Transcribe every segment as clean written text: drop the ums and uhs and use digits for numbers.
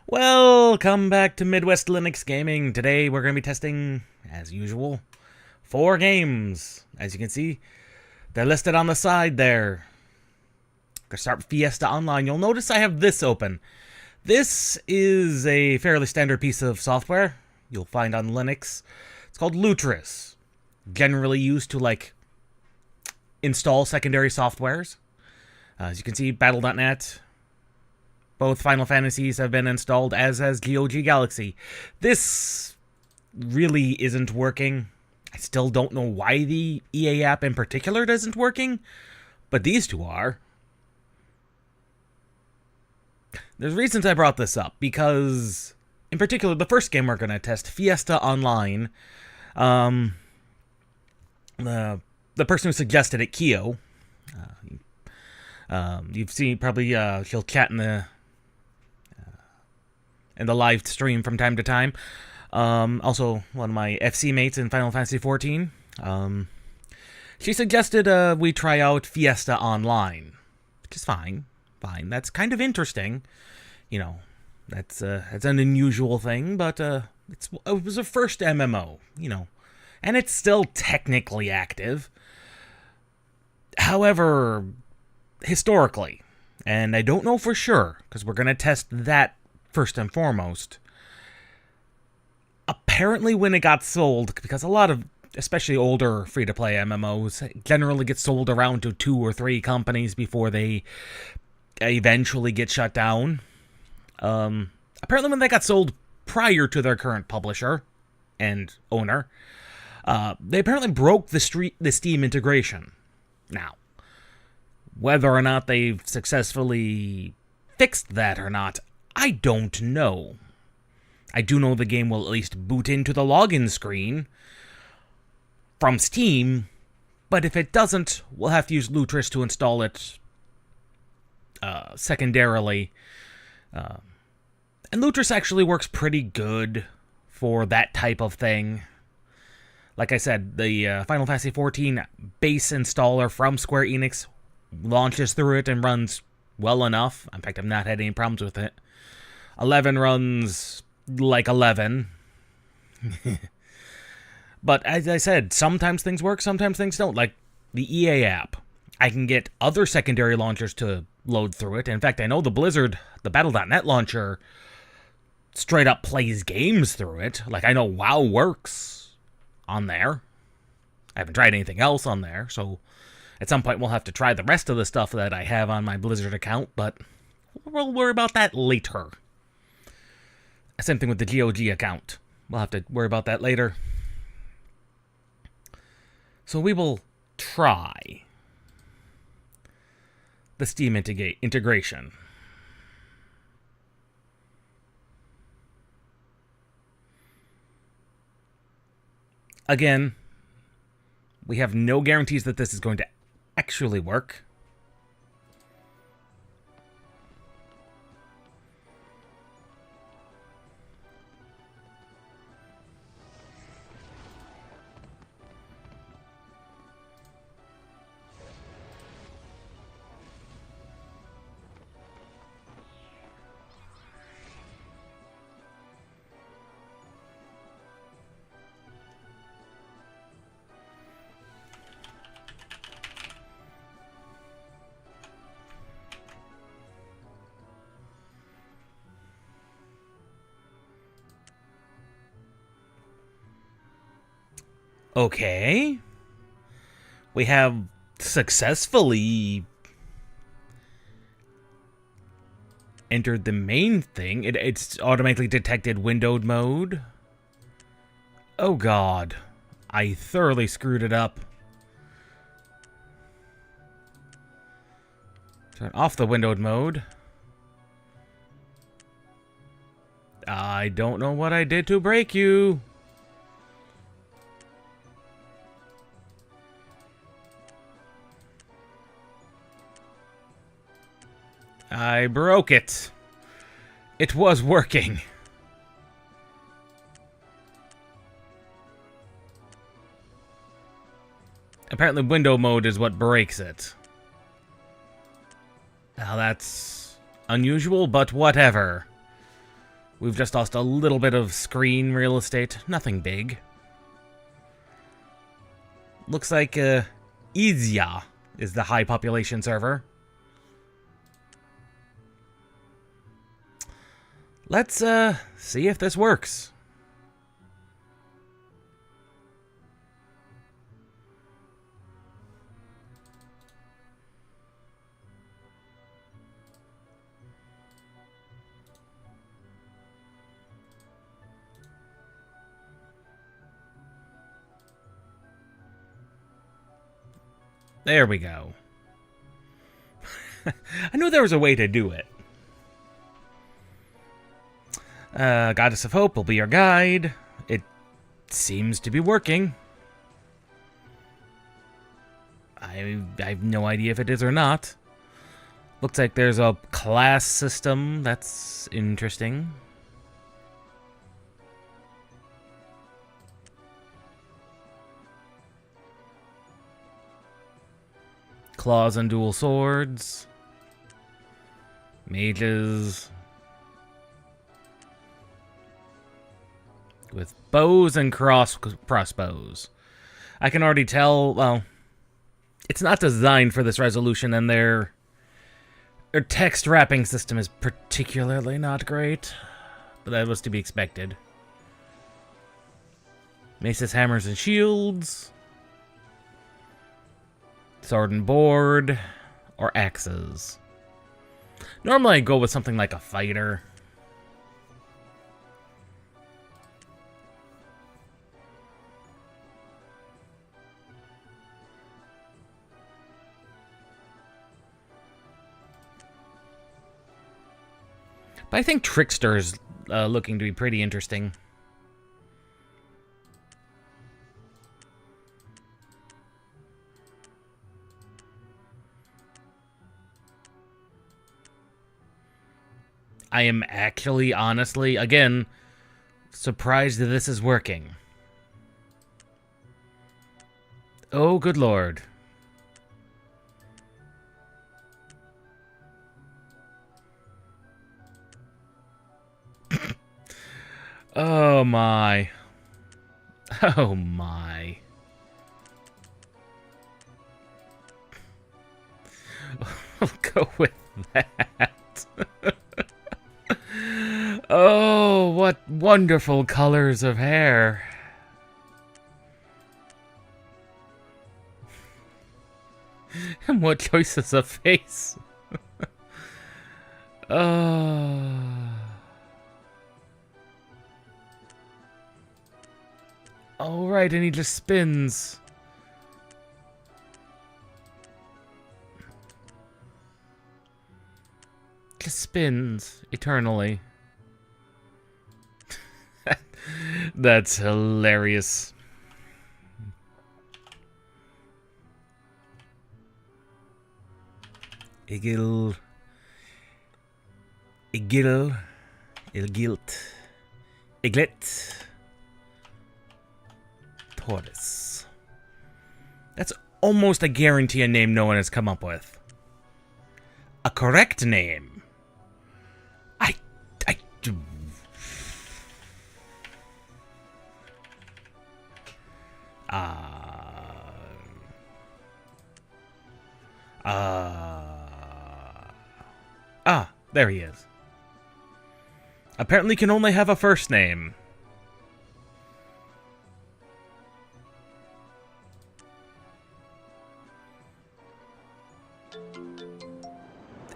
Welcome back to Midwest Linux Gaming. Today we're going to be testing, as usual, 4 games. As you can see, they're listed on the side there. Gonna start with Fiesta Online. You'll notice I have this open. This is a fairly standard piece of software you'll find on Linux. It's called Lutris. Generally used to, install secondary softwares. As you can see, Battle.net. Both Final Fantasies have been installed, as has GOG Galaxy. This really isn't working. I still don't know why the EA app in particular isn't working, but these two are. There's reasons I brought this up, because, in particular, the first game we're going to test, Fiesta Online, the person who suggested it, Kyo, you've seen, probably, she'll chat in the live stream from time to time. Also, one of my FC mates in Final Fantasy XIV. She suggested we try out Fiesta Online, which is fine. That's kind of interesting. You know, that's an unusual thing, but it was a first MMO, and it's still technically active. However, historically, and I don't know for sure, because we're going to test that first and foremost. Apparently when it got sold, because a lot of, especially older free-to-play MMOs, generally get sold around to 2 or 3 companies before they eventually get shut down. Apparently when they got sold prior to their current publisher and owner, they apparently broke the Steam integration. Now, whether or not they've successfully fixed that or not, I don't know. I do know the game will at least boot into the login screen from Steam, but if it doesn't, we'll have to use Lutris to install it secondarily. And Lutris actually works pretty good for that type of thing. Like I said, the Final Fantasy XIV base installer from Square Enix launches through it and runs well enough. In fact, I've not had any problems with it. 11 runs like 11. But as I said, sometimes things work, sometimes things don't. Like the EA app. I can get other secondary launchers to load through it. In fact, I know the Blizzard, the Battle.net launcher, straight up plays games through it. Like, I know WoW works on there. I haven't tried anything else on there, so at some point we'll have to try the rest of the stuff that I have on my Blizzard account, but we'll worry about that later. Same thing with the GOG account. We'll have to worry about that later. So we will try the Steam integration. Again, we have no guarantees that this is going to actually work. Okay. We have successfully entered the main thing. It's automatically detected windowed mode. Oh god. I thoroughly screwed it up. Turn off the windowed mode. I don't know what I did to break you. I broke it. It was working. Apparently window mode is what breaks it. Now that's unusual, but whatever. We've just lost a little bit of screen real estate. Nothing big. Looks like Izya is the high population server. Let's see if this works. There we go. I knew there was a way to do it. Goddess of Hope will be your guide. It seems to be working. I have no idea if it is or not. Looks like there's a class system. That's interesting. Claws and dual swords. Mages. With bows and crossbows. I can already tell, well, it's not designed for this resolution, and their text wrapping system is particularly not great. But that was to be expected. Maces, hammers, and shields. Sword and board, or axes. Normally I go with something like a fighter. But I think Trickster is looking to be pretty interesting. I am actually, honestly, again, surprised that this is working. Oh, good lord. Oh my. Oh my. I'll go with that. Oh, what wonderful colors of hair. And what choices of face. Oh. Oh, right, and he just spins. Just spins eternally. That's hilarious. Igil. Ilgilt. Iglet. Tortoise. That's almost a guarantee a name no one has come up with. A correct name. There he is. Apparently can only have a first name.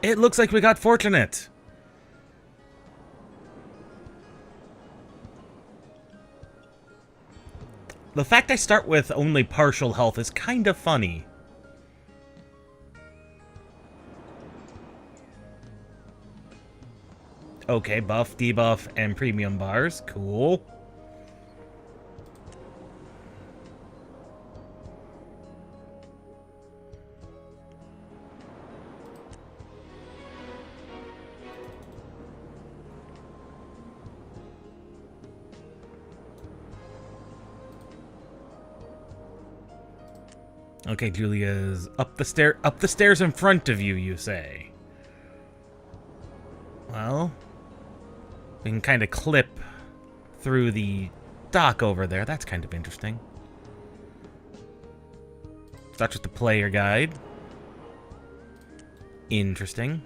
It looks like we got fortunate. The fact I start with only partial health is kind of funny. Okay, buff, debuff, and premium bars. Cool. Okay, Julia's up the stairs in front of you, you say. Well, We can kind of clip through the dock over there. That's kind of interesting. Starts with the player guide. Interesting.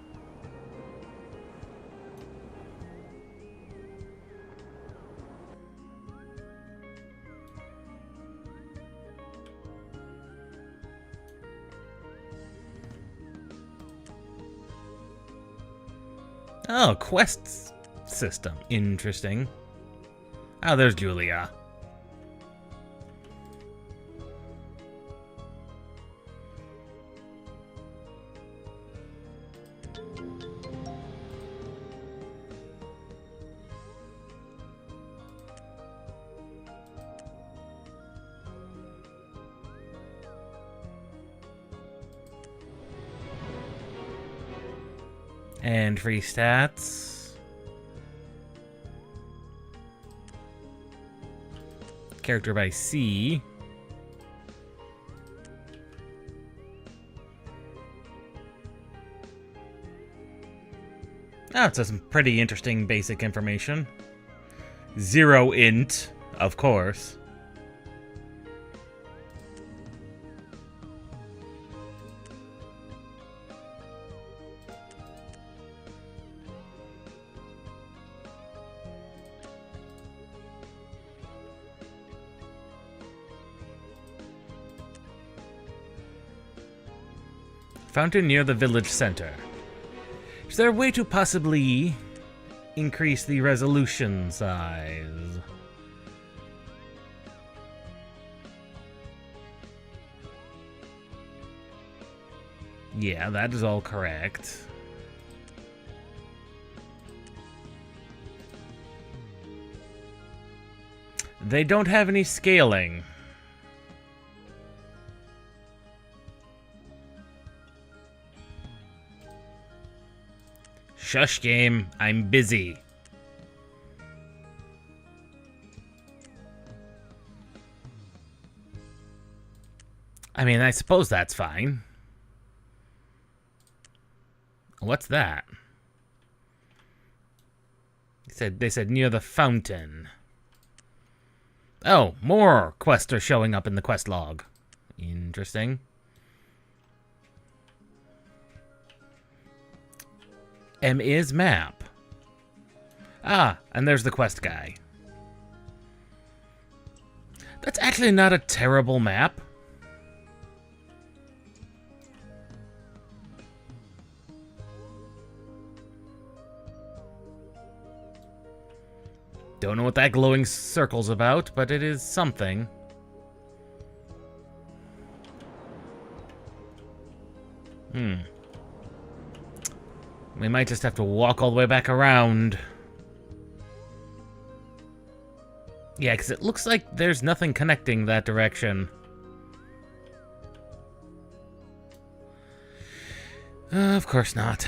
Oh, quest system. Interesting. Oh, there's Julia. And free stats. Character by C. Oh, it's some pretty interesting basic information. 0 int, of course. Fountain near the village center. Is there a way to possibly increase the resolution size? Yeah, that is all correct. They don't have any scaling. Shush, game. I'm busy. I mean, I suppose that's fine. What's that? They said near the fountain. Oh, more quests are showing up in the quest log. Interesting. M is map. Ah, and there's the quest guy. That's actually not a terrible map. Don't know what that glowing circle's about, but it is something. We might just have to walk all the way back around. Yeah, because it looks like there's nothing connecting that direction. Of course not.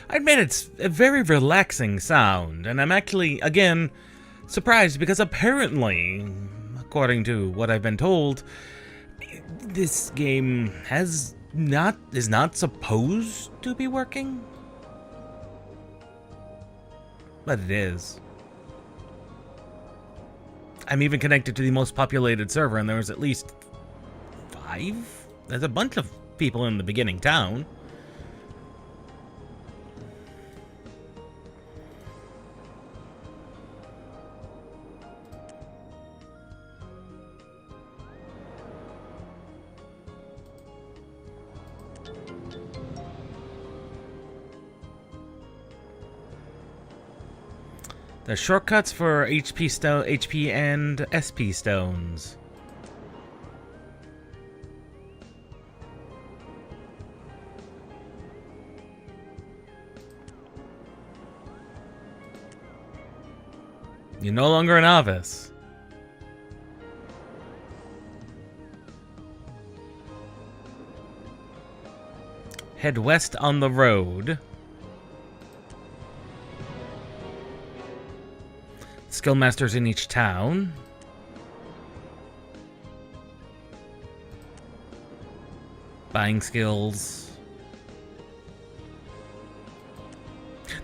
I admit it's a very relaxing sound, and I'm actually, again, surprised because apparently, according to what I've been told, this game is not supposed to be working. But it is. I'm even connected to the most populated server, and there was at least 5? There's a bunch of people in the beginning town. There's shortcuts for HP and SP stones. You're no longer a novice. Head west on the road. This skill masters in each town. Buying skills.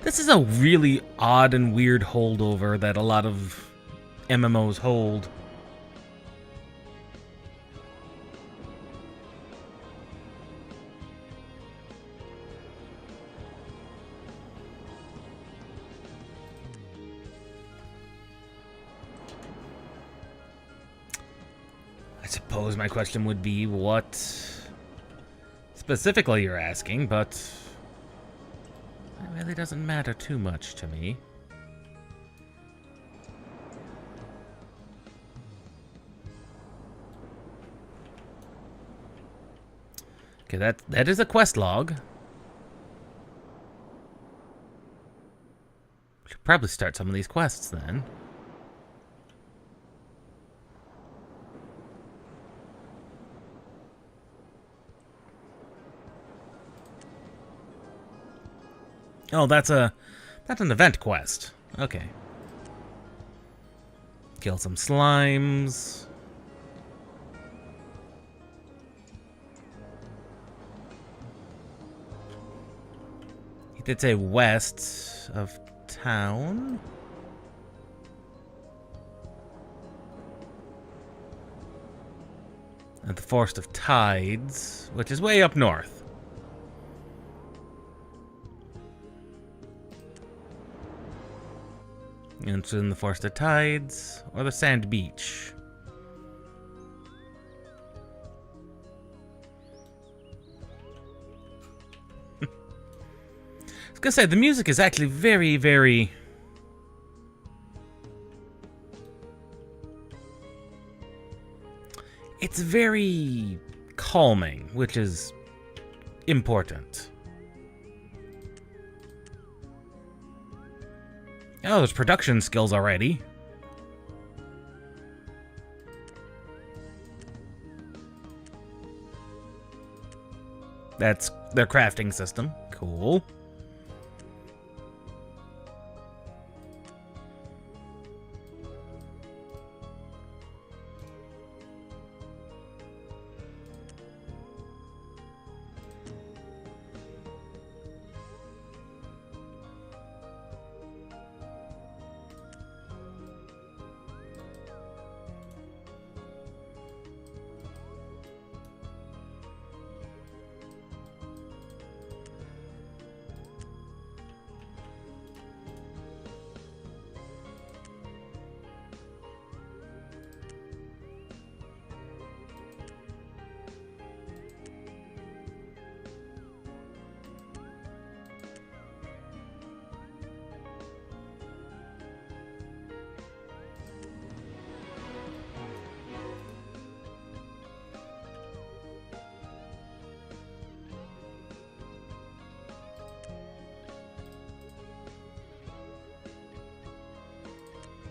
This is a really odd and weird holdover that a lot of MMOs hold. I suppose my question would be what specifically you're asking, but that really doesn't matter too much to me. Okay, that is a quest log. Should probably start some of these quests then. Oh, that's an event quest. Okay. Kill some slimes. He did say west of town. At the Forest of Tides, which is way up north. And it's in the Forest of Tides or the Sand Beach. I was gonna say, the music is actually very, very... It's very calming, which is important. Oh, there's production skills already. That's their crafting system. Cool.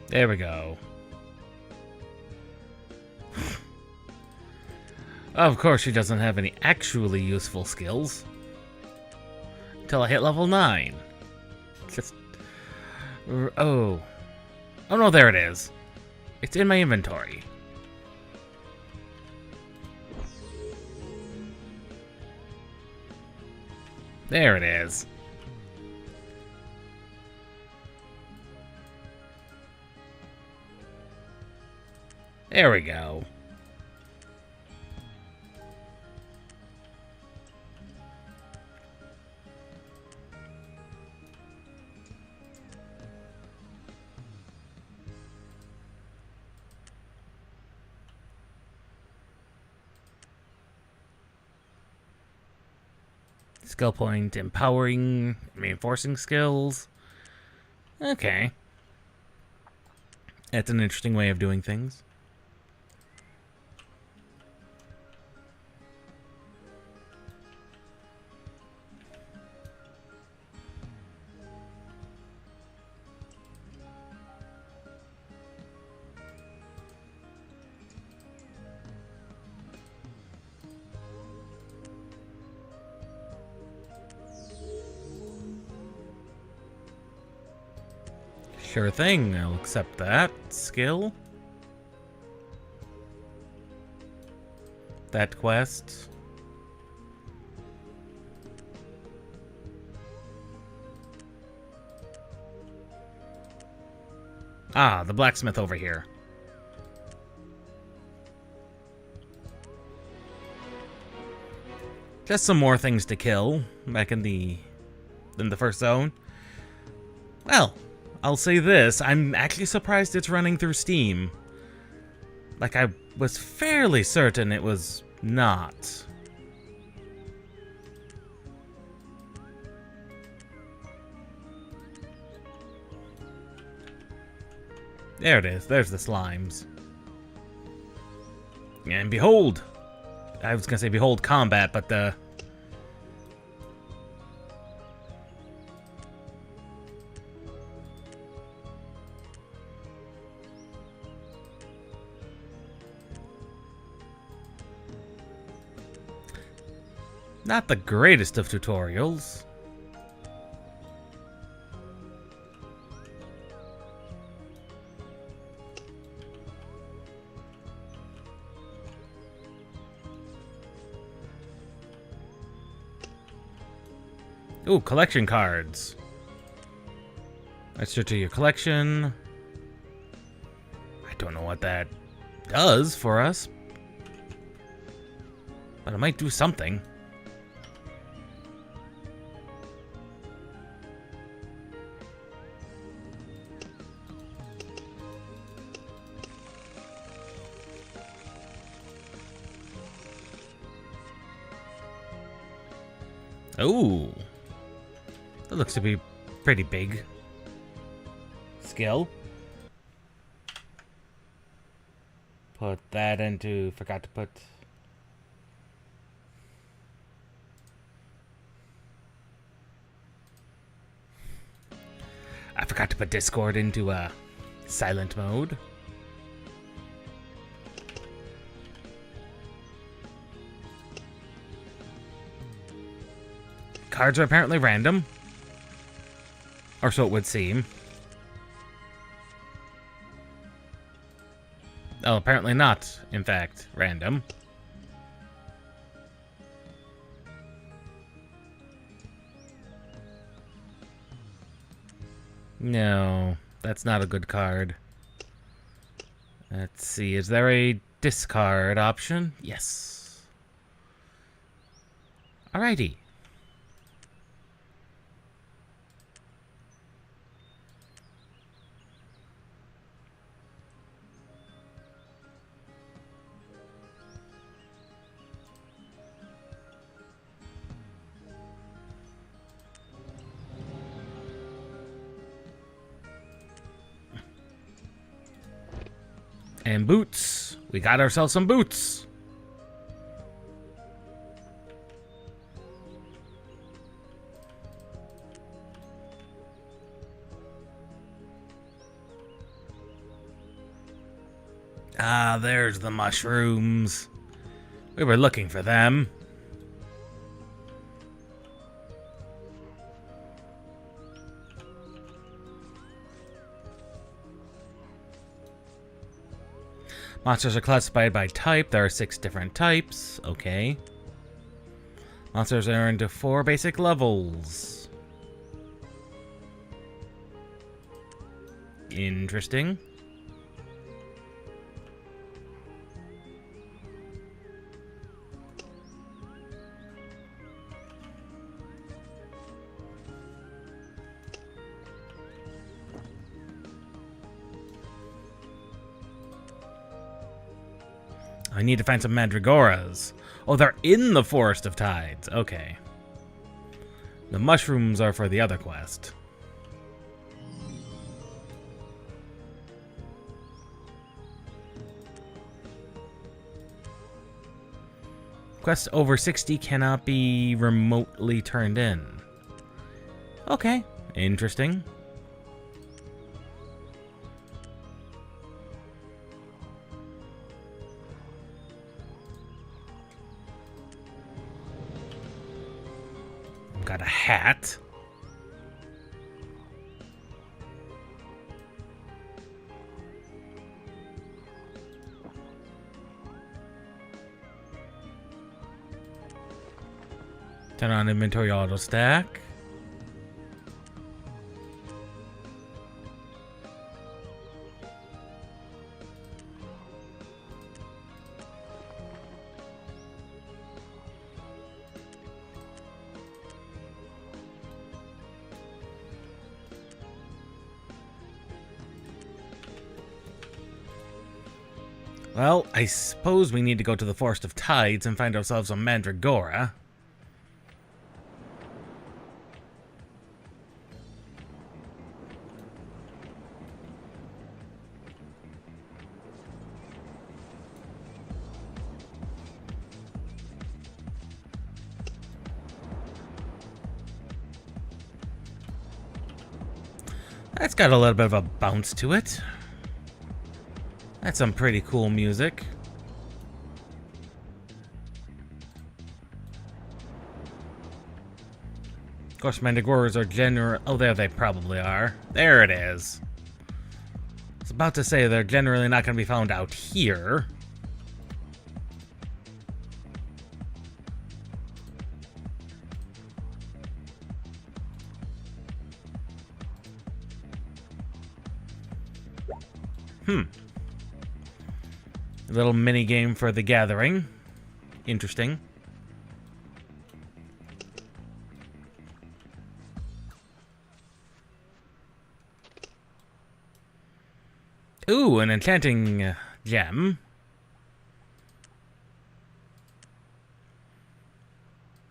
There we go. Of course, she doesn't have any actually useful skills. Until I hit level 9. Just... Oh. Oh no, there it is. It's in my inventory. There it is. There we go. Skill point, empowering, reinforcing skills. Okay. That's an interesting way of doing things. Sure thing, I'll accept that. Skill. That quest. Ah, the blacksmith over here. Just some more things to kill back in the first zone. Well, I'll say this, I'm actually surprised it's running through Steam. Like, I was fairly certain it was not. There it is, there's the slimes. And behold! I was gonna say behold combat, but the... Not the greatest of tutorials. Ooh, collection cards. Extra to your collection. I don't know what that does for us, but it might do something. Ooh. That looks to be pretty big. Skill. Put that into... Forgot to put... I forgot to put Discord into silent mode. Cards are apparently random. Or so it would seem. Oh, apparently not, in fact, random. No, that's not a good card. Let's see, is there a discard option? Yes. Alrighty. And boots. We got ourselves some boots. Ah, there's the mushrooms. We were looking for them. Monsters are classified by type. There are 6 different types. Okay. Monsters are into 4 basic levels. Interesting. I need to find some mandragoras. Oh, they're in the Forest of Tides. Okay. The mushrooms are for the other quest. Quest over 60 cannot be remotely turned in. Okay, interesting. Got a hat. Turn on inventory auto stack. Well, I suppose we need to go to the Forest of Tides and find ourselves a Mandragora. That's got a little bit of a bounce to it. That's some pretty cool music. Of course, Mandragoras are oh, there they probably are. There it is. I was about to say they're generally not going to be found out here. A little mini game for the gathering. Interesting. Ooh, an enchanting gem.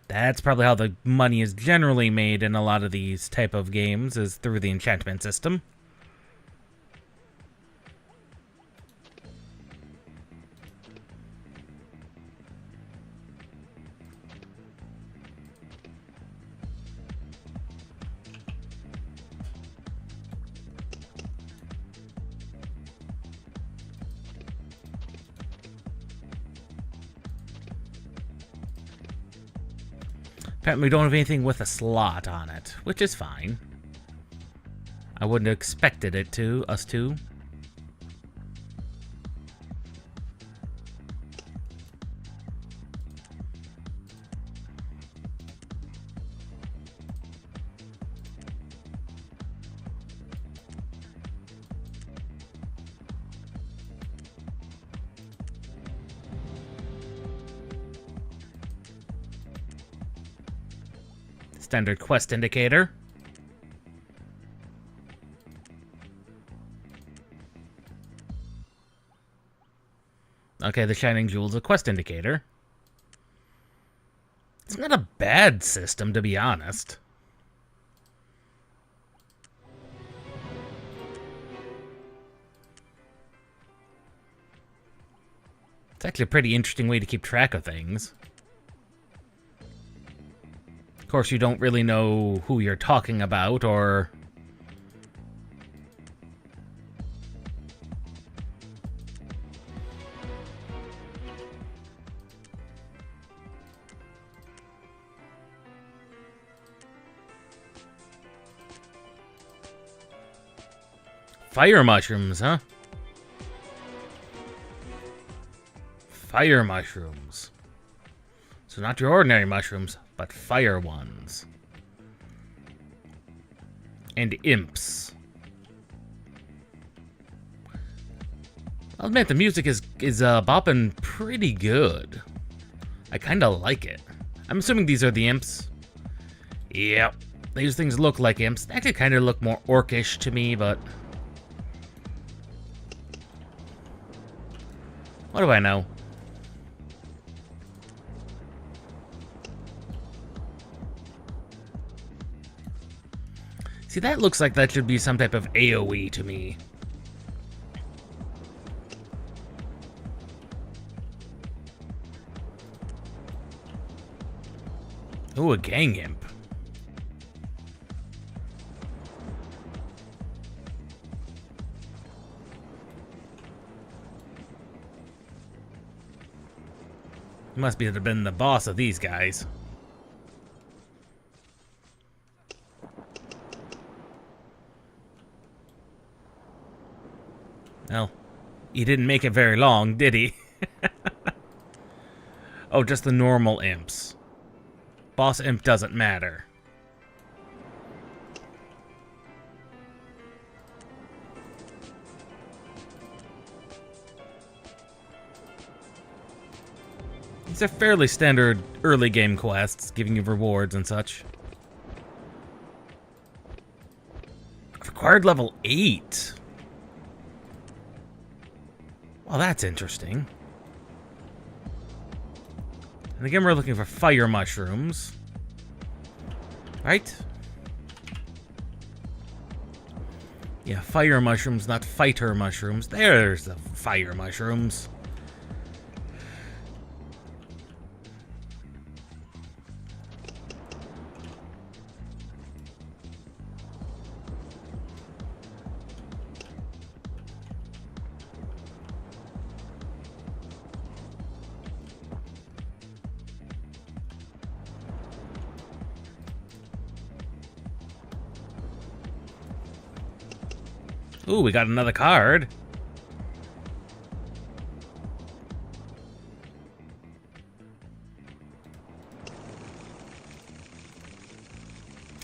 That's probably how the money is generally made in a lot of these type of games, is through the enchantment system. Apparently we don't have anything with a slot on it, which is fine. I wouldn't have expected us to. Standard quest indicator. Okay, the Shining Jewel's a quest indicator. It's not a bad system, to be honest. It's actually a pretty interesting way to keep track of things. Of course, you don't really know who you're talking about, or... Fire mushrooms, huh? Fire mushrooms. So not your ordinary mushrooms, but fire ones. And imps. I'll admit, the music is bopping pretty good. I kinda like it. I'm assuming these are the imps. Yep. These things look like imps. They actually kinda look more orcish to me, but... what do I know? See, that looks like that should be some type of AoE to me. Ooh, a gang imp. Must be have been the boss of these guys. Well, he didn't make it very long, did he? Oh, just the normal imps. Boss imp doesn't matter. These are fairly standard early game quests, giving you rewards and such. I've acquired level 8. Well, that's interesting. And again, we're looking for fire mushrooms. Right? Yeah, fire mushrooms, not fighter mushrooms. There's the fire mushrooms. Ooh, we got another card.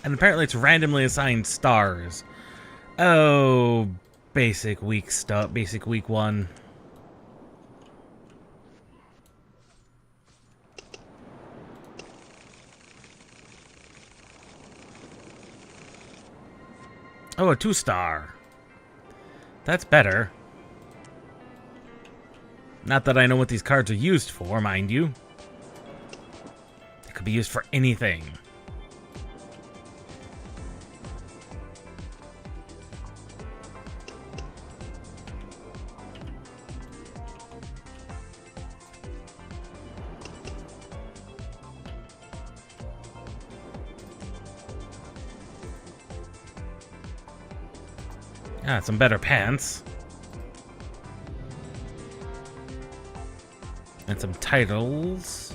And apparently it's randomly assigned stars. Oh, basic week stuff, basic week 1. Oh, a 2-star. That's better. Not that I know what these cards are used for, mind you. They could be used for anything. Ah, some better pants. And some titles.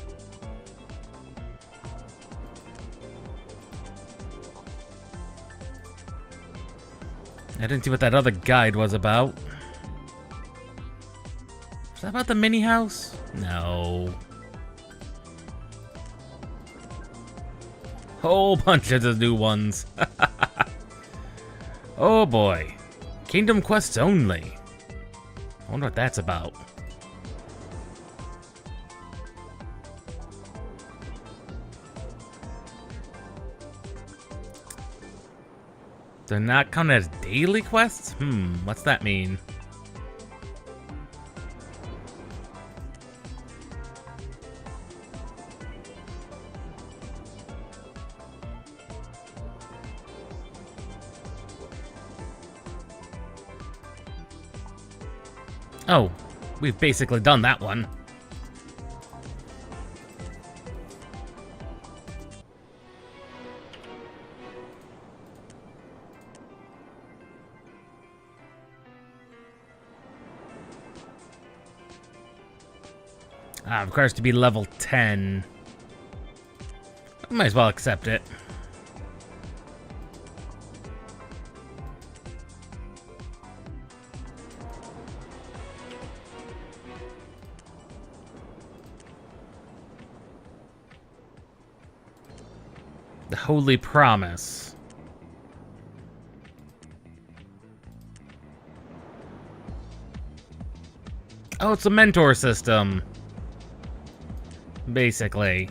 I didn't see what that other guide was about. Was that about the mini house? No. Whole bunch of the new ones. Oh boy. Kingdom quests only. I wonder what that's about. They're not counted as daily quests? What's that mean? Oh, we've basically done that one. Ah, requires to be level 10. I might as well accept it. The Holy Promise. Oh, it's a mentor system. Basically.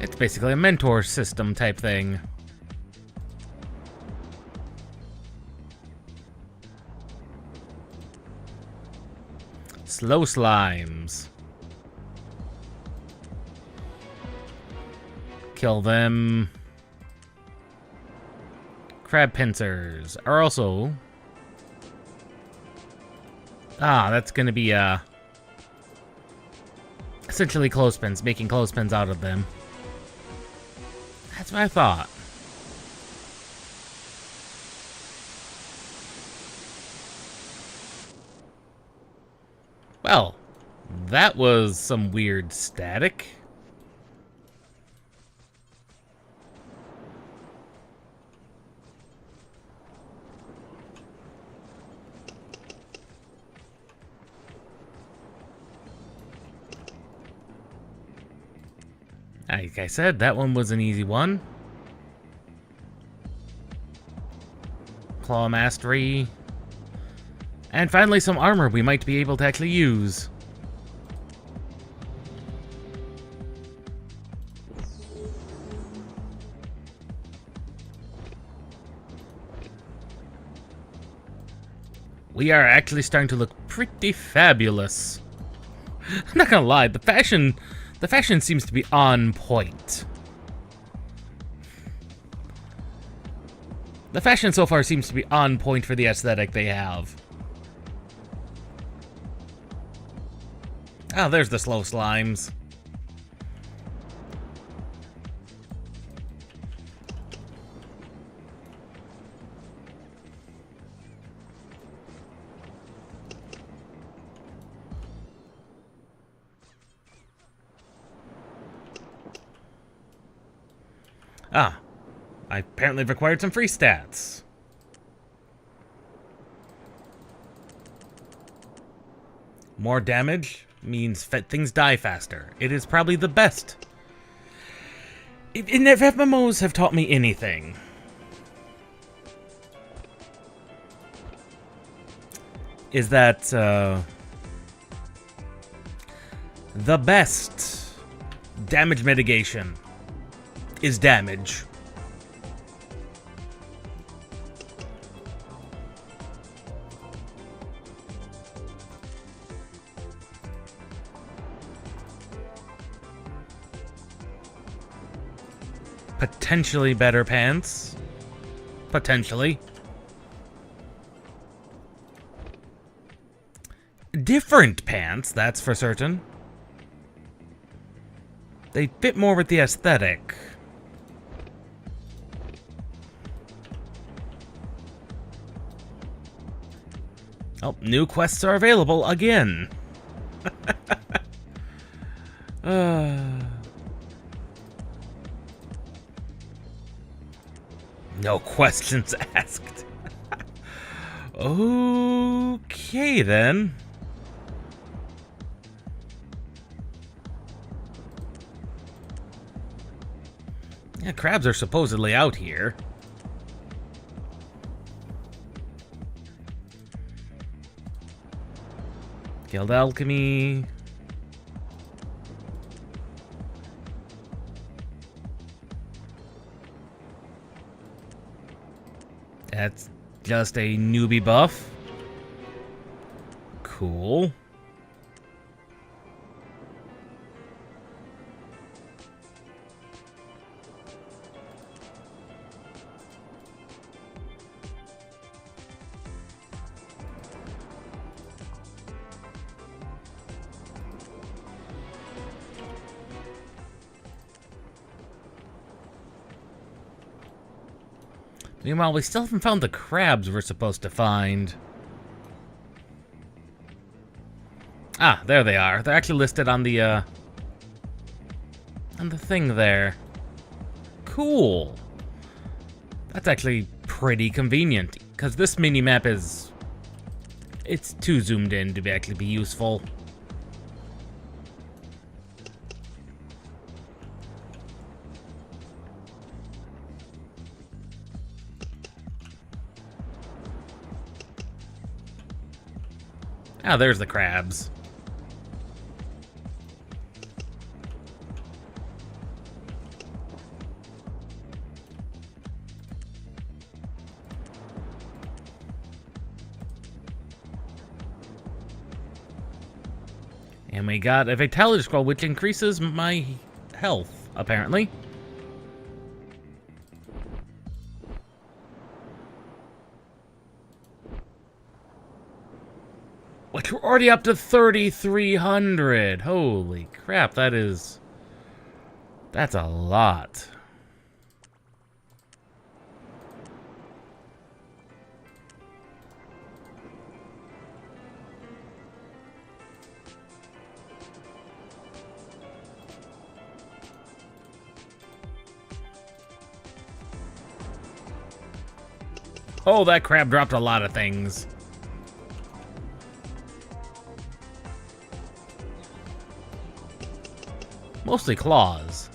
It's basically a mentor system type thing. Slow slimes. Kill them. Crab pincers are also... Ah, that's gonna be, essentially clothespins, making clothespins out of them. That's what I thought. Well, that was some weird static. Like I said, that one was an easy one. Claw Mastery. And finally some armor we might be able to actually use. We are actually starting to look pretty fabulous. I'm not gonna lie, the fashion seems to be on point. The fashion so far seems to be on point for the aesthetic they have. Oh, there's the slow slimes. Ah, I apparently have acquired some free stats. More damage means things die faster. It is probably the best. If MMOs have taught me anything, is that the best damage mitigation is damage. Potentially better pants. Potentially. Different pants, that's for certain. They fit more with the aesthetic. Oh, new quests are available again. No questions asked. Okay, then. Yeah, crabs are supposedly out here. Guild Alchemy. That's just a newbie buff. Cool. Meanwhile, we still haven't found the crabs we're supposed to find. Ah, there they are. They're actually listed on the thing there. Cool. That's actually pretty convenient, because this mini-map is... it's too zoomed in to actually be useful. Ah, there's the crabs. And we got a Vitality Scroll, which increases my health, apparently. Like, we're already up to 3,300. Holy crap, that's a lot. Oh, that crab dropped a lot of things. Mostly claws.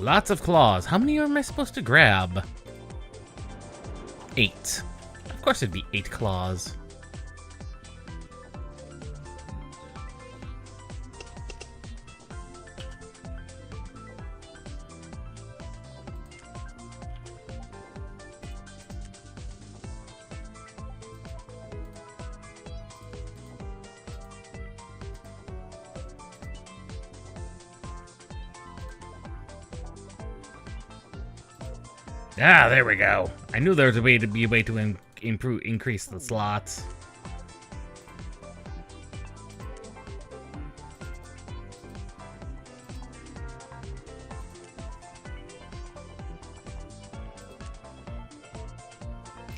Lots of claws. How many am I supposed to grab? 8. Of course it'd be 8 claws. Ah, there we go. I knew there was a way to increase the slots.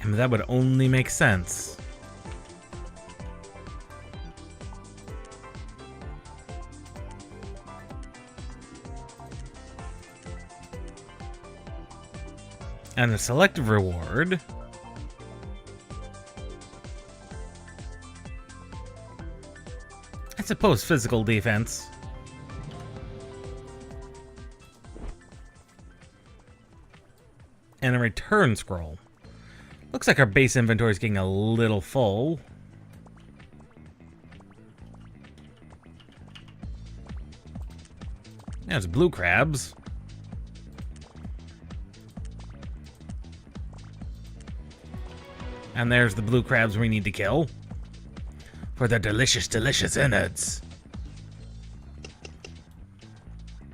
I mean, that would only make sense. And a selective reward. I suppose physical defense. And a return scroll. Looks like our base inventory is getting a little full. There's blue crabs. And there's the blue crabs we need to kill for the delicious, delicious innards.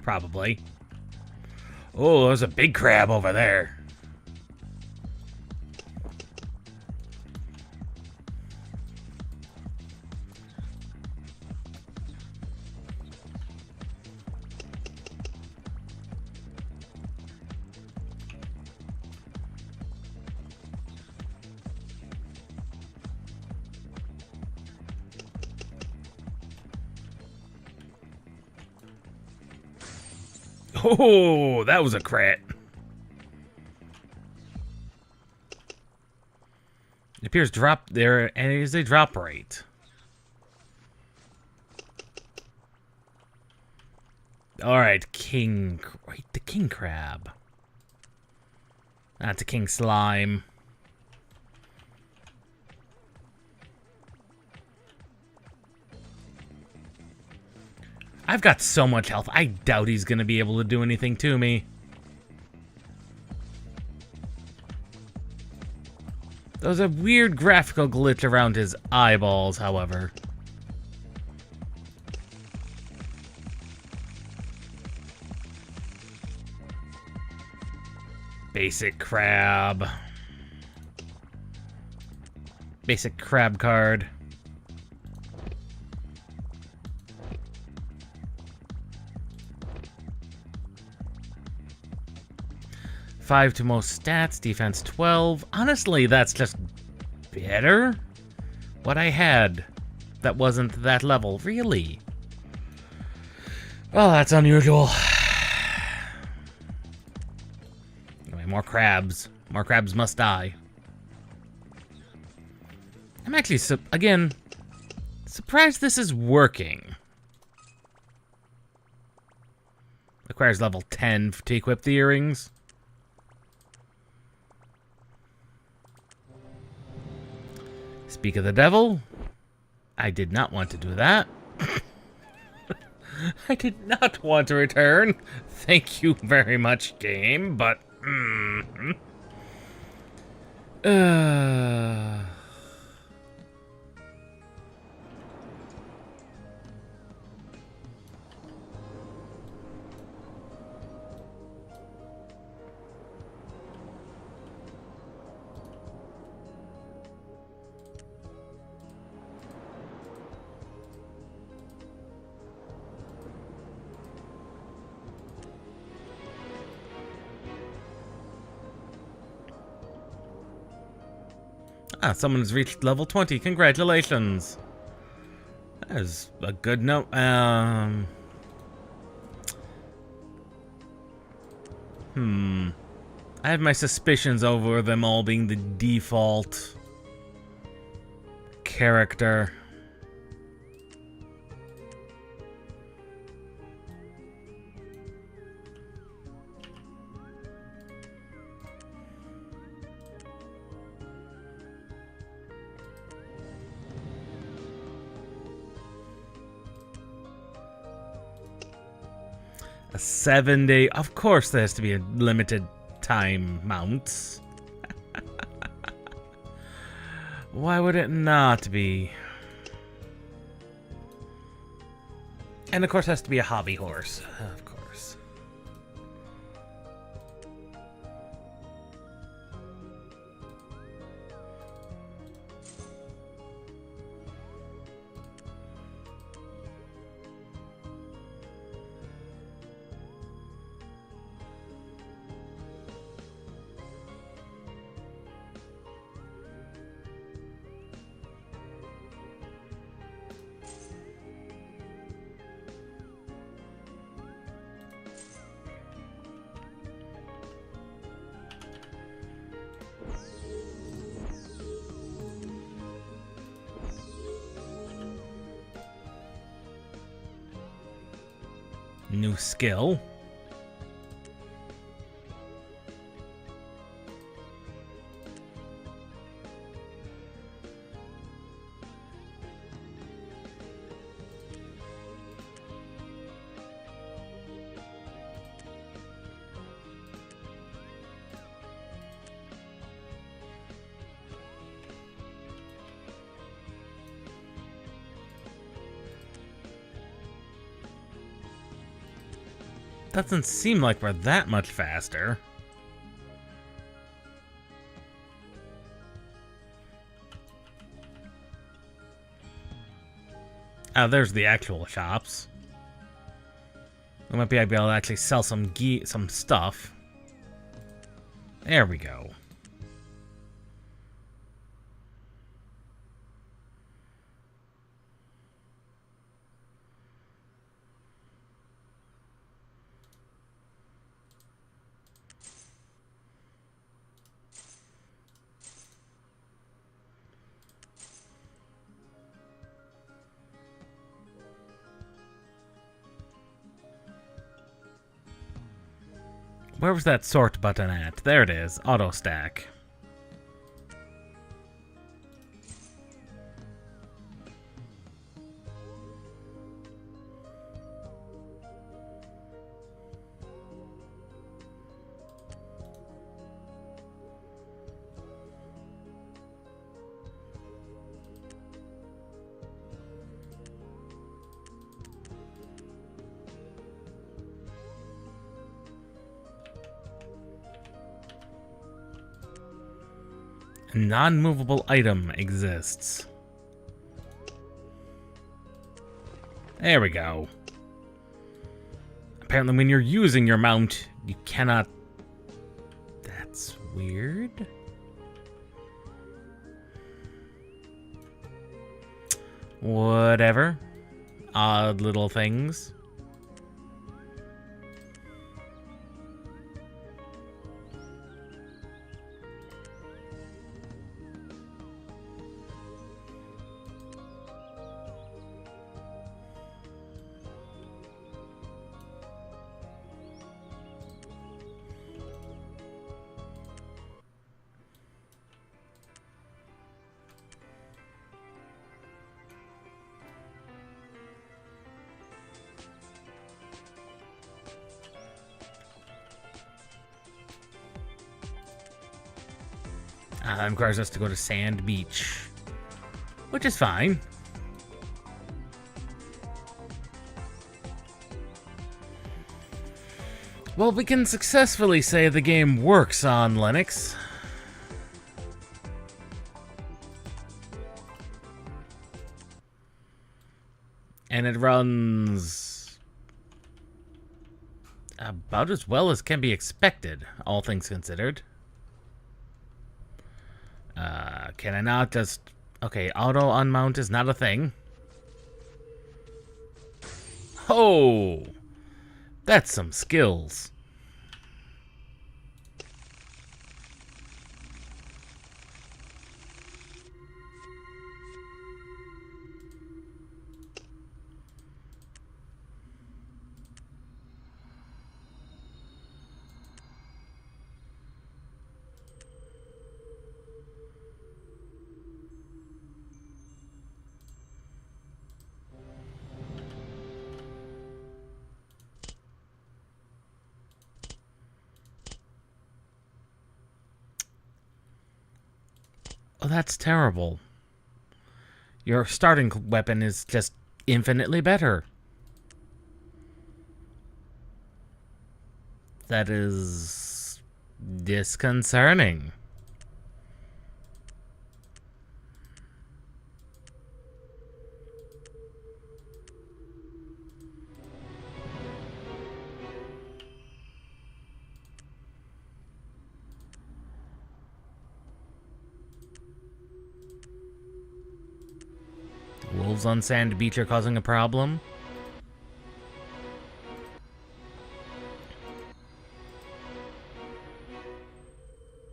Probably. Oh, there's a big crab over there. Oh, that was a crit. It appears drop there, and it is a drop rate. Alright, king. Wait, the king crab. That's a king slime. I've got so much health, I doubt he's gonna be able to do anything to me. There's a weird graphical glitch around his eyeballs, however. Basic crab. Basic crab card. Five to most stats, defense 12. Honestly, that's just better. What I had that wasn't that level, really. Well, that's unusual. Anyway, more crabs. More crabs must die. I'm actually, again, surprised this is working. Requires level 10 to equip the earrings. Speak of the devil, I did not want to do that. I did not want to return. Thank you very much, game, but... Ah, someone's reached level 20. Congratulations. That is a good note. I have my suspicions over them all being the default character. A 7-day. Of course, there has to be a limited time mount. Why would it not be? And of course, it has to be a hobby horse. Of course. New skill. Doesn't seem like we're that much faster. Oh, there's the actual shops. We might be able to actually sell some stuff. There we go. Where was that sort button at? There it is. Auto stack. A non-movable item exists. There we go. Apparently when you're using your mount, you cannot... That's weird. Whatever. Odd little things. That requires us to go to Sand Beach, which is fine. Well, we can successfully say the game works on Linux. And it runs about as well as can be expected, all things considered. Can I not just... Okay, auto unmount is not a thing. Oh! That's some skills. that's terrible. Your starting weapon is just infinitely better. That is disconcerting. Wolves on Sand Beach are causing a problem.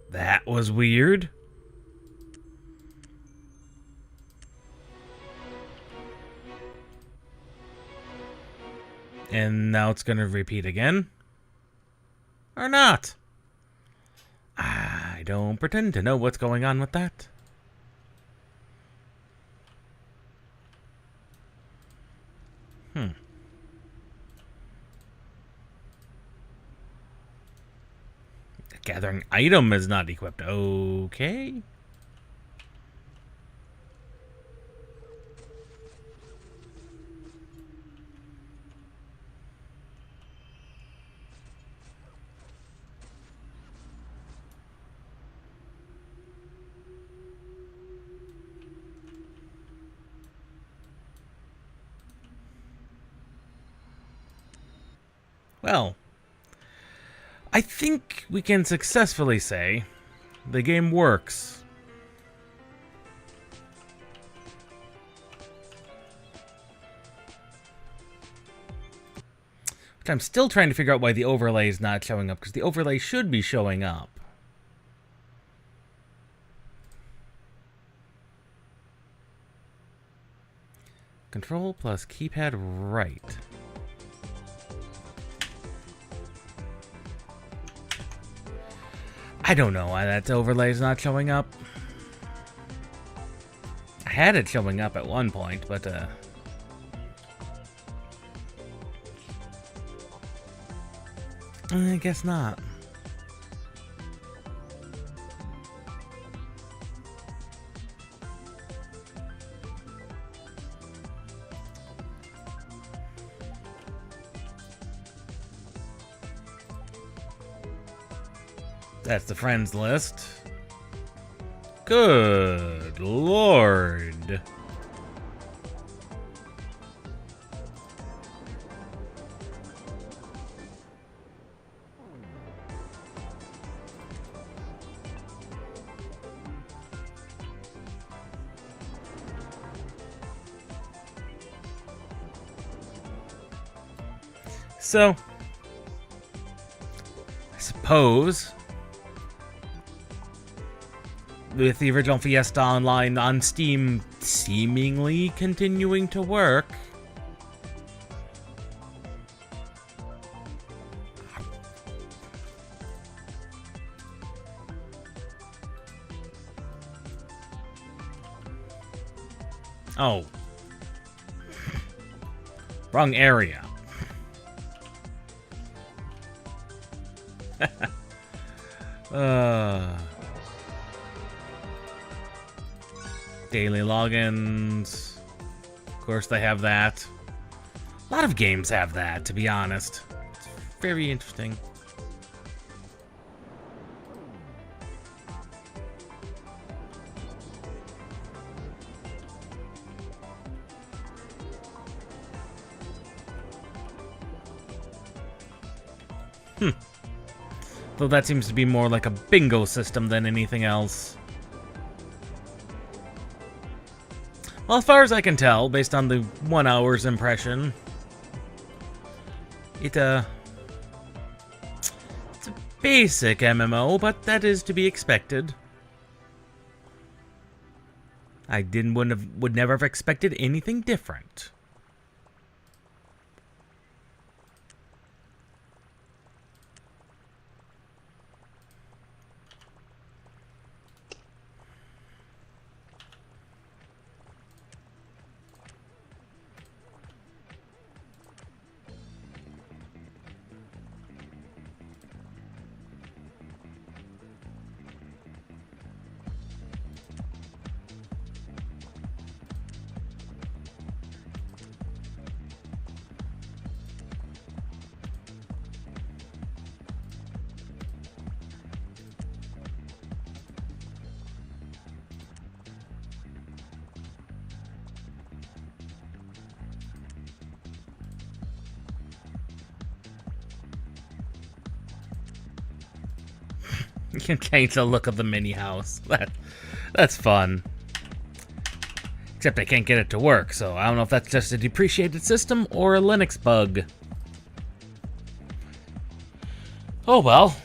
That was weird. And now it's going to repeat again. Or not. I don't pretend to know what's going on with that. The gathering item is not equipped. Okay. Well, I think we can successfully say the game works. Which I'm still trying to figure out why the overlay is not showing up, because the overlay should be showing up. Control plus keypad right. I don't know why that overlay is not showing up. I had it showing up at one point, but I guess not. That's the friends list. Good Lord. So, I suppose with the original Fiesta Online on Steam seemingly continuing to work, oh, wrong area. Daily logins. Of course, they have that. A lot of games have that, to be honest. It's very interesting. Though that seems to be more like a bingo system than anything else. Well, as far as I can tell, based on the 1 hour's impression, it's a basic MMO, but that is to be expected. I would never have expected anything different. You can change the look of the mini house. That's fun. Except I can't get it to work, so I don't know if that's just a depreciated system or a Linux bug. Oh well.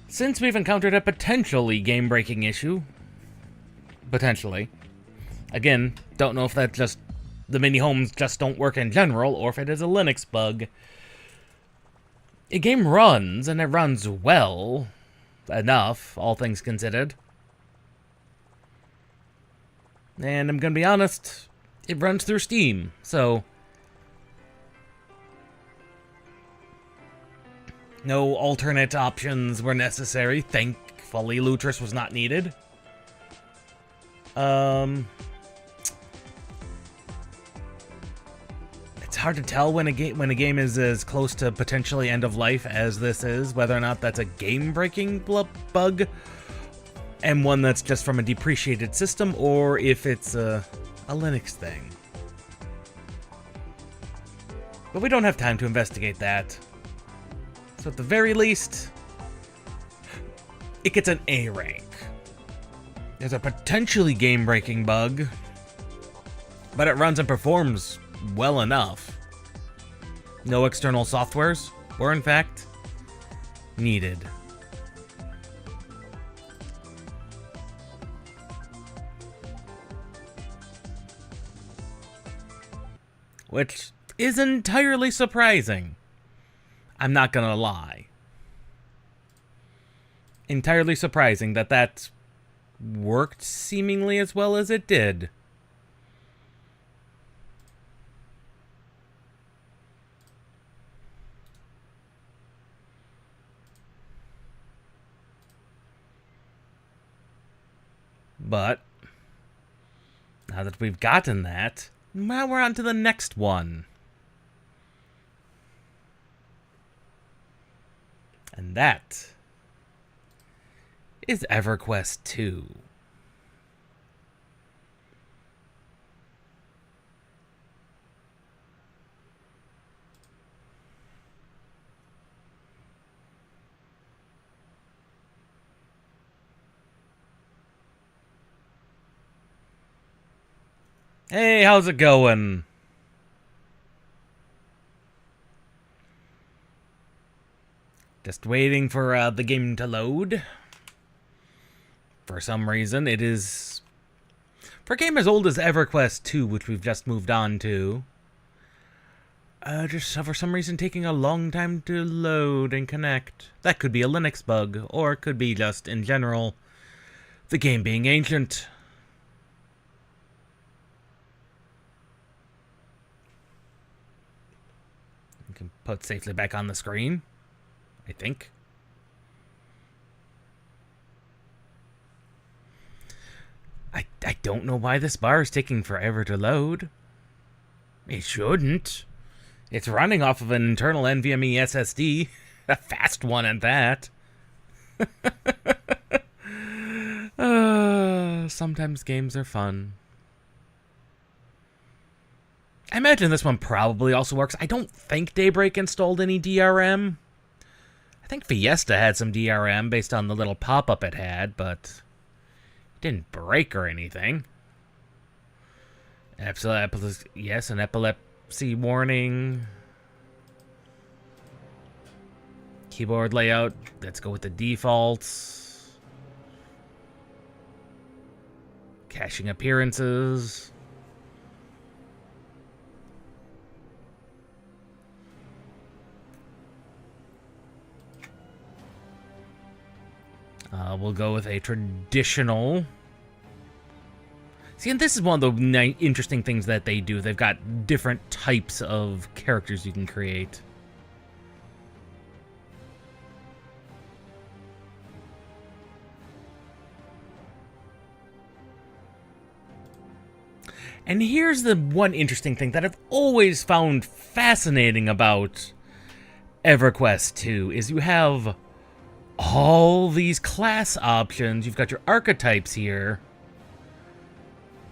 Since we've encountered a potentially game-breaking issue, potentially, again, don't know if that's just the mini homes just don't work in general, or if it is a Linux bug. A game runs, and it runs well enough, all things considered. And I'm gonna be honest, it runs through Steam, so no alternate options were necessary. Thankfully, Lutris was not needed. It's hard to tell when a game is as close to potentially end of life as this is, whether or not that's a game-breaking bug and one that's just from a depreciated system, or if it's a Linux thing. But we don't have time to investigate that. So at the very least, it gets an A rank. There's a potentially game-breaking bug, but it runs and performs well enough. No external softwares were, in fact, needed. Which is entirely surprising. I'm not gonna lie. Entirely surprising that worked seemingly as well as it did. But now that we've gotten that, now we're on to the next one. And that is EverQuest 2. Hey, how's it going? Just waiting for the game to load. For some reason, it is... For a game as old as EverQuest 2, which we've just moved on to, just for some reason taking a long time to load and connect. That could be a Linux bug, or it could be just, in general, the game being ancient. You can put safely back on the screen, I think. I don't know why this bar is taking forever to load. It shouldn't. It's running off of an internal NVMe SSD. A fast one at that. Sometimes games are fun. I imagine this one probably also works. I don't think Daybreak installed any DRM. I think Fiesta had some DRM based on the little pop-up it had, but it didn't break or anything. Yes, an epilepsy warning. Keyboard layout. Let's go with the defaults. Caching appearances. We'll go with a traditional. See, and this is one of the interesting things that they do. They've got different types of characters you can create. And here's the one interesting thing that I've always found fascinating about EverQuest 2 is you have all these class options. You've got your archetypes here.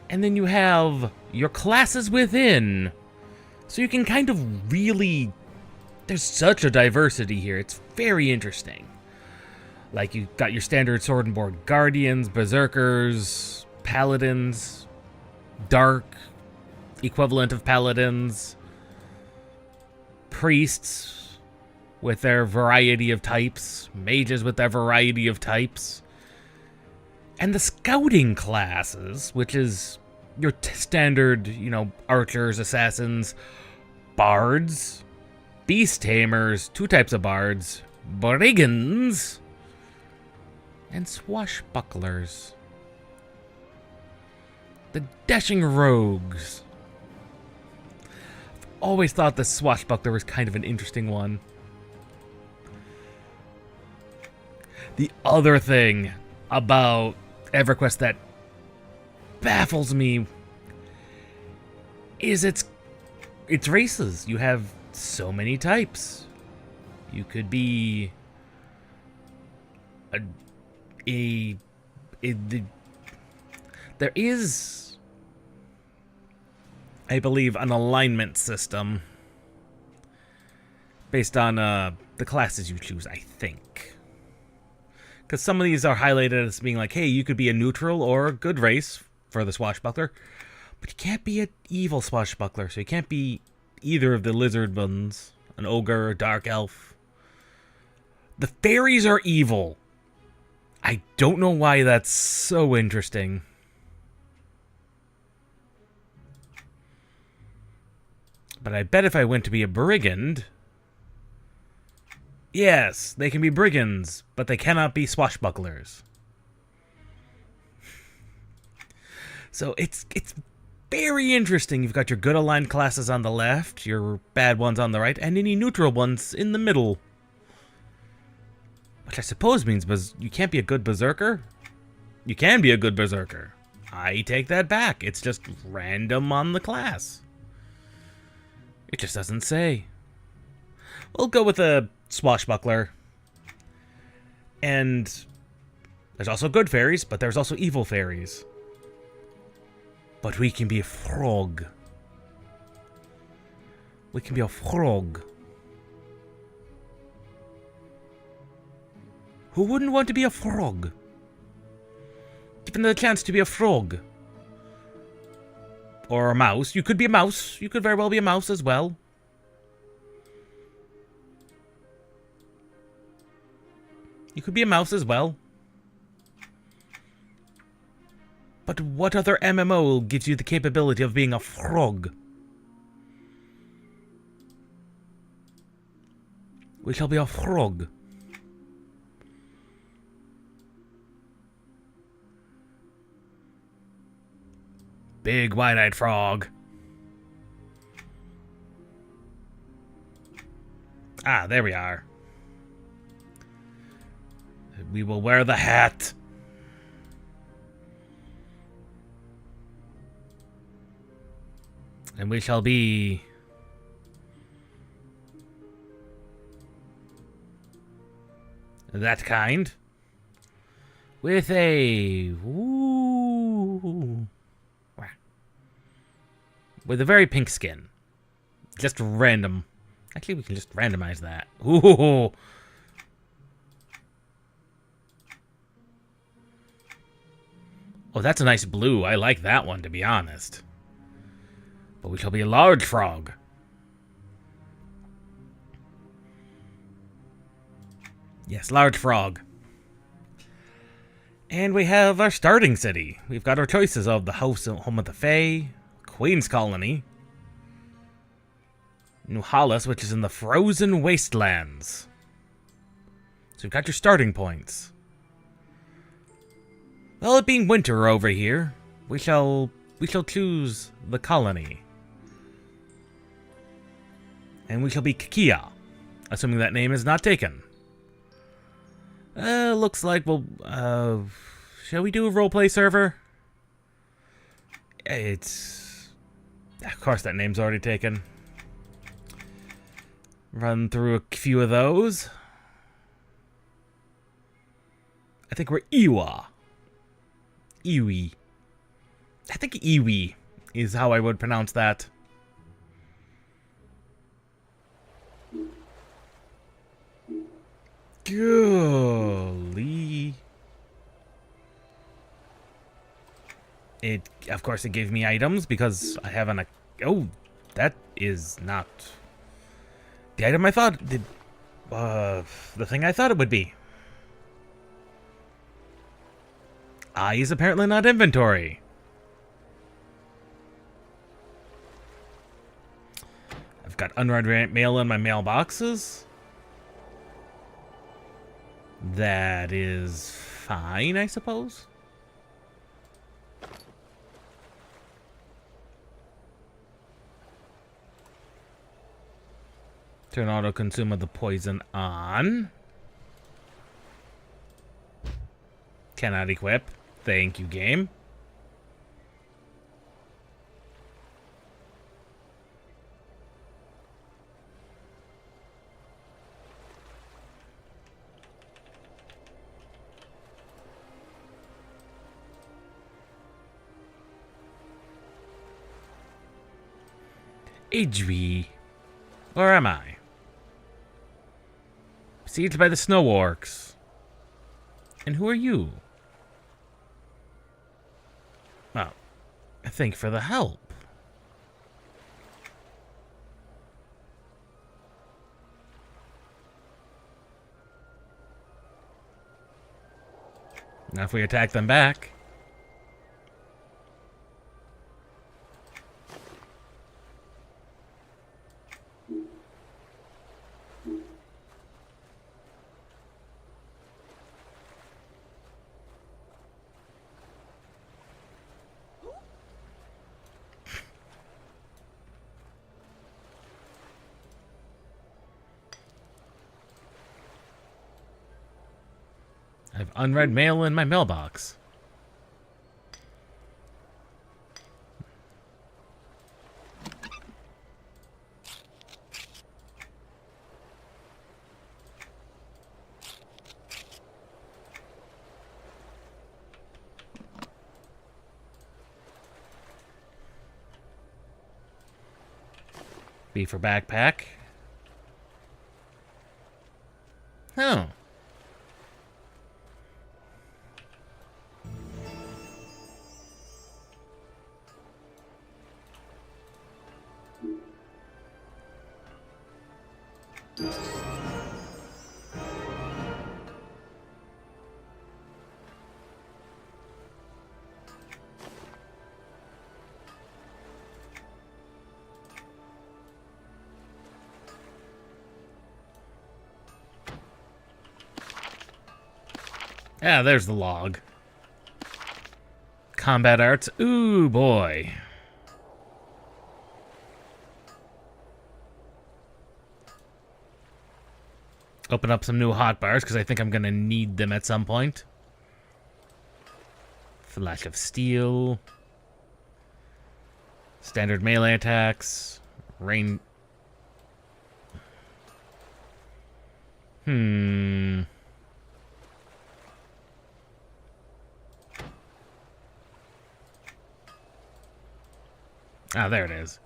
And then you have your classes within. So you can kind of really There's such a diversity here. It's very interesting. Like, you got your standard sword and board guardians, berserkers, paladins, dark equivalent of paladins, priests with their variety of types, mages with their variety of types, and the scouting classes, which is your standard, archers, assassins, bards, beast tamers, 2 types of bards, brigands, and swashbucklers. The dashing rogues. I've always thought the swashbuckler was kind of an interesting one. The other thing about EverQuest that baffles me is its races. You have so many types. You could be there is, I believe, an alignment system based on the classes you choose, I think. Because some of these are highlighted as being like, hey, you could be a neutral or a good race for the swashbuckler, but you can't be an evil swashbuckler, so you can't be either of the lizard ones, an ogre, a dark elf. The fairies are evil. I don't know why that's so interesting. But I bet if I went to be a brigand... Yes, they can be brigands, but they cannot be swashbucklers. So it's very interesting. You've got your good aligned classes on the left, your bad ones on the right, and any neutral ones in the middle. Which I suppose means you can't be a good berserker. You can be a good berserker. I take that back. It's just random on the class. It just doesn't say. We'll go with a swashbuckler. And there's also good fairies, but there's also evil fairies. But we can be a frog. We can be a frog. Who wouldn't want to be a frog? Given the chance to be a frog. Or a mouse. You could be a mouse. You could very well be a mouse as well. You could be a mouse as well. But what other MMO gives you the capability of being a frog? We shall be a frog. Big wide-eyed frog. Ah, there we are. We will wear the hat. And we shall be... that kind. With a... Ooh... with a very pink skin. Just random. Actually, we can just randomize that. Ooh. Oh, that's a nice blue. I like that one, to be honest. But we shall be a large frog. Yes, large frog. And we have our starting city. We've got our choices of the house and home of the Fae, Queen's Colony, New Hollis, which is in the frozen wastelands. So you've got your starting points. Well, it being winter over here, we shall choose the colony. And we shall be Kikia, assuming that name is not taken. Looks like we'll, shall we do a roleplay server? It's... of course that name's already taken. Run through a few of those. I think we're Iwa. Iwi. I think Iwi is how I would pronounce that. Golly. Of course, it gave me items because I have an... Oh, that is not the item I thought... the thing I thought it would be. I is apparently not inventory. I've got unread mail in my mailboxes. That is fine, I suppose. Turn auto consume of the poison on. Cannot equip. Thank you, game. Idri. Where am I? Besieged by the snow orcs. And who are you? Oh, thank you for the help. Now if we attack them back... I have unread mail in my mailbox. B for backpack. Oh. Yeah, there's the log. Combat arts. Ooh, boy. Open up some new hotbars, because I think I'm going to need them at some point. Flash of steel. Standard melee attacks. Rain... Ah, there it is.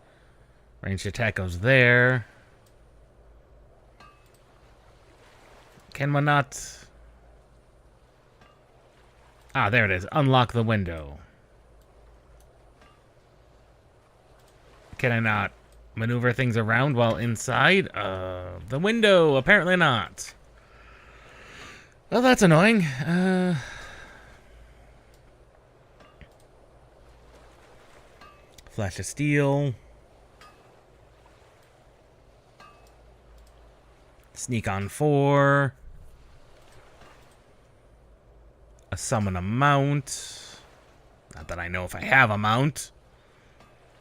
Ranged attack goes there. Can one not... Ah, there it is. Unlock the window. Can I not maneuver things around while inside? The window. Apparently not. Well, that's annoying. Flash of steel. Sneak on 4. A summon a mount. Not that I know if I have a mount.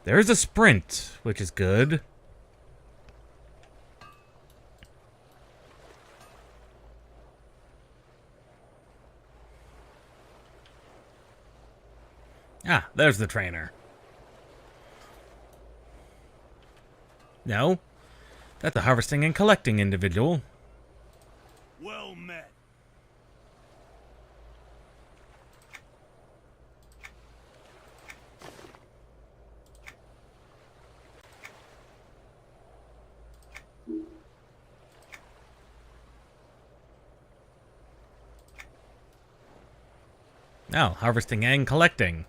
There's a sprint, which is good. Ah, there's the trainer. No, that's a harvesting and collecting individual. Well met. Oh, harvesting and collecting.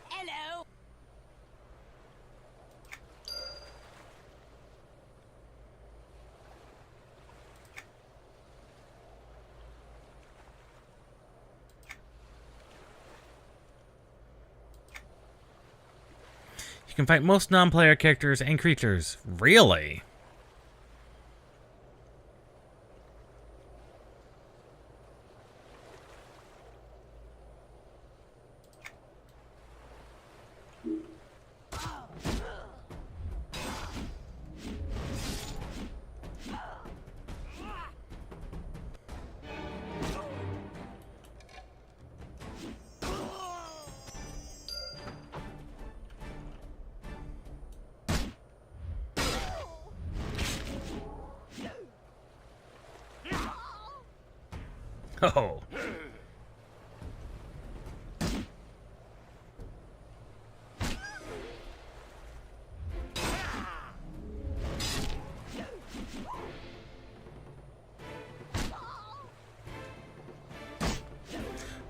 Hello. You can fight most non-player characters and creatures. Really? Oh.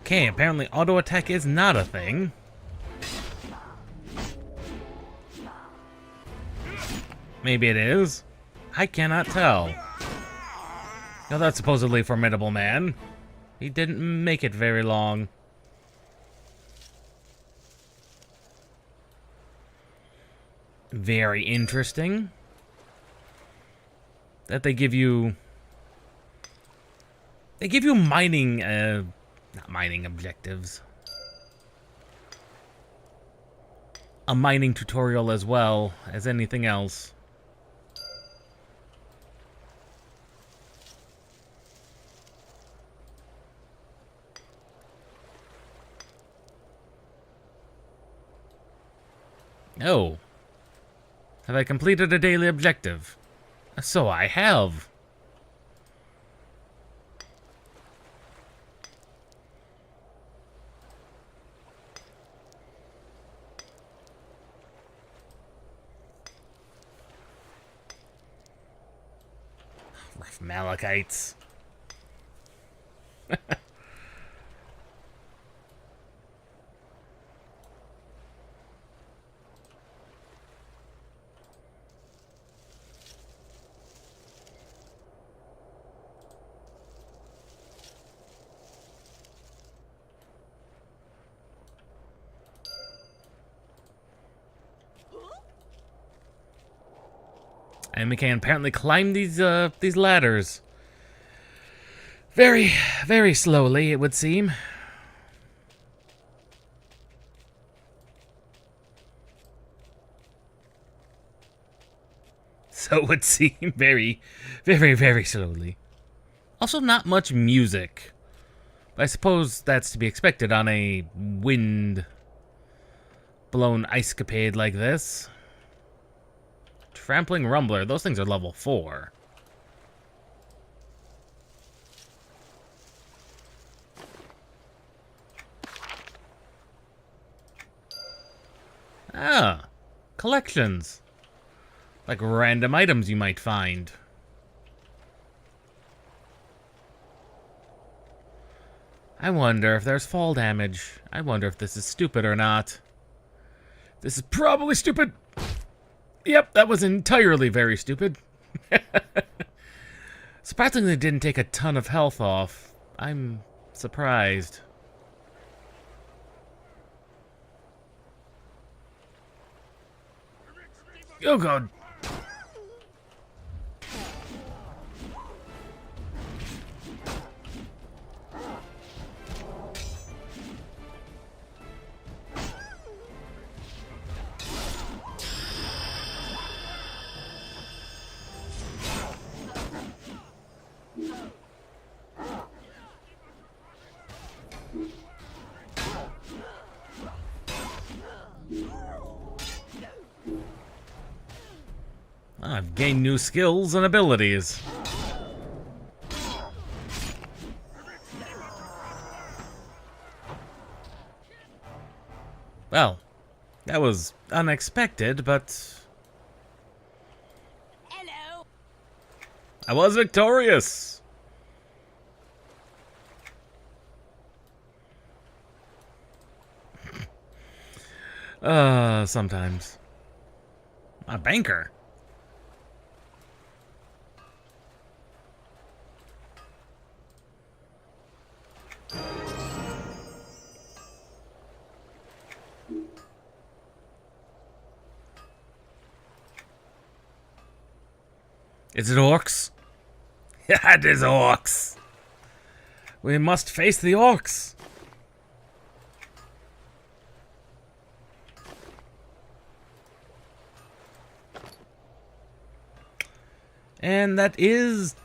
Okay, apparently auto attack is not a thing. Maybe it is. I cannot tell. Now that supposedly formidable man. He didn't make it very long. Very interesting. That they give you mining, not mining objectives. A mining tutorial as well as anything else. Oh. Have I completed a daily objective? So I have. Rough Malachites. And we can apparently climb these ladders. Very, very slowly, it would seem. So it would seem very, very, very slowly. Also, not much music. I suppose that's to be expected on a wind-blown ice-capade like this. Trampling Rumbler, those things are level 4. Ah, collections. Like random items you might find. I wonder if there's fall damage. I wonder if this is stupid or not. This is probably stupid. Yep, that was entirely very stupid. Surprisingly, it didn't take a ton of health off. I'm surprised. Oh god. I've gained new skills and abilities. Well, that was unexpected, but... Hello. I was victorious! Sometimes. A banker. Is it orcs? Yeah, it is orcs. We must face the orcs. And that is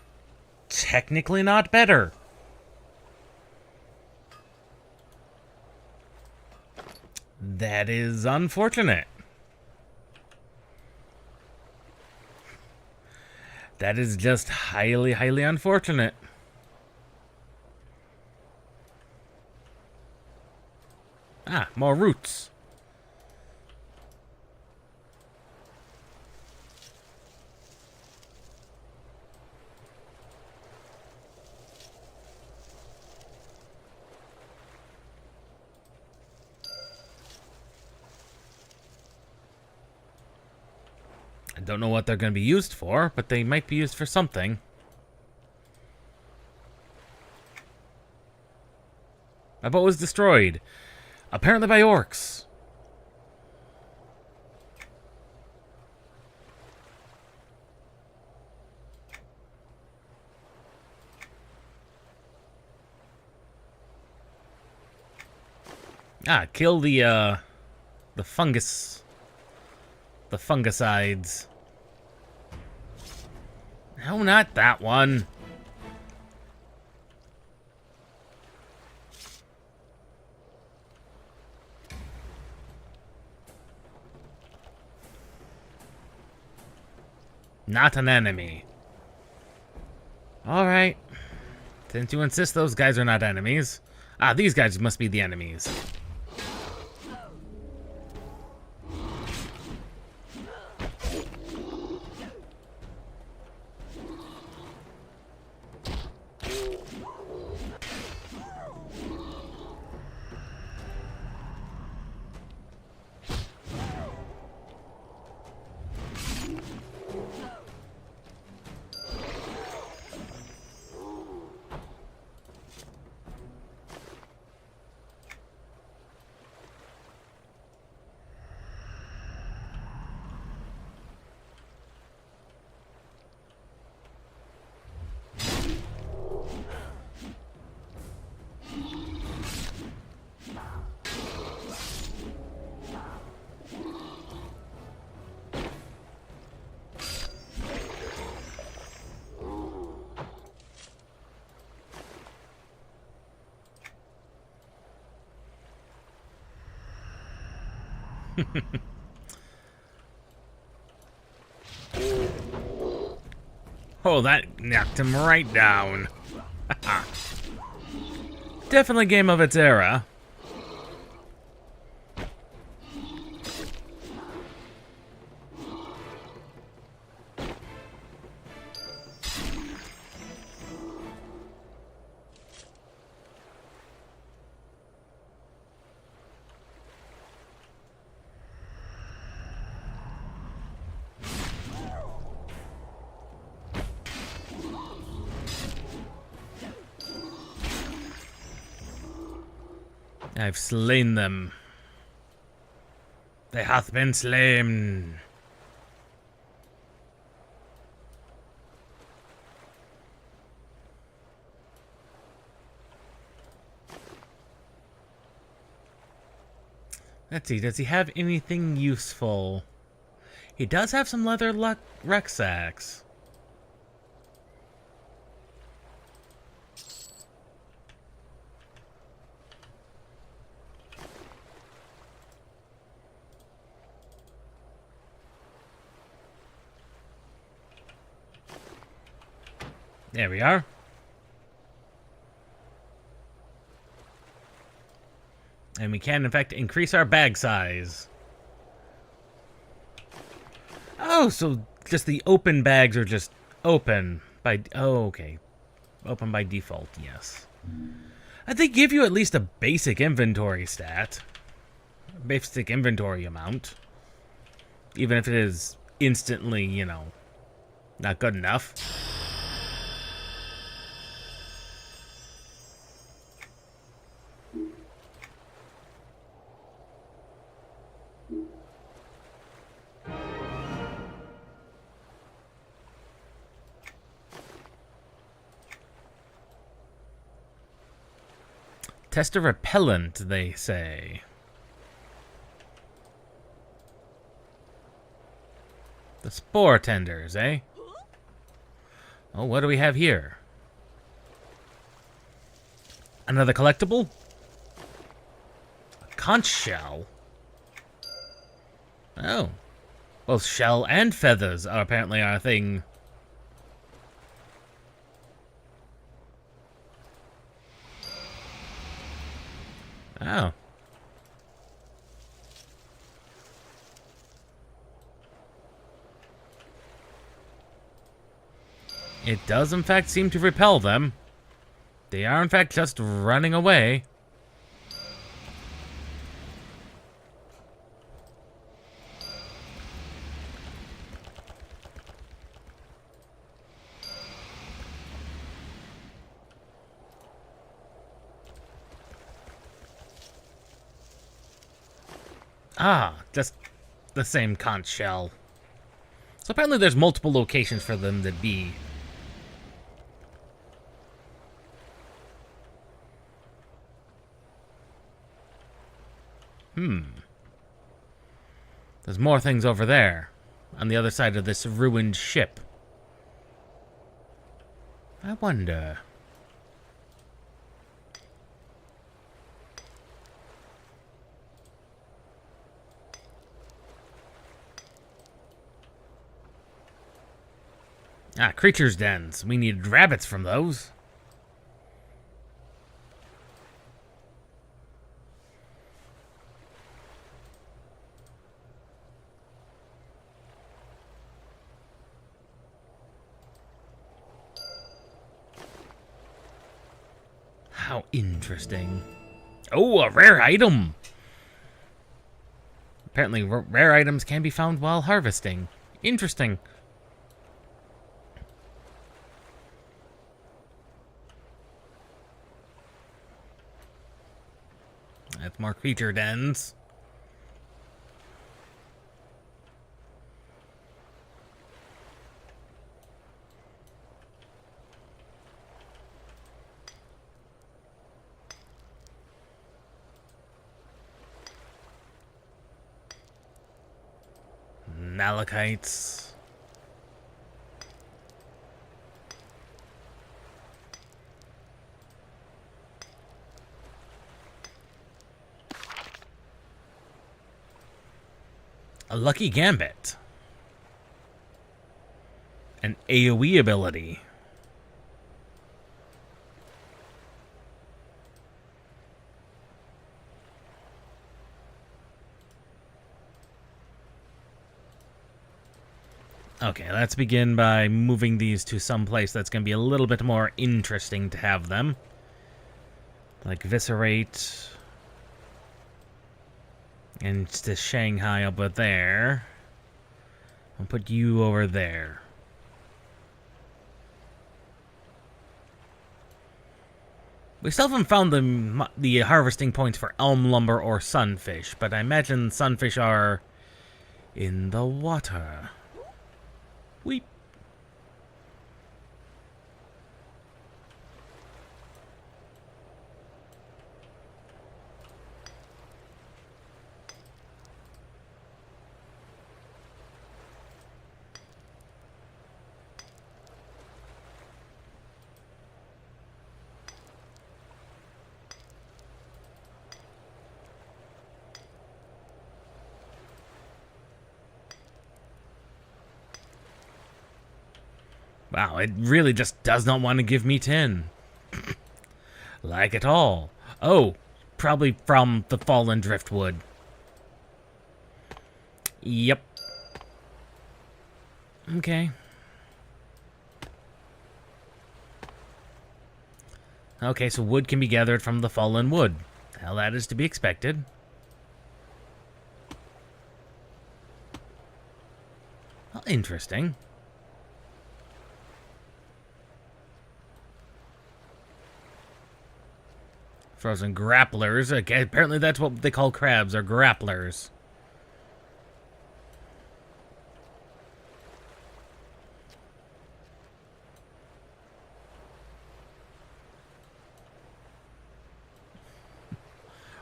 technically not better. That is unfortunate. That is just highly, highly unfortunate. Ah, more roots. I don't know what they're going to be used for, but they might be used for something. My boat was destroyed. Apparently by orcs. Ah, kill the fungus. The fungicides. No, not that one. Not an enemy. Alright. Since you insist those guys are not enemies. Ah, these guys must be the enemies. Oh, that knocked him right down. Definitely game of its era. I've slain them. They hath been slain. Let's see, does he have anything useful? He does have some leather rucksacks. There we are. And we can, in fact, increase our bag size. Oh, so just the open bags are just open, By okay. Open by default, yes. They give you at least a basic inventory stat. Basic inventory amount. Even if it is instantly, you know, not good enough. Test a repellent, they say. The spore tenders, eh? Oh, what do we have here? Another collectible? A conch shell? Oh. Both shell and feathers are apparently our thing. Oh. It does, in fact, seem to repel them. They are, in fact, just running away. Ah, just the same conch shell. So apparently there's multiple locations for them to be. There's more things over there, on the other side of this ruined ship. I wonder. Ah, creatures' dens. We need rabbits from those. How interesting. Oh, a rare item. Apparently, rare items can be found while harvesting. Interesting. That's more creature dens. Malachites. A lucky gambit. An AoE ability. Okay, let's begin by moving these to some place that's going to be a little bit more interesting to have them. Like Viscerate. And to Shanghai over there. I'll put you over there. We still haven't found the harvesting points for elm lumber or sunfish, but I imagine sunfish are in the water. Weep. Wow, it really just does not want to give me 10. Like at all. Oh, probably from the fallen driftwood. Yep. Okay. Okay, so wood can be gathered from the fallen wood. Well, that is to be expected. Well, interesting. Frozen grapplers. Okay, apparently that's what they call crabs, are grapplers.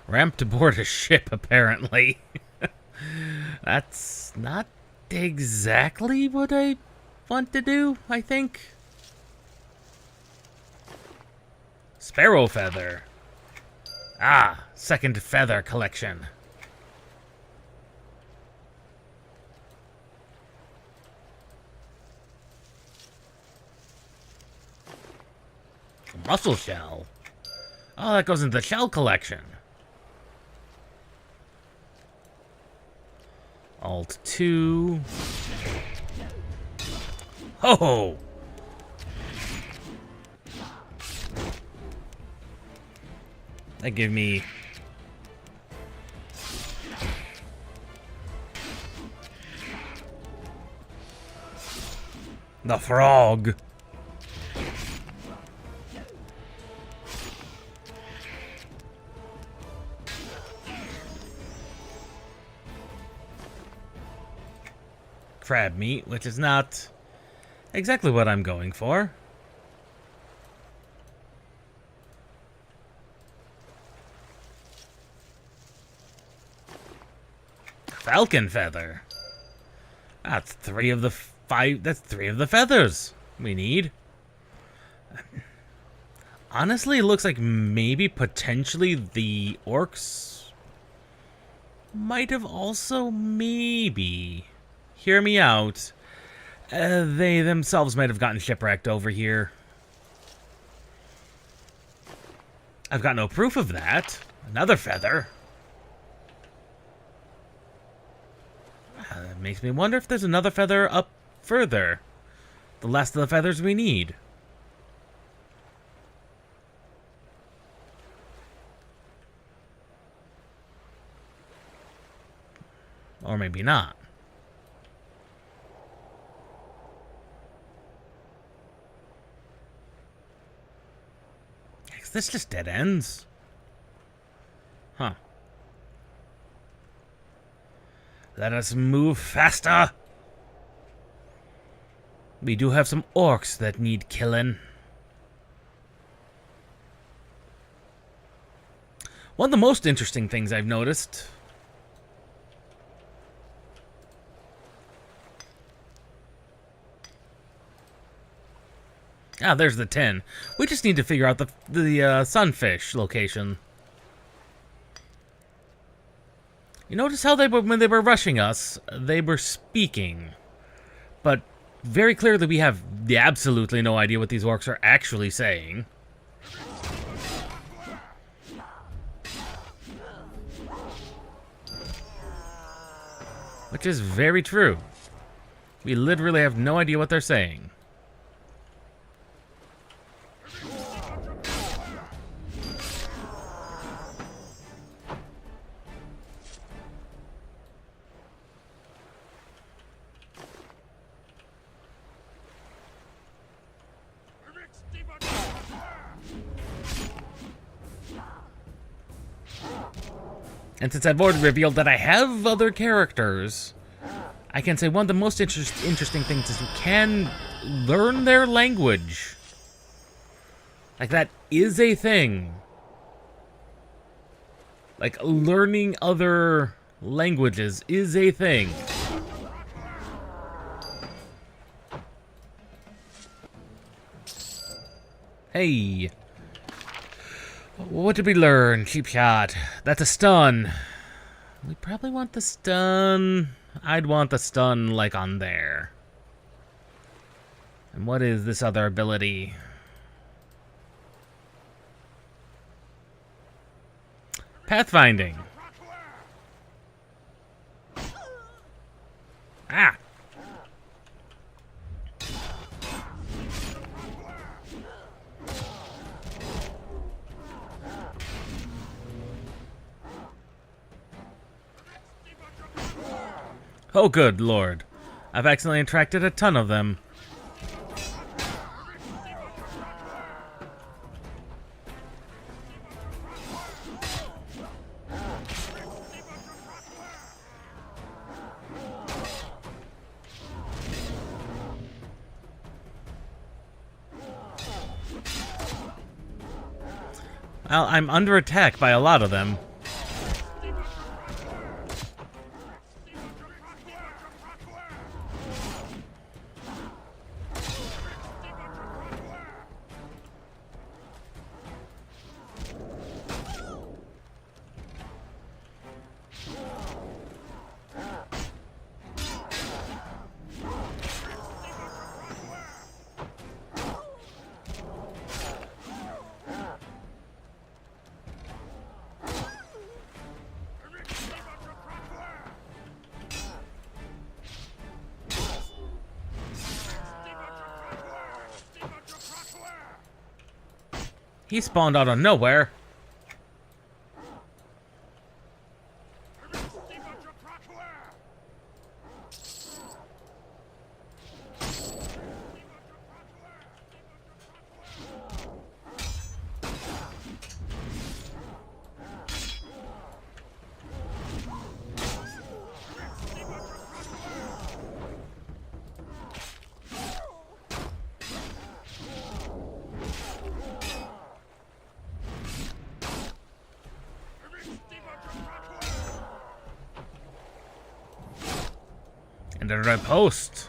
Ramp to board a ship, apparently. That's not exactly what I want to do, I think. Sparrow feather. Ah, second feather collection. Mussel shell. Oh, that goes into the shell collection. Alt 2. Ho! That give me the frog. Crab meat, which is not exactly what I'm going for. Falcon feather. That's three of the feathers we need. Honestly, it looks like maybe potentially the orcs might have also maybe, hear me out, they themselves might have gotten shipwrecked over here. I've got no proof of that. Another feather. That makes me wonder if there's another feather up further. The last of the feathers we need. Or maybe not. This just dead ends. Huh. Let us move faster. We do have some orcs that need killing. One of the most interesting things I've noticed. Ah, there's the 10. We just need to figure out the sunfish location. You notice how when they were rushing us, they were speaking. But very clearly we have absolutely no idea what these orcs are actually saying. Which is very true. We literally have no idea what they're saying. And since I've already revealed that I have other characters, I can say one of the most interesting things is you can learn their language. Like, that is a thing. Like, learning other languages is a thing. Hey. What did we learn? Cheap shot. That's a stun. We probably want the stun. I'd want the stun, like, on there. And what is this other ability? Pathfinding. Ah! Oh, good lord. I've accidentally attracted a ton of them. Well, I'm under attack by a lot of them. He spawned out of nowhere. And a red post.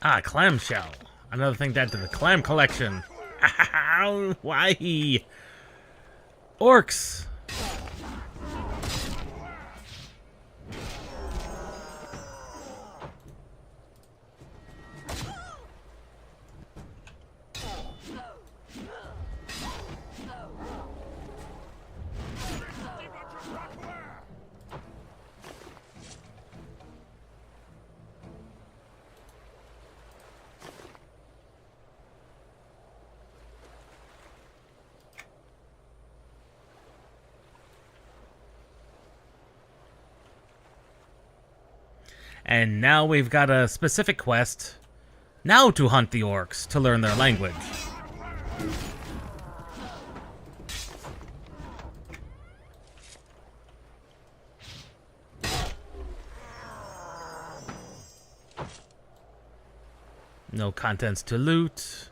Ah, clamshell. Another thing to add to the clam collection. Why? Orcs. And now we've got a specific quest. Now to hunt the orcs, to learn their language. No contents to loot.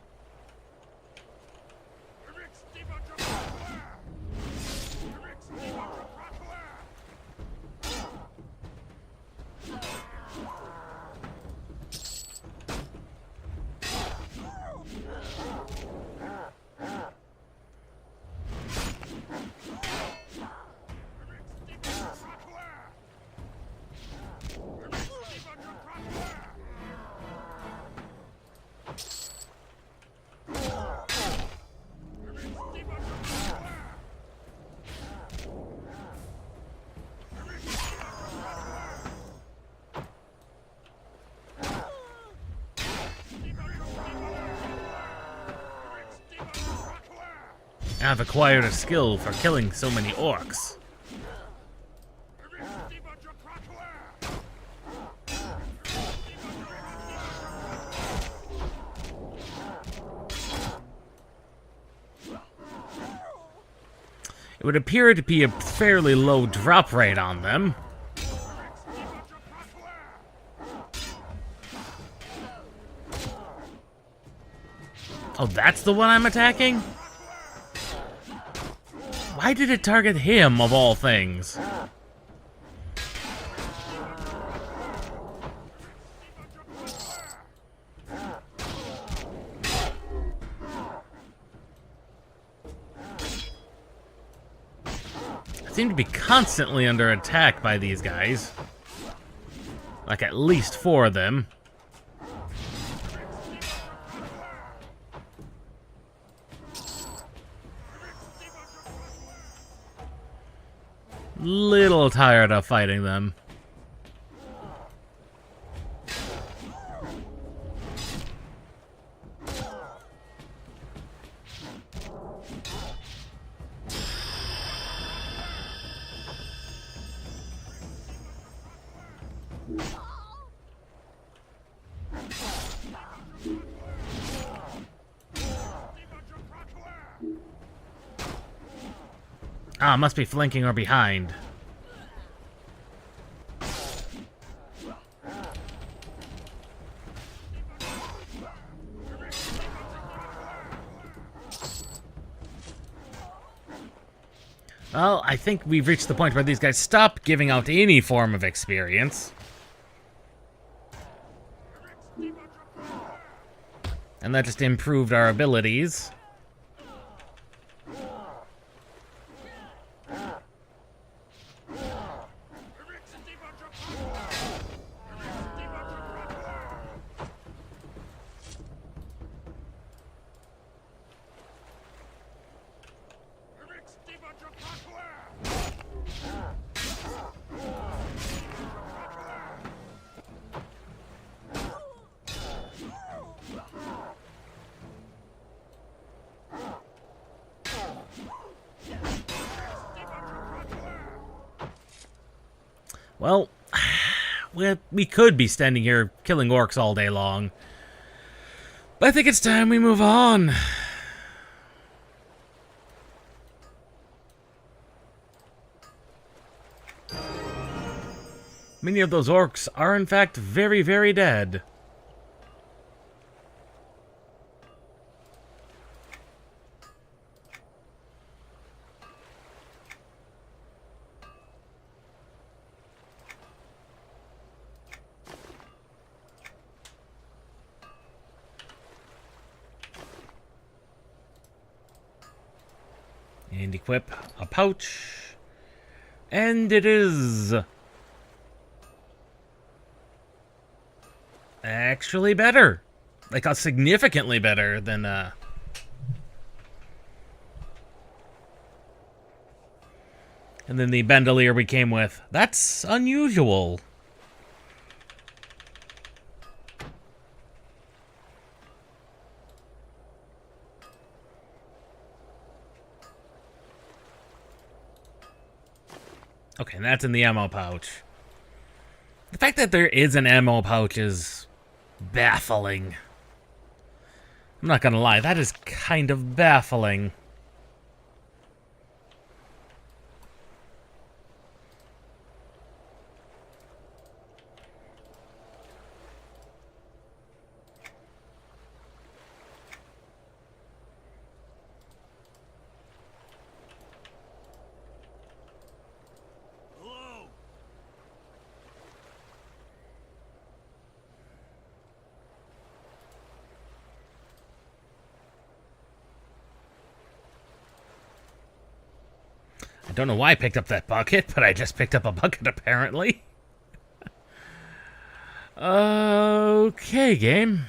I've acquired a skill for killing so many orcs. It would appear to be a fairly low drop rate on them. Oh, that's the one I'm attacking? Why did it target him, of all things? I seem to be constantly under attack by these guys. Like at least 4 of them. Little tired of fighting them. Ah, must be flanking or behind. Well, I think we've reached the point where these guys stop giving out any form of experience. And that just improved our abilities. Well, we could be standing here killing orcs all day long. But I think it's time we move on. Many of those orcs are in fact very, very dead. And equip a pouch. And it is actually better. Like, significantly better than, And then the bandolier we came with. That's unusual. Okay, and that's in the ammo pouch. The fact that there is an ammo pouch is baffling. I'm not gonna lie, that is kind of baffling. Hello. I don't know why I picked up that bucket, but I just picked up a bucket apparently. Okay, game.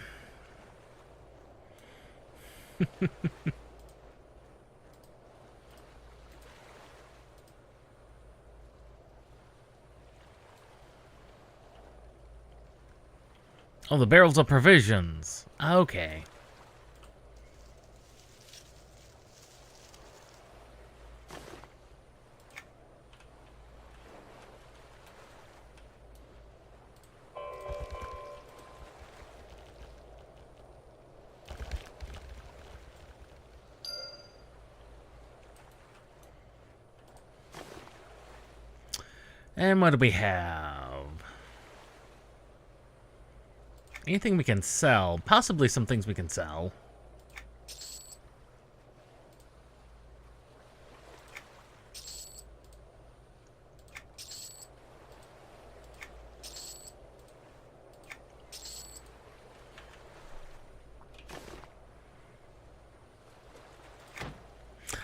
Oh, the barrels of provisions. Okay. And what do we have? Anything we can sell? Possibly some things we can sell.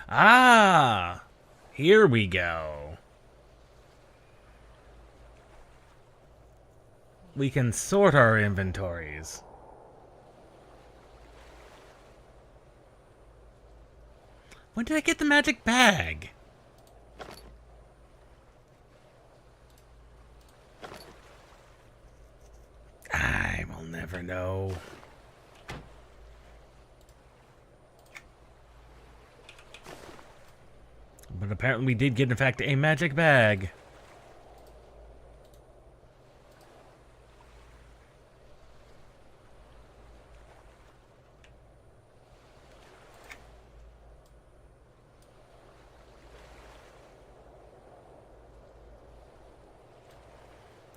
Ah! Here we go. We can sort our inventories. When did I get the magic bag? no. But apparently we did get, in fact, a magic bag.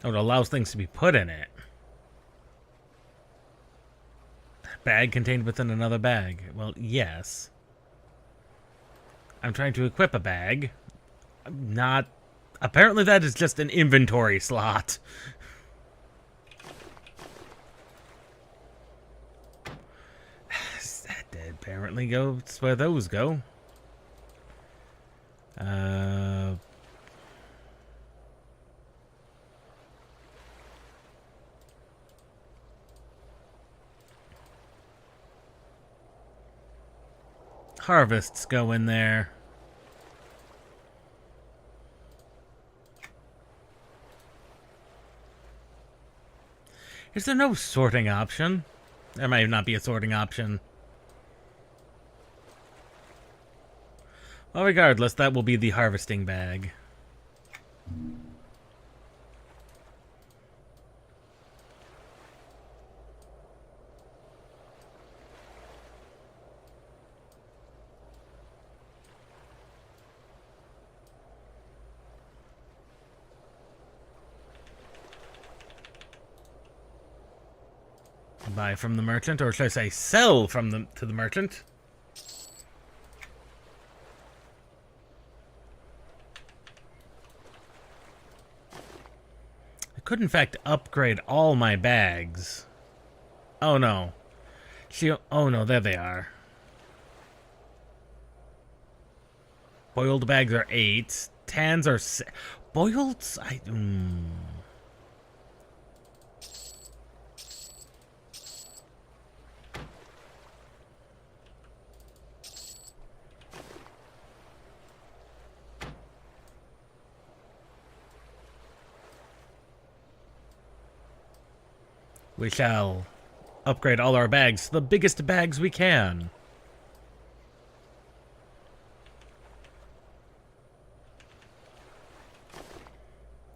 Oh, it allows things to be put in it. Bag contained within another bag. Well, yes. I'm trying to equip a bag. I'm not... Apparently that is just an inventory slot. That apparently goes where those go. Harvests go in there. Is there no sorting option? There might not be a sorting option. Well, regardless, that will be the harvesting bag. Buy from the merchant, or should I say sell from to the merchant. I could in fact upgrade all my bags. Oh no. Oh no, there they are. Boiled bags are 8. Tans are 6. Boiled? We shall upgrade all our bags to the biggest bags we can.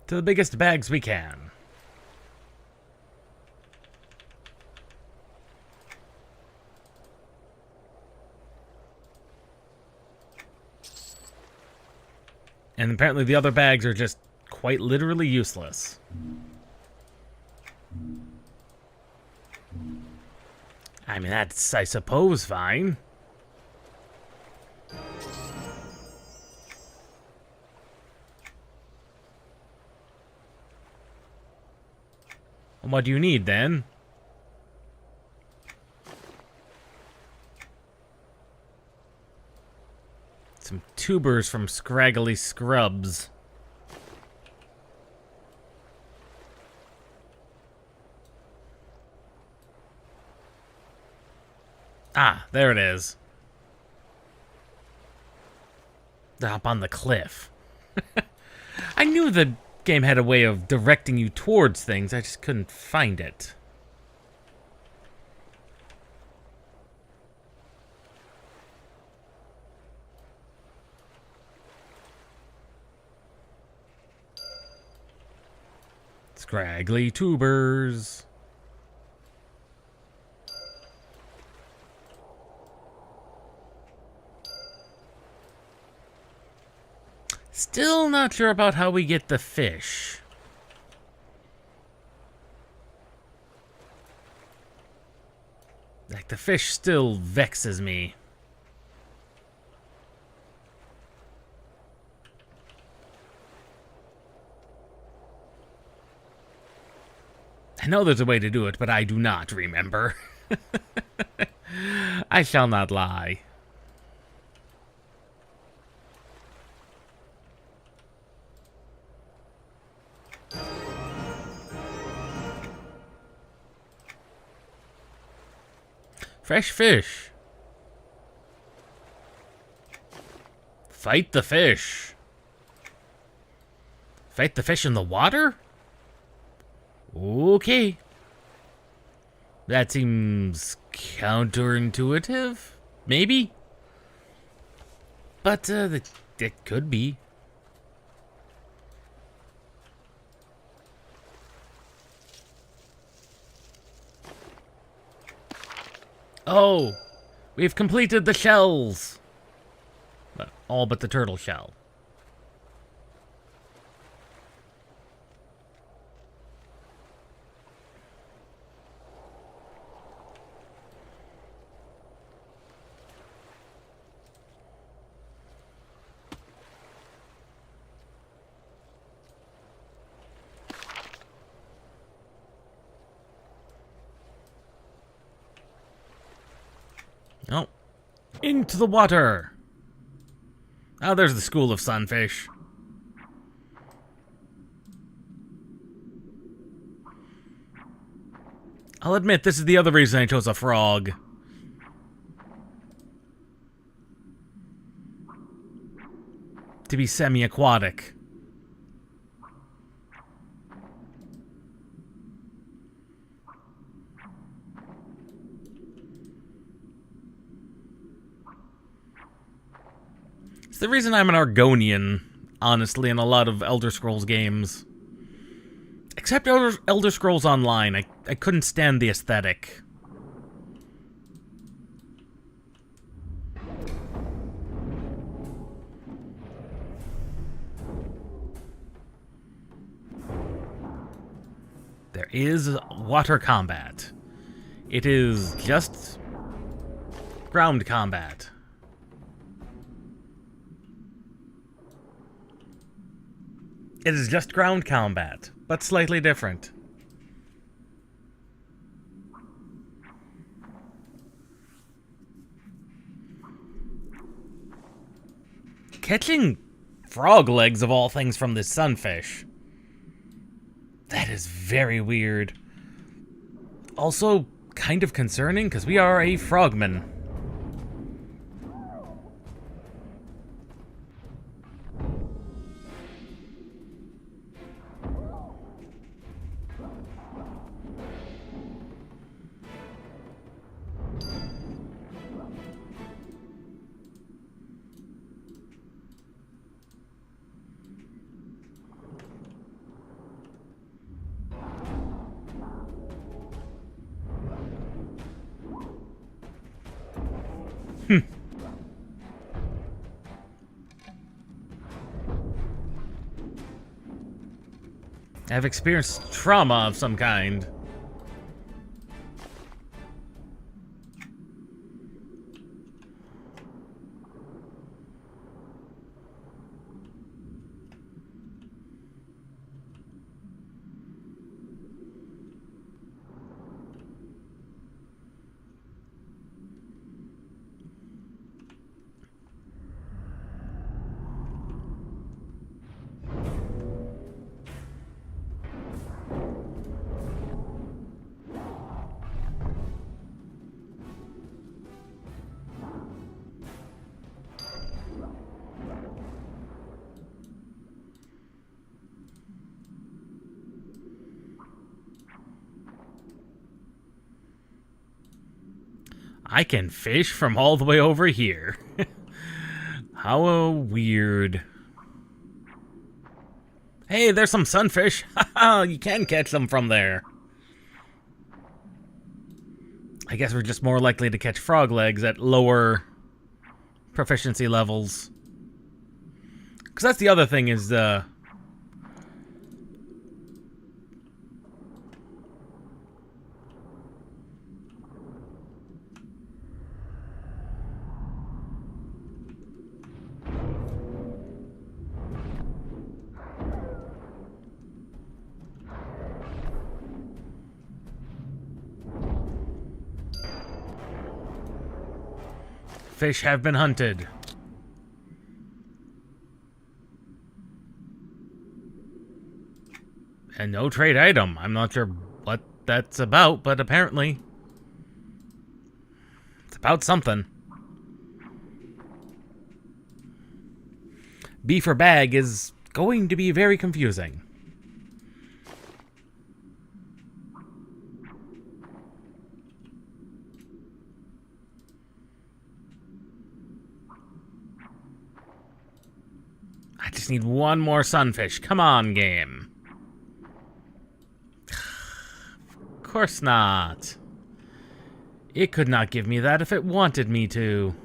To the biggest bags we can. And apparently the other bags are just quite literally useless. I mean, that's, I suppose, fine. And what do you need, then? Some tubers from scraggly scrubs. Ah, there it is. Up on the cliff. I knew the game had a way of directing you towards things, I just couldn't find it. Scraggly tubers. Still not sure about how we get the fish. Like, the fish still vexes me. I know there's a way to do it, but I do not remember. I shall not lie. Fresh fish. Fight the fish. Fight the fish in the water? Okay. That seems counterintuitive, maybe? But it could be. Oh, we've completed the shells. All but the turtle shell. Oh, into the water. Oh, there's the school of sunfish. I'll admit, this is the other reason I chose a frog. To be semi-aquatic. It's the reason I'm an Argonian, honestly, in a lot of Elder Scrolls games. Except Elder Scrolls Online, I couldn't stand the aesthetic. There is water combat. It is just ground combat. It is just ground combat, but slightly different. Catching frog legs of all things from this sunfish. That is very weird. Also, kind of concerning, because we are a frogman. I've experienced trauma of some kind. I can fish from all the way over here. How weird. Hey, there's some sunfish. You can catch them from there. I guess we're just more likely to catch frog legs at lower proficiency levels. Because that's the other thing is, fish have been hunted. And no trade item. I'm not sure what that's about, but apparently it's about something. B for bag is going to be very confusing. just need one more sunfish. Come on, game. Of course not. It could not give me that if it wanted me to.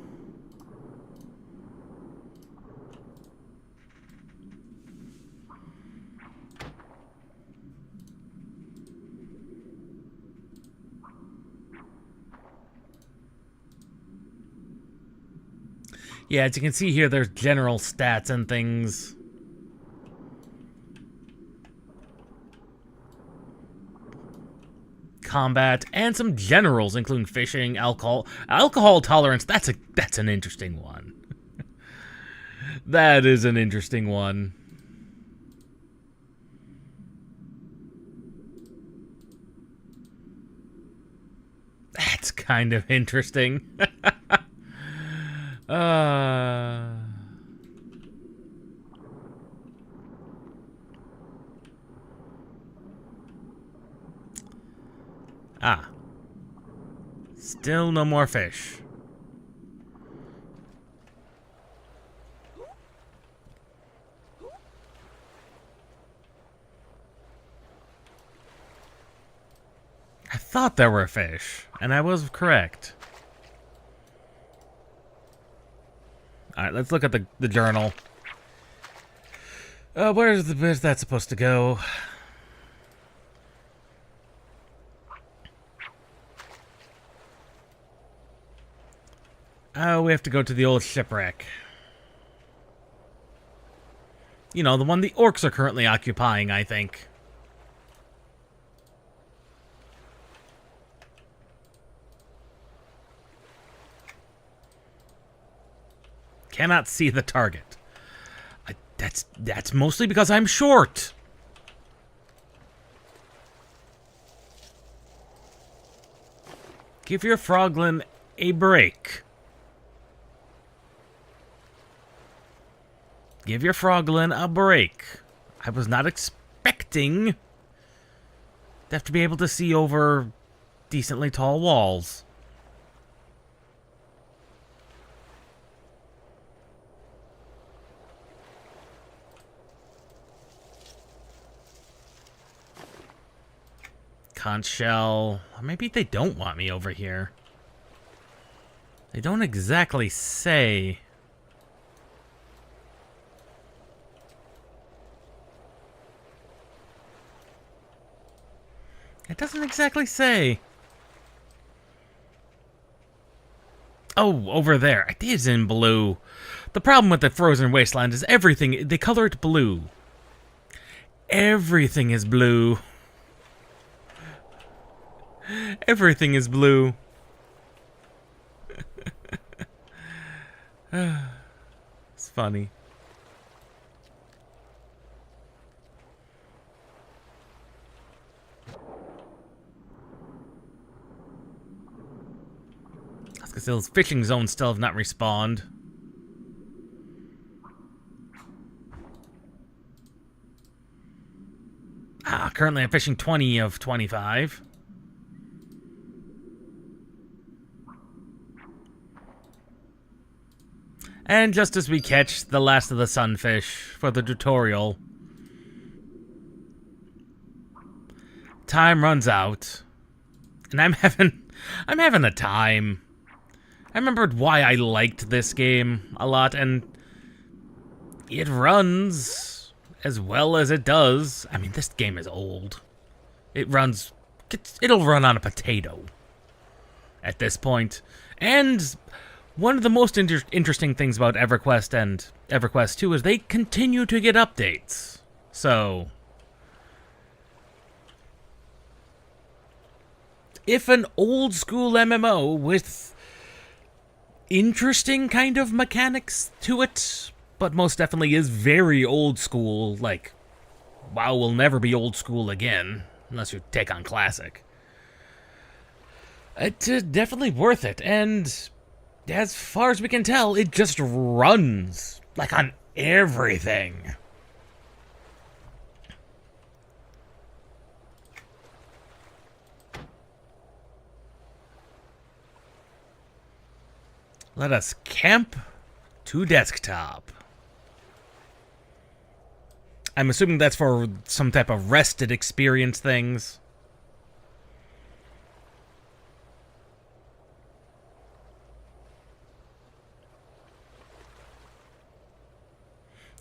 Yeah, as you can see here, there's general stats and things. Combat, and some generals, including fishing, alcohol tolerance. That's an interesting one. That is an interesting one. That's kind of interesting. Still no more fish. I thought there were fish, and I was correct. Alright, let's look at the journal. Where's that supposed to go? Oh, we have to go to the old shipwreck. You know, the one the orcs are currently occupying, I think. Cannot see the target. That's mostly because I'm short. Give your froglin a break. Give your froglin a break. I was not expecting to have to be able to see over decently tall walls. Conch shell. Maybe they don't want me over here. They don't exactly say. It doesn't exactly say. Oh, over there. It is in blue. The problem with the frozen wasteland is everything, they color it blue. Everything is blue. Everything is blue. It's funny. Because those fishing zones still have not respawned. Currently I'm fishing 20 of 25. And just as we catch the last of the sunfish for the tutorial, time runs out, and I'm having a time. I remembered why I liked this game a lot, and it runs as well as it does. I mean, this game is old. It'll run on a potato at this point. And one of the most interesting things about EverQuest and EverQuest 2 is they continue to get updates. So, if an old school MMO with interesting kind of mechanics to it, but most definitely is very old school, like WoW will never be old school again, unless you take on Classic. It's definitely worth it, and as far as we can tell, it just runs, like, on everything. Let us camp to desktop. I'm assuming that's for some type of rested experience things.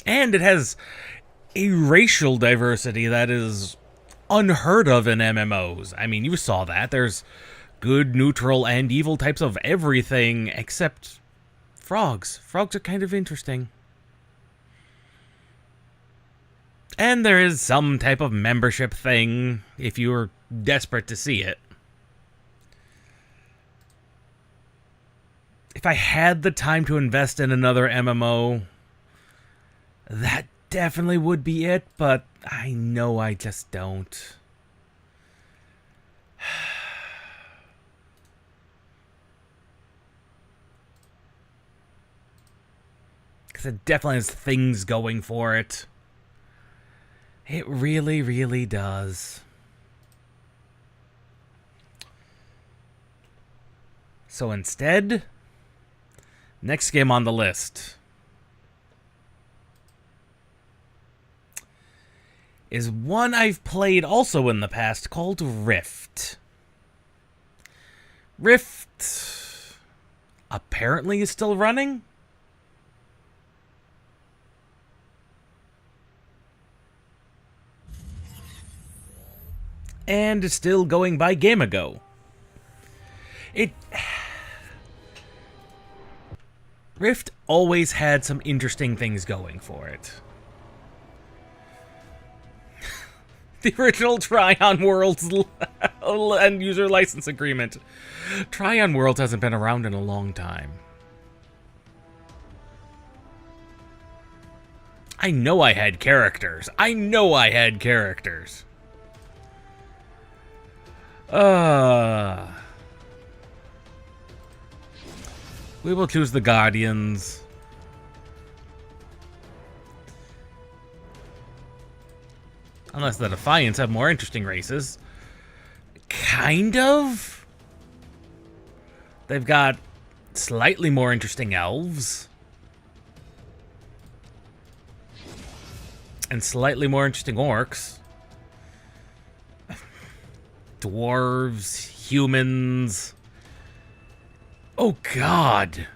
And it has a racial diversity that is unheard of in MMOs. I mean, you saw that. There's good, neutral, and evil types of everything except frogs. Frogs are kind of interesting. And there is some type of membership thing if you're desperate to see it. If I had the time to invest in another MMO, that definitely would be it, but I know I just don't. Because it definitely has things going for it. It really, really does. So instead, next game on the list is one I've played also in the past called Rift. Rift apparently is still running. And is still going by Game Ago. Rift always had some interesting things going for it. The original Tryon Worlds end user license agreement. Tryon Worlds hasn't been around in a long time. I know I had characters. We will choose the Guardians. Unless the Defiance have more interesting races. Kind of. They've got slightly more interesting elves. And slightly more interesting orcs. Dwarves, humans. Oh god.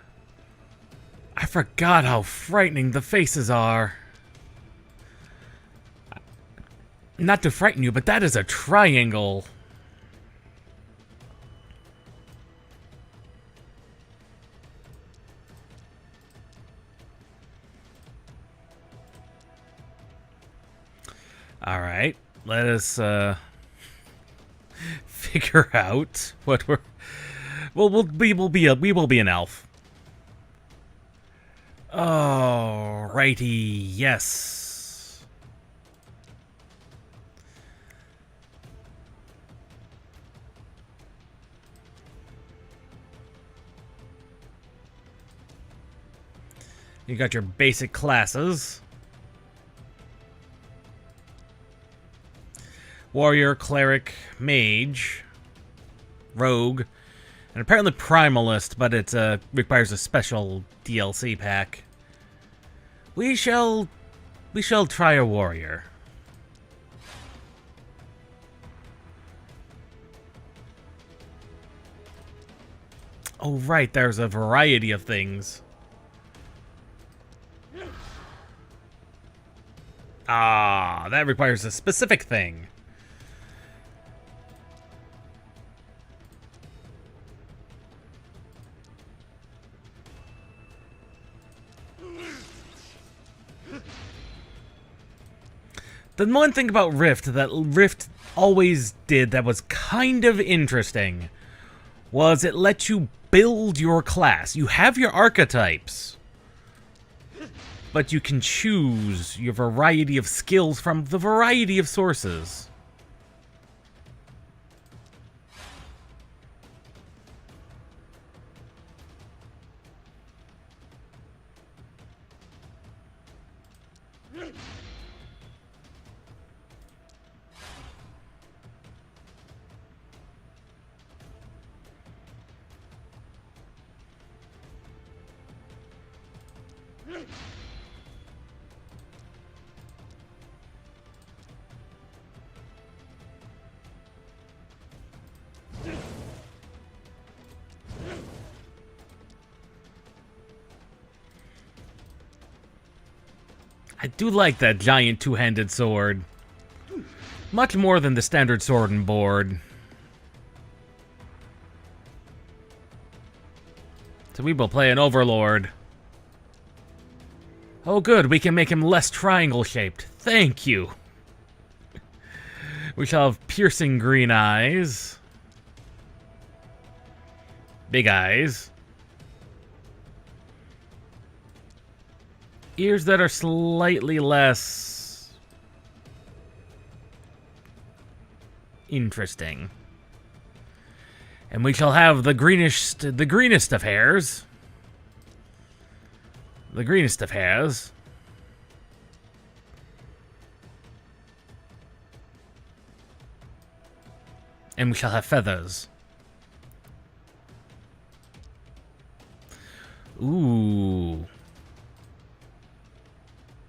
I forgot how frightening the faces are. Not to frighten you, but that is a triangle. All right, let us figure out what we're. Well, we will be an elf. Oh, righty, yes. You got your basic classes. Warrior, Cleric, Mage, Rogue, and apparently Primalist, but it requires a special DLC pack. We shall try a Warrior. Oh right, there's a variety of things. Ah, that requires a specific thing. The one thing about Rift that Rift always did that was kind of interesting was it let you build your class. You have your archetypes, but you can choose your variety of skills from the variety of sources. I do like that giant two-handed sword. Much more than the standard sword and board. So we will play an Overlord. Oh good, we can make him less triangle-shaped. Thank you. We shall have piercing green eyes. Big eyes. Ears that are slightly less interesting. And we shall have the greenest of hairs. The greenest of hairs. And we shall have feathers. Ooh.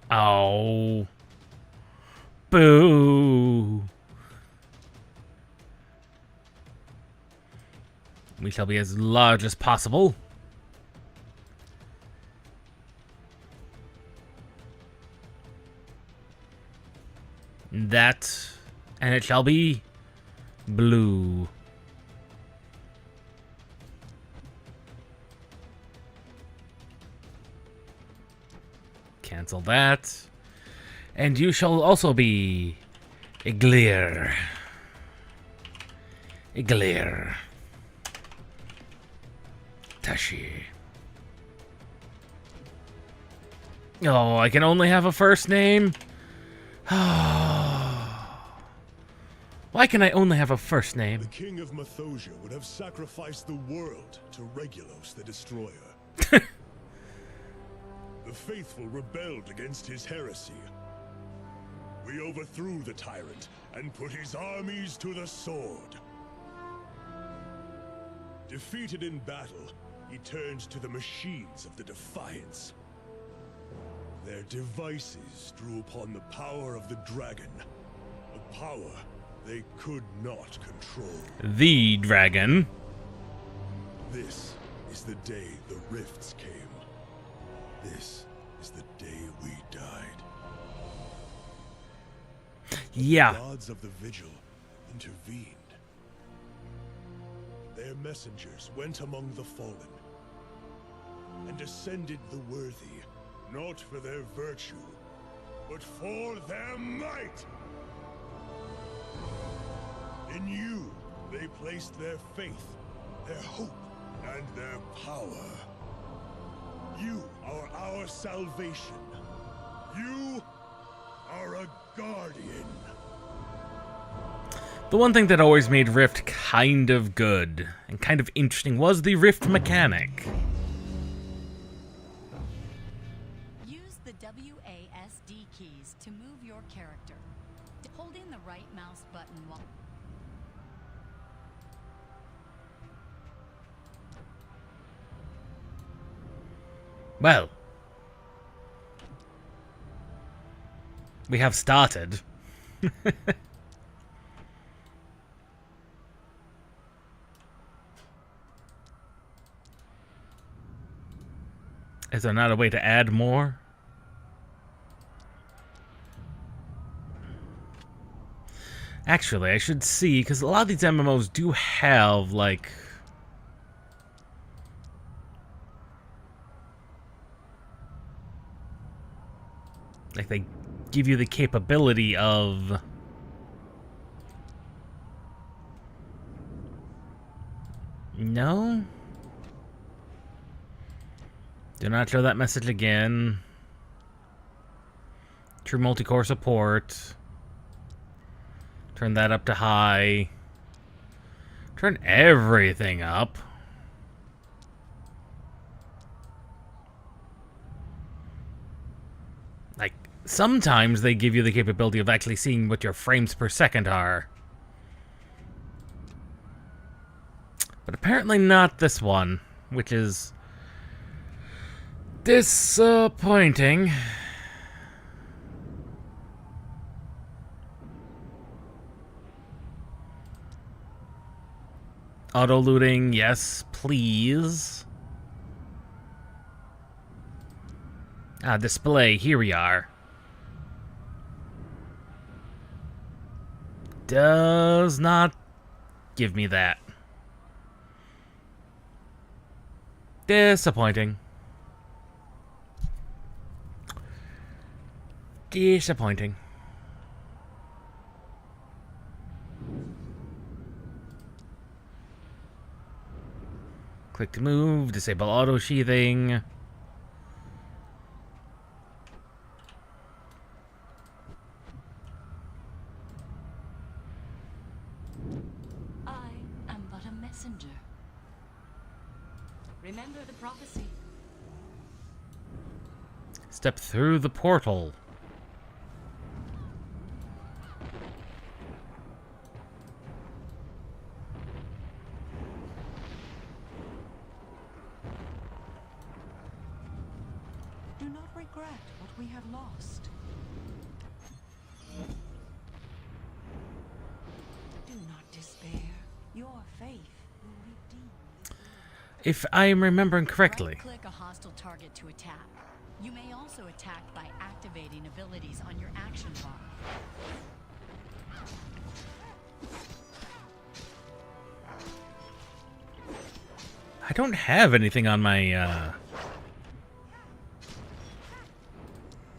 Oh. Boo. We shall be as large as possible. That, and it shall be blue. Cancel that. And you shall also be a glare. A glare. Tashi. Oh, I can only have a first name? Why can I only have a first name? The king of Mythosia would have sacrificed the world to Regulus the Destroyer. The faithful rebelled against his heresy. We overthrew the tyrant and put his armies to the sword. Defeated in battle, he turned to the machines of the Defiance. Their devices drew upon the power of the dragon, a power they could not control. The dragon. This is the day the rifts came. This is the day we died. Yeah. The gods of the Vigil intervened. Their messengers went among the fallen and ascended the worthy, not for their virtue, but for their might. In you, they placed their faith, their hope, and their power. You are our salvation. You are a guardian. The one thing that always made Rift kind of good and kind of interesting was the Rift mechanic. Use the WASD keys to move your character. Holding the right mouse button while... Well, we have started. Is there not a way to add more? Actually, I should see, because a lot of these MMOs do have, like... Like, they give you the capability of... No? Do not show that message again. True multi-core support. Turn that up to high. Turn everything up. Like, sometimes they give you the capability of actually seeing what your frames per second are. But apparently not this one, which is disappointing. Auto-looting, yes, please. Ah, display, here we are. does not give me that. Disappointing. Disappointing. Click to move, disable auto sheathing. I am but a messenger. Remember the prophecy. Step through the portal. Do not regret what we have lost. Do not despair. Your faith will redeem the world. If I'm remembering correctly. Right-click a hostile target to attack. You may also attack by activating abilities on your action bar. I don't have anything on my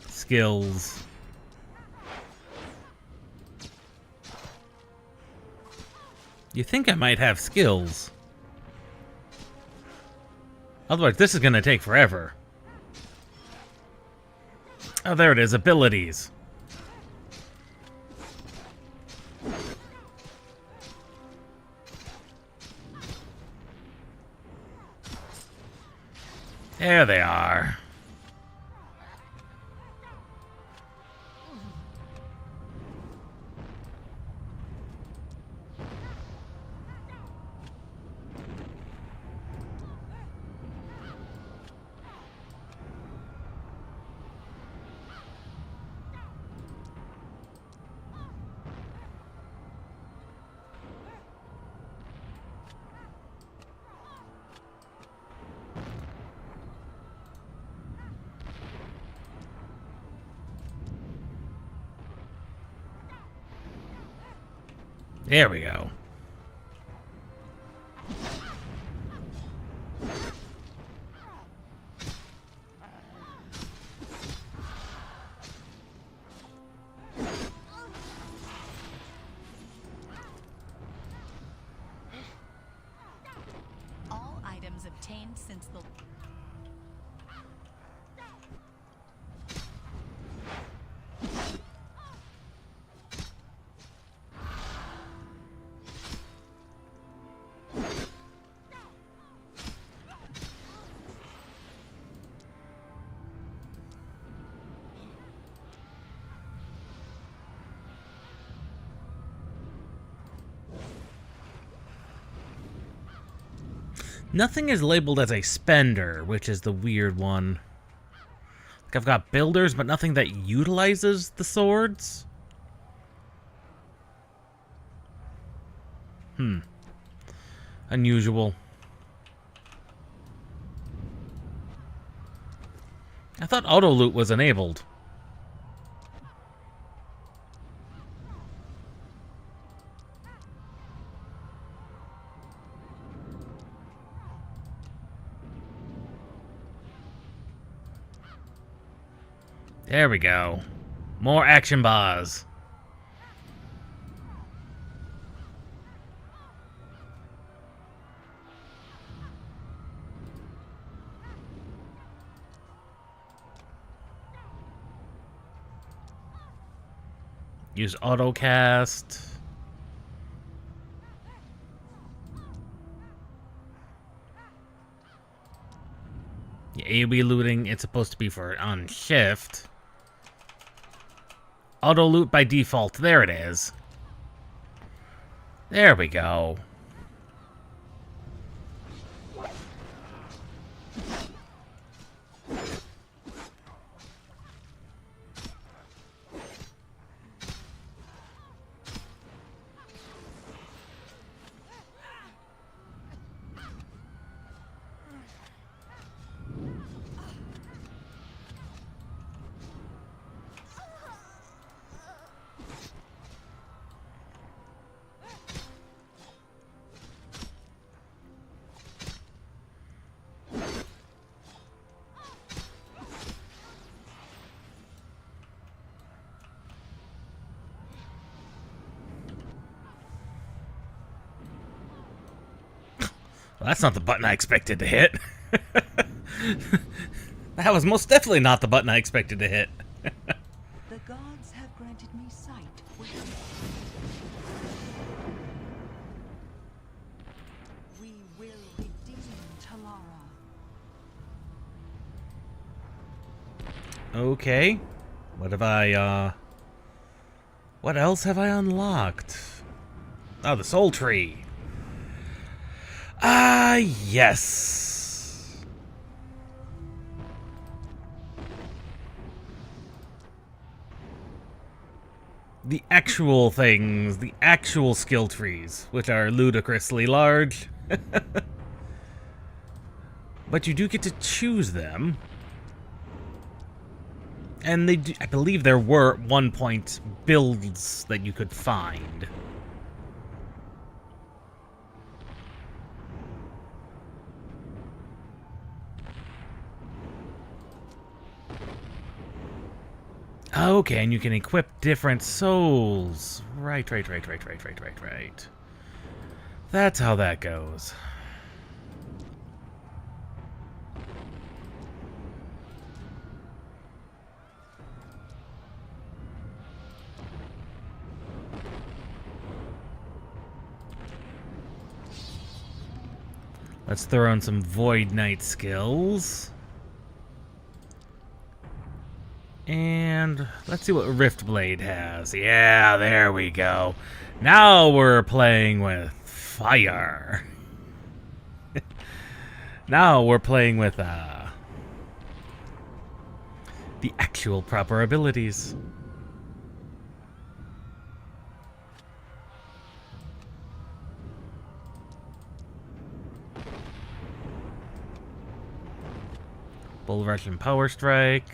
skills. You think I might have skills? Otherwise, this is gonna take forever. Oh, there it is. Abilities. There they are. There we go. All items obtained since the... Nothing is labeled as a spender, which is the weird one. Like I've got builders, but nothing that utilizes the swords. Unusual. I thought auto loot was enabled. There we go. More action bars. Use auto cast. AoE looting, it's supposed to be for on shift. Auto loot by default. There it is. There we go. That's not the button I expected to hit. That was most definitely not the button I expected to hit. The gods have granted me sight. We will redeem Talara. Okay. What have I, what else have I unlocked? Oh, the soul tree. Ah, yes. The actual things, the actual skill trees, which are ludicrously large. But you do get to choose them. And they do, I believe there were 1-point builds that you could find. Okay, and you can equip different souls. Right. That's how that goes. Let's throw in some Void Knight skills. And let's see what Riftblade has. Yeah, there we go. Now we're playing with fire. Now we're playing with the actual proper abilities. Bull Rush and Power Strike.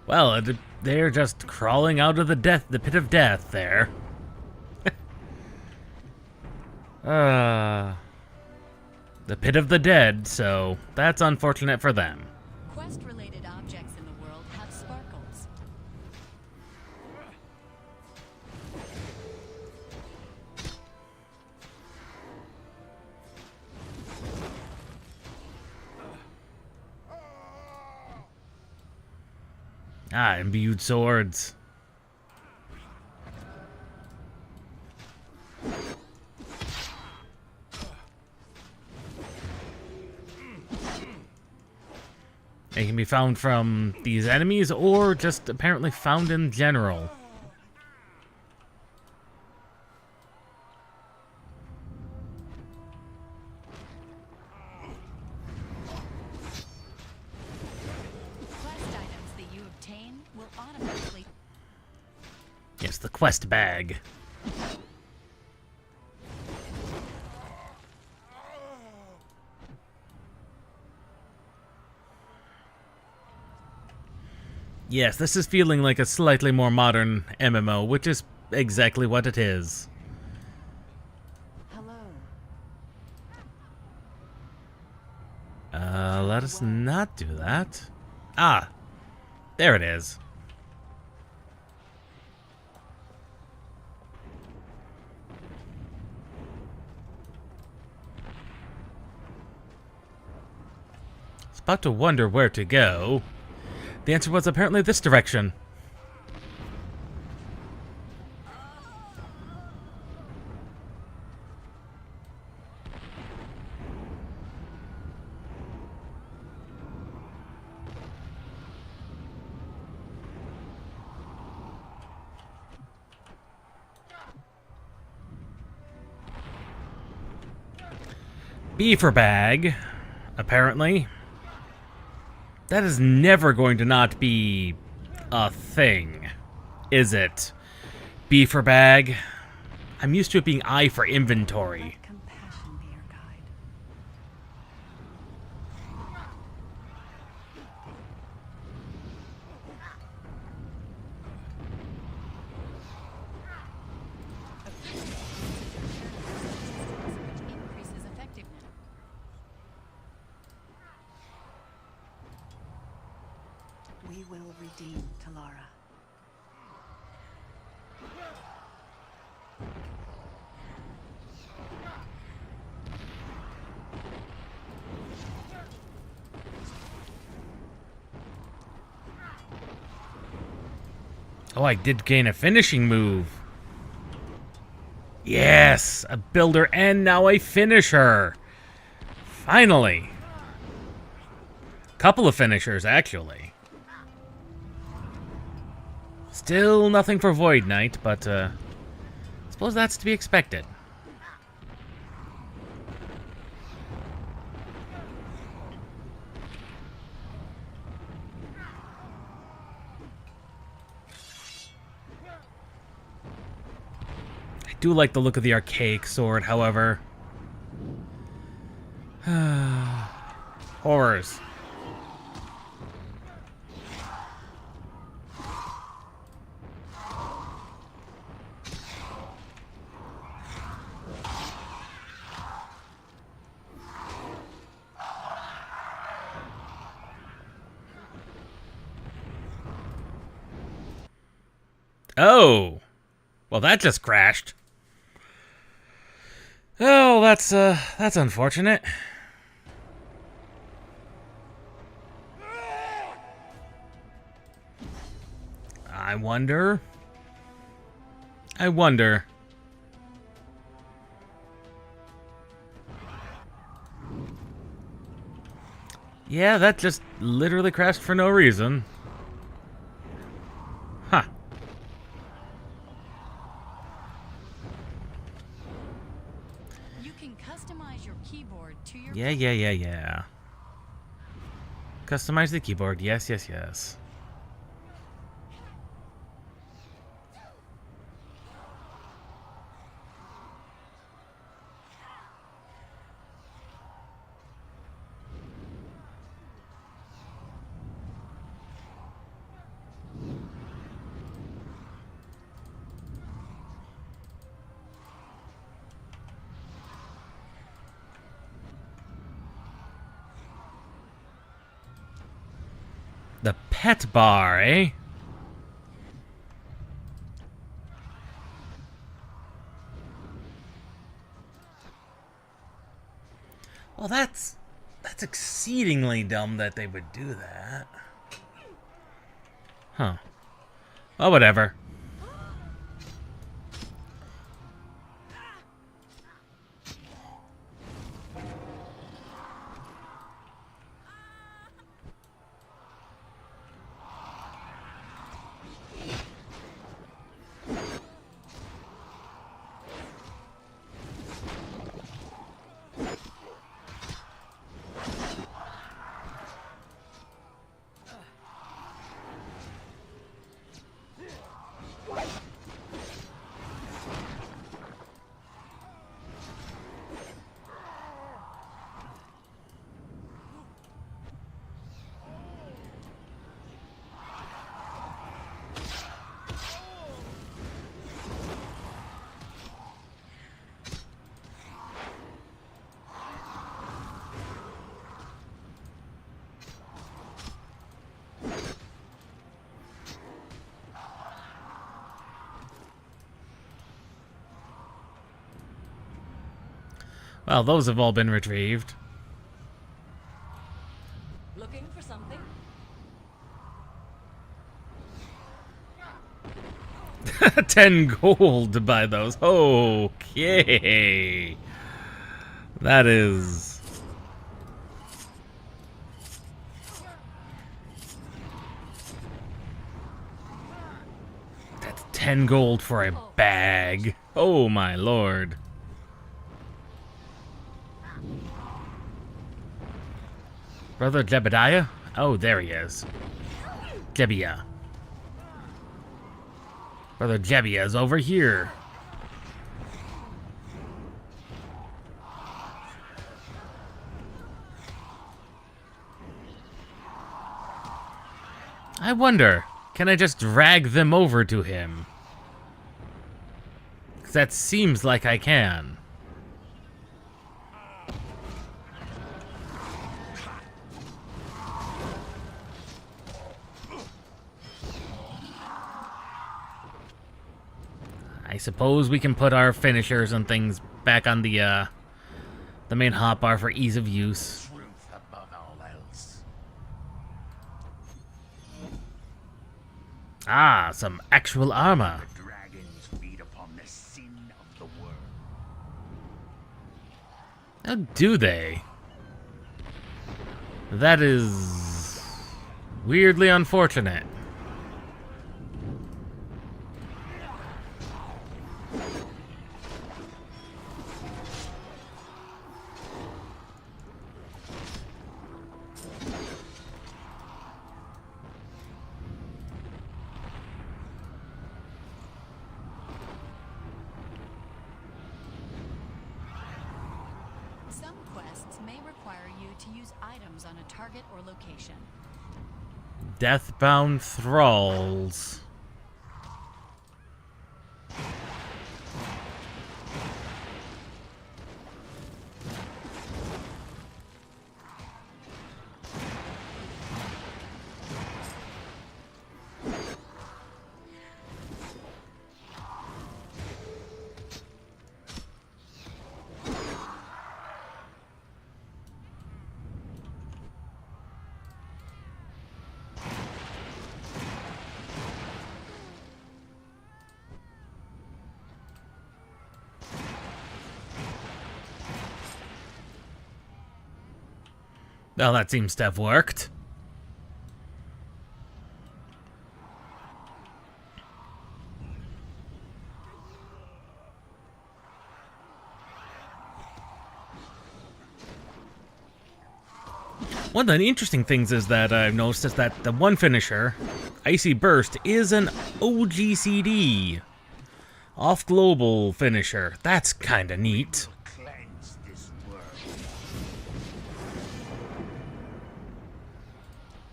Well, they're just crawling out of the pit of death there. The pit of the dead, so that's unfortunate for them. Quest-related objects in the world have sparkles. Ah, imbued swords. They can be found from these enemies or just apparently found in general. Quest items that you obtain will automatically... Yes, the quest bag. Yes, this is feeling like a slightly more modern MMO, which is exactly what it is. Hello. Let us not do that. Ah, there it is. I was about to wonder where to go. The answer was apparently this direction. Beaver bag, apparently. That is never going to not be a thing, is it? B for bag. I'm used to it being I for inventory. Let compassion be your guide. Which increases effectiveness. We will redeem Talara. Oh, I did gain a finishing move. Yes, a builder and now a finisher. Finally. Couple of finishers, actually. Still nothing for Void Knight, but I suppose that's to be expected. I do like the look of the archaic sword, however. Horrors. Oh. Well, that just crashed. Oh, that's unfortunate. I wonder. Yeah, that just literally crashed for no reason. Huh. You can customize your keyboard to your Yeah. Customize the keyboard. Yes. The pet bar, eh? Well, that's exceedingly dumb that they would do that. Huh. Oh, whatever. Well, those have all been retrieved. Looking for something? 10 gold to buy those. Okay. That is... That's 10 gold for a bag. Oh my lord. Brother Jebediah? Oh, there he is. Jebiah. Brother Jebia's over here. I wonder, can I just drag them over to him? 'Cause that seems like I can. I suppose we can put our finishers and things back on the main hotbar for ease of use. Truth above all else. Ah, some actual armor. The dragons feed upon the sin of the world. How do they? That is weirdly unfortunate. Some quests may require you to use items on a target or location. Deathbound thralls. Well, that seems to have worked. One of the interesting things is that I've noticed is that the one finisher, Icy Burst, is an OGCD. Off-global finisher. That's kinda neat. Cleanse this world.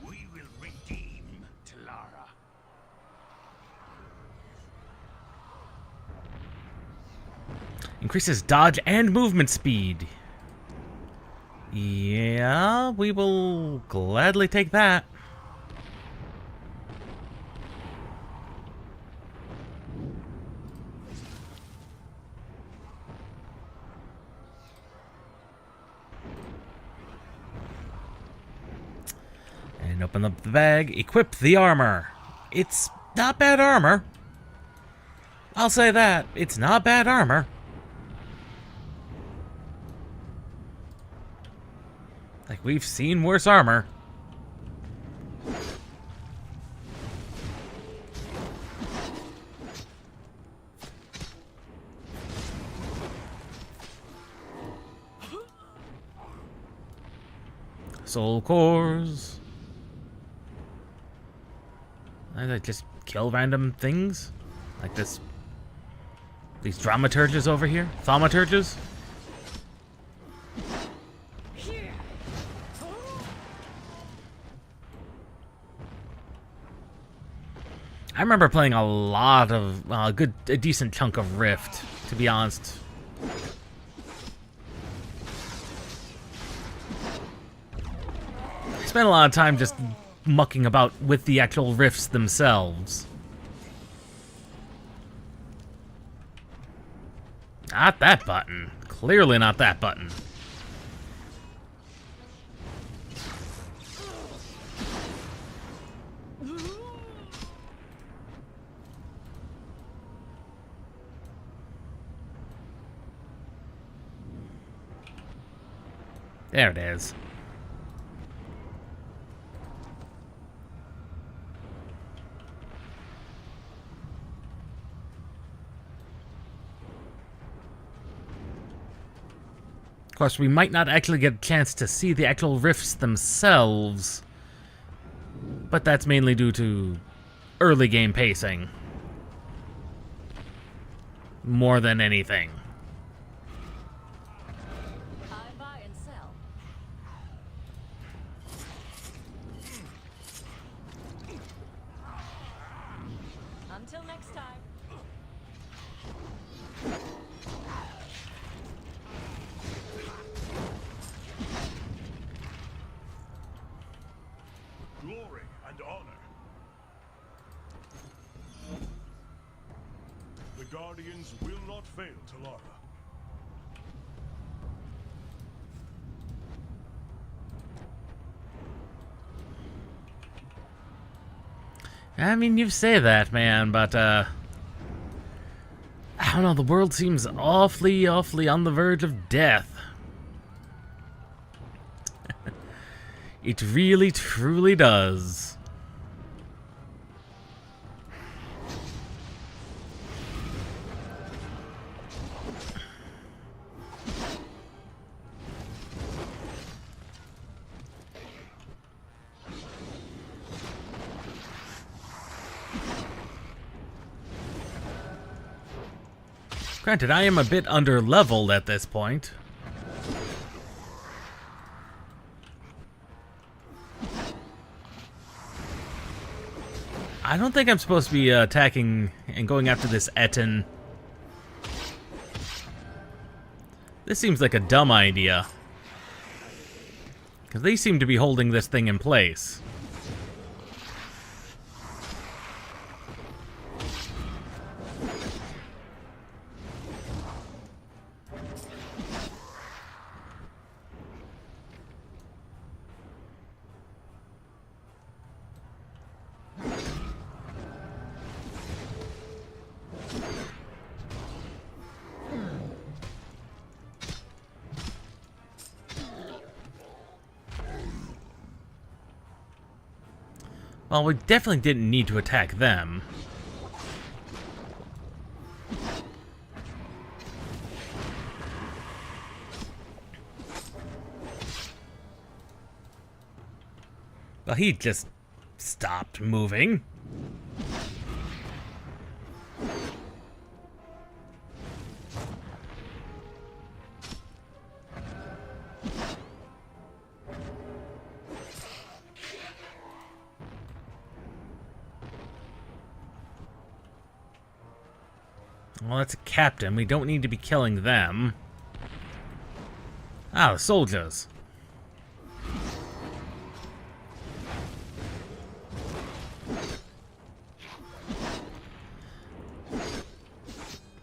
We will redeem Talara. Increases dodge and movement speed. Yeah, we will gladly take that. And open up the bag, equip the armor. It's not bad armor. I'll say that. It's not bad armor. Like, we've seen worse armor. Soul cores. I just kill random things? Like this. These dramaturges over here? Thaumaturges? I remember playing a lot of, a decent chunk of Rift, to be honest. I spent a lot of time just mucking about with the actual Rifts themselves. Not that button. Clearly not that button. There it is. Of course, we might not actually get a chance to see the actual rifts themselves, but that's mainly due to early game pacing. more than anything. I buy and sell. Until next time. Glory and honor. The Guardians will not fail Talara. I mean, you say that, man, but, I don't know, the world seems awfully on the verge of death. It really, truly does. Granted, I am a bit under-leveled at this point. I don't think I'm supposed to be attacking and going after this Etten. This seems like a dumb idea. Because they seem to be holding this thing in place. Well, we definitely didn't need to attack them. Well, he just stopped moving. Well, that's a captain. We don't need to be killing them. Ah, the soldiers.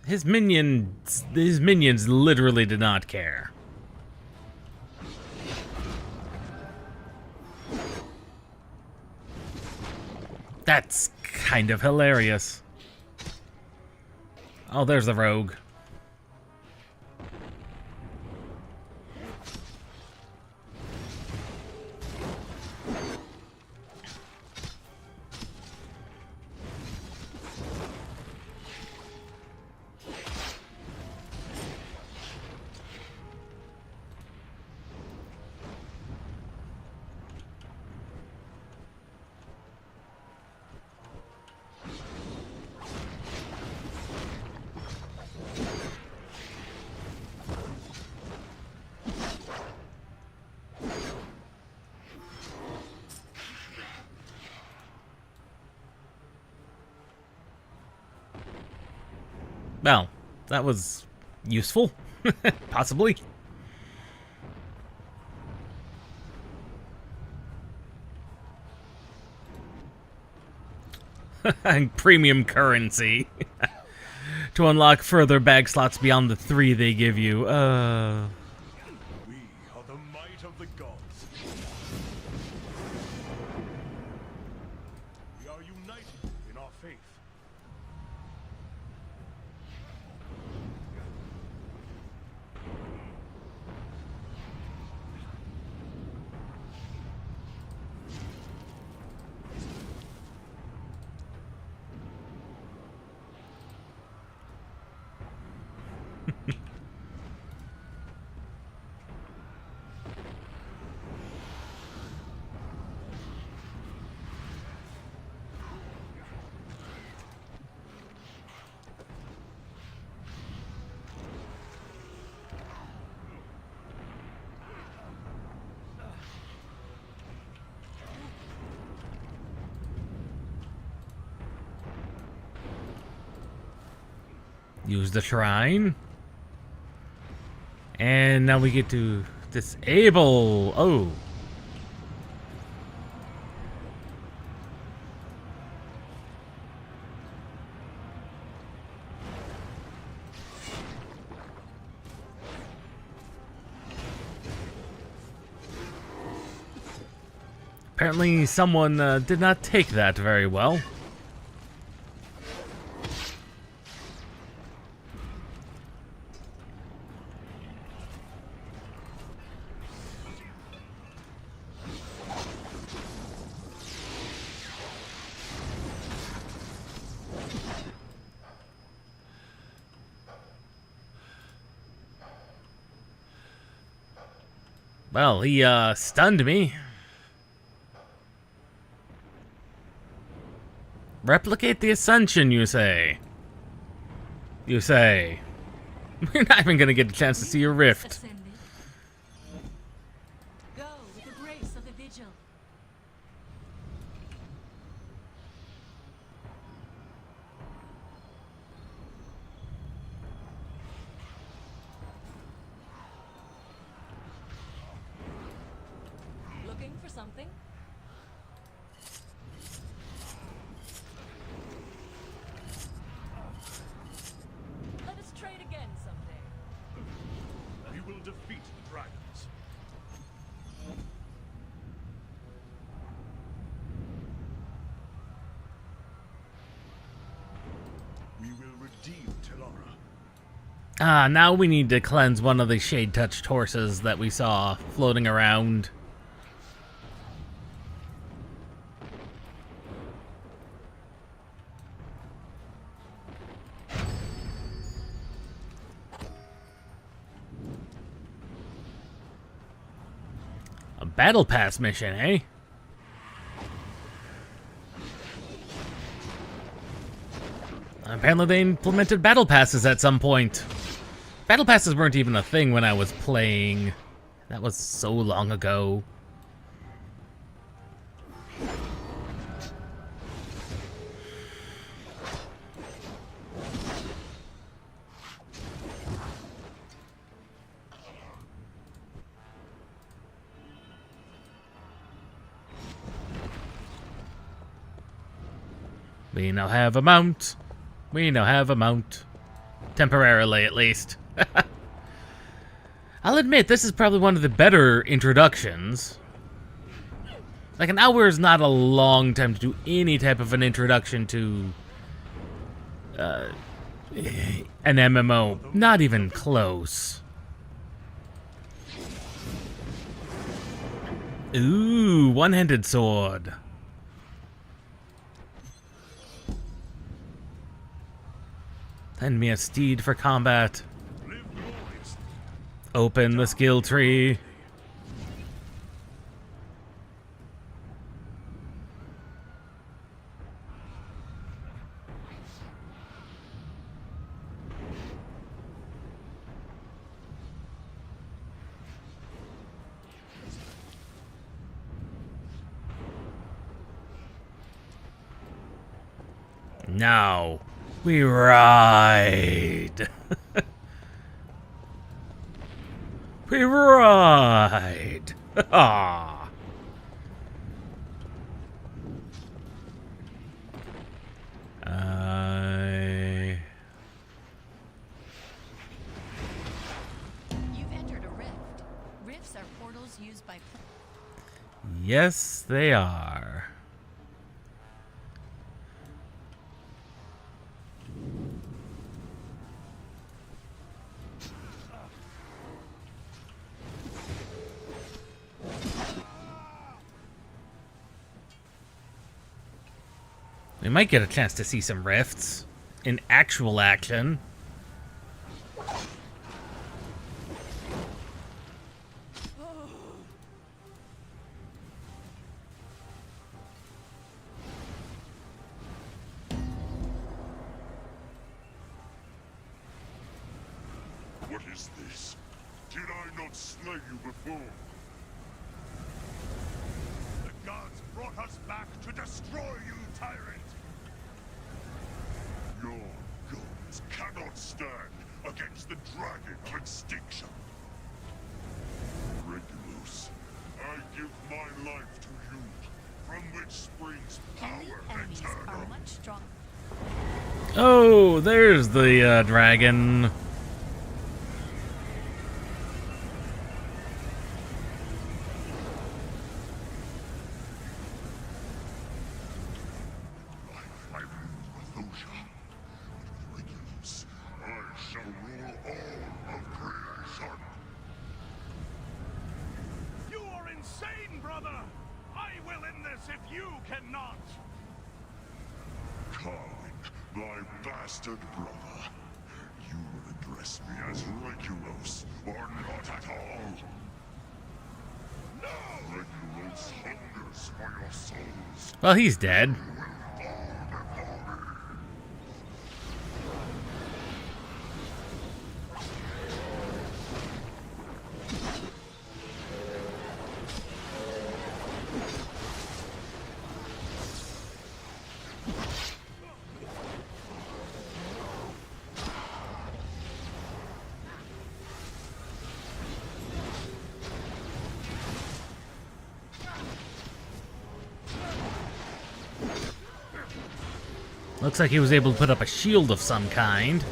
His minions literally did not care. That's kind of hilarious. Oh, there's the rogue. Well, that was useful. Possibly. And premium currency. To unlock further bag slots beyond the 3 they give you. We are the might of the gods. We are united in our faith. Use the shrine. And now we get to disable. Oh. Apparently someone did not take that very well. Well, he stunned me. Replicate the Ascension, you say? You say. We're not even gonna get a chance to see your rift. Ascended. Go with the grace of the vigil. Looking for something? Let us trade again someday. We will defeat the dragons. We will redeem Telara. Ah, now we need to cleanse one of the shade-touched horses that we saw floating around. A battle pass mission, eh? Apparently they implemented battle passes at some point. Battle passes weren't even a thing when I was playing. That was so long ago. We now have a mount. We now have a mount. Temporarily, at least. I'll admit, this is probably one of the better introductions. Like, an hour is not a long time to do any type of an introduction to an MMO. Not even close. Ooh, one-handed sword. Lend me a steed for combat. Open the skill tree. Now we ride. We ride. Ah. You've entered a rift. Rifts are portals used by Yes, they are. We might get a chance to see some rifts in actual action. What is this? Did I not slay you before? The gods brought us back to destroy you, tyrant! Your gods cannot stand against the dragon of extinction. Regulus, I give my life to you, from which springs power Elite enemies eternal. are much stronger. Oh, there's the dragon. I rule Mathosha, but with Regulus, I shall rule all of creation. You are insane, brother! I will end this if you cannot! Carling, my bastard brother, you will address me as Regulus, or not at all. No! Regulus hungers for your souls. Well, he's dead. Looks like he was able to put up a shield of some kind.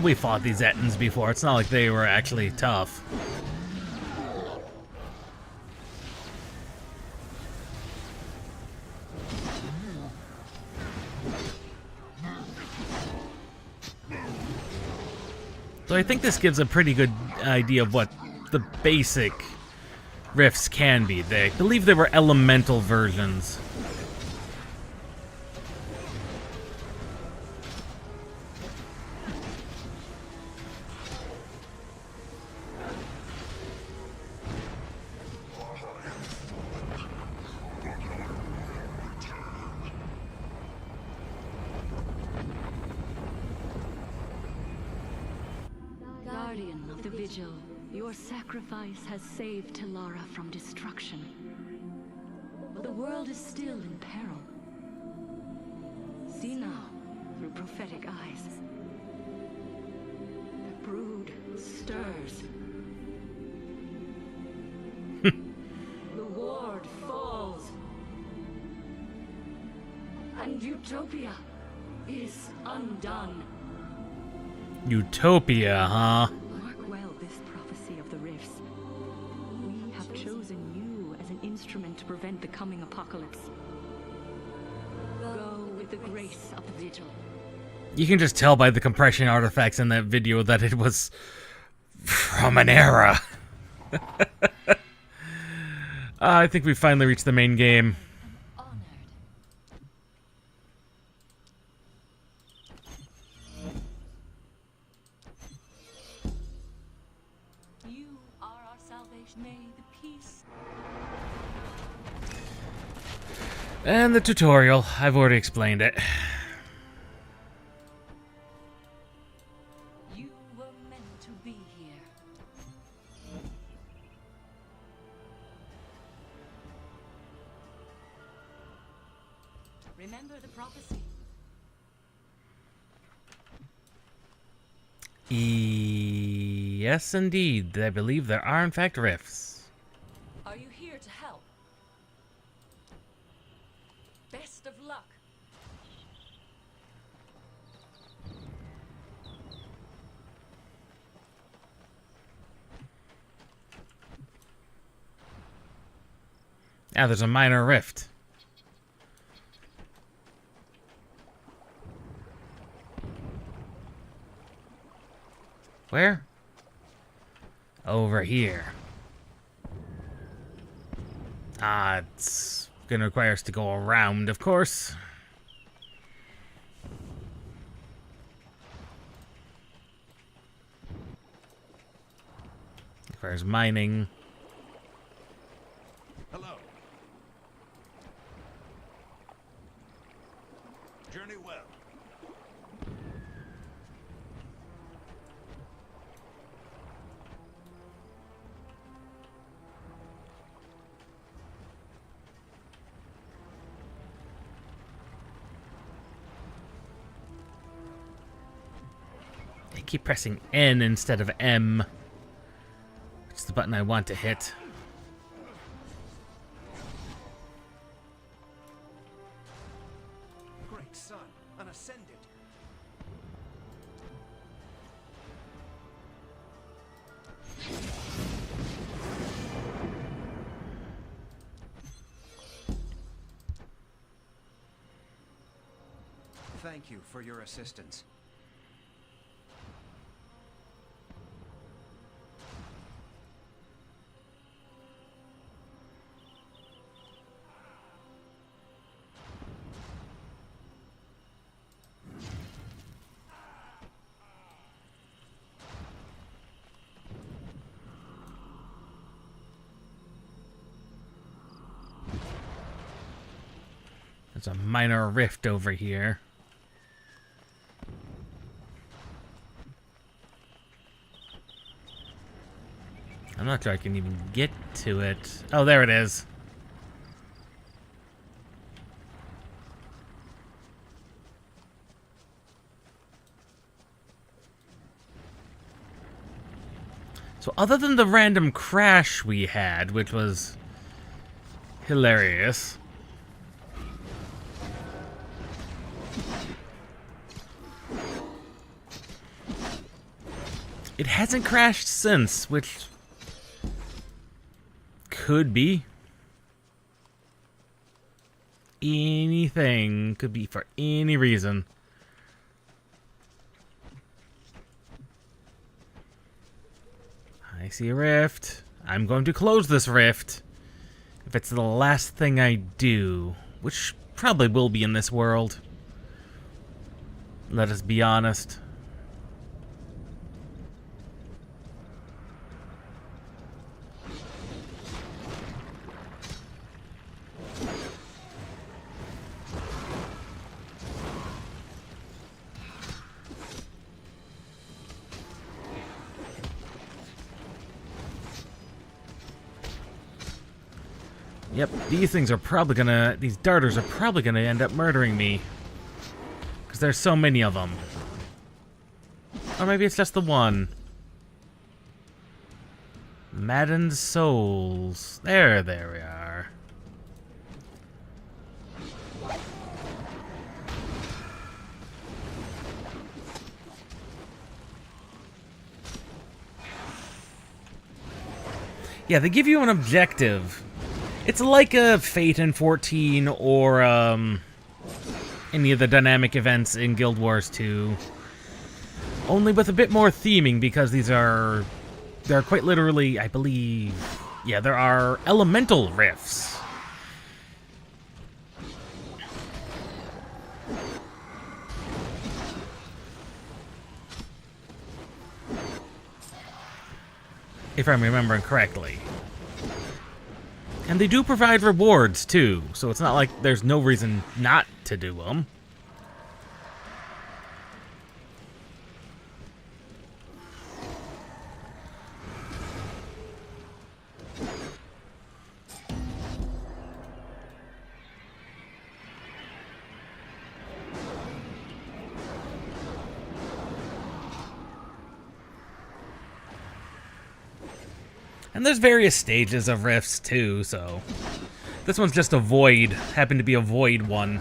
We fought these Ettins before. It's not like they were actually tough. So I think this gives a pretty good idea of what the basic rifts can be. I believe they were elemental versions. Guardian of the Vigil, your sacrifice has saved Talara from destruction. But the world is still in peril. See now, through prophetic eyes. The brood stirs. The ward falls. And Utopia is undone. Utopia, huh? Mark well this prophecy of the rifts. We have chosen you as an instrument to prevent the coming apocalypse. Go with the grace of the Vigil. You can just tell by the compression artifacts in that video that it was from an era. I think we finally reached the main game. Honored. You are our salvation. May the peace. And the tutorial. I've already explained it. You were meant to be here. Remember the prophecy. Yes, indeed. I believe there are, in fact, rifts. Are you here to help? Best of luck. Ah, there's a minor rift. Where? Over here. Ah, it's gonna require us to go around, of course. Requires mining. Hello. Journey well. keep pressing N instead of M, which is the button I want to hit. Great son, an ascendant. Thank you for your assistance. There's a minor rift over here. I'm not sure I can even get to it. Oh, there it is. So other than the random crash we had, which was hilarious, it hasn't crashed since, which could be anything. Could be for any reason. I see a rift. I'm going to close this rift. If it's the last thing I do, which probably will be in this world. Let us be honest. Yep, these things are probably gonna... These darters are probably gonna end up murdering me. Because there's so many of them. Or maybe it's just the one. Maddened Souls. There we are. Yeah, they give you an objective. It's like a Fate in 14 or any of the dynamic events in Guild Wars 2. Only with a bit more theming, because they're quite literally, I believe, yeah, there are elemental rifts. If I'm remembering correctly. And they do provide rewards, too, so it's not like there's no reason not to do them. And there's various stages of rifts, too, so... This one's just a void. Happened to be a void one.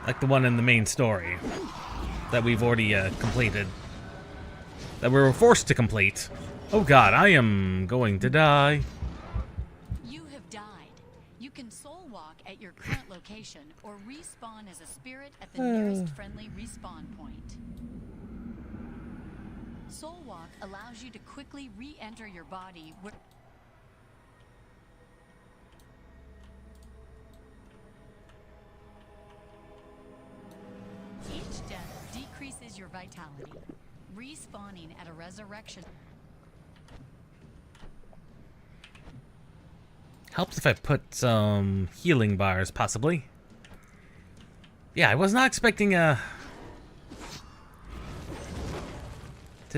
Like the one in the main story. That we've already completed. That we were forced to complete. Oh god, I am going to die. You have died. You can soul walk at your current location or respawn as a spirit at the nearest friendly respawn point. Soul Walk allows you to quickly re-enter your body where... Each death decreases your vitality. Respawning at a resurrection... Helps if I put some healing bars, possibly. Yeah, I was not expecting to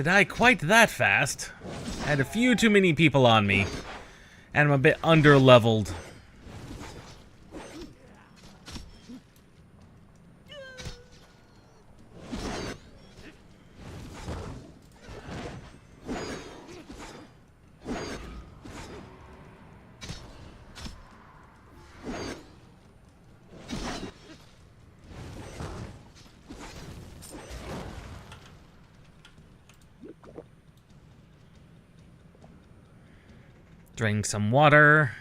die quite that fast. I had a few too many people on me. And I'm a bit under-leveled. Drink some water.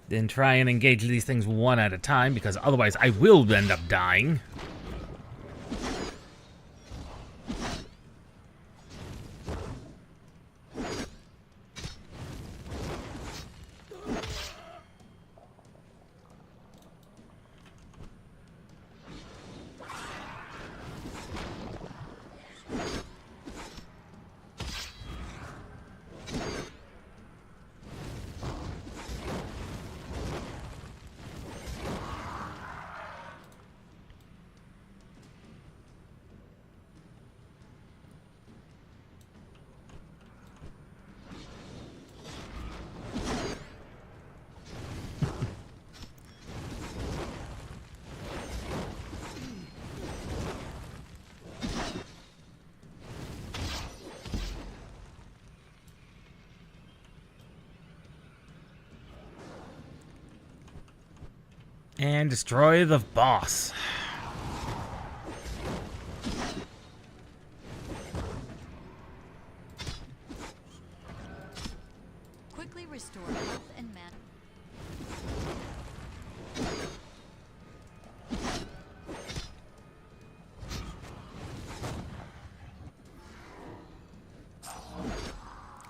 Then try and engage these things one at a time, because otherwise I will end up dying. And destroy the boss. Quickly restore health and mana.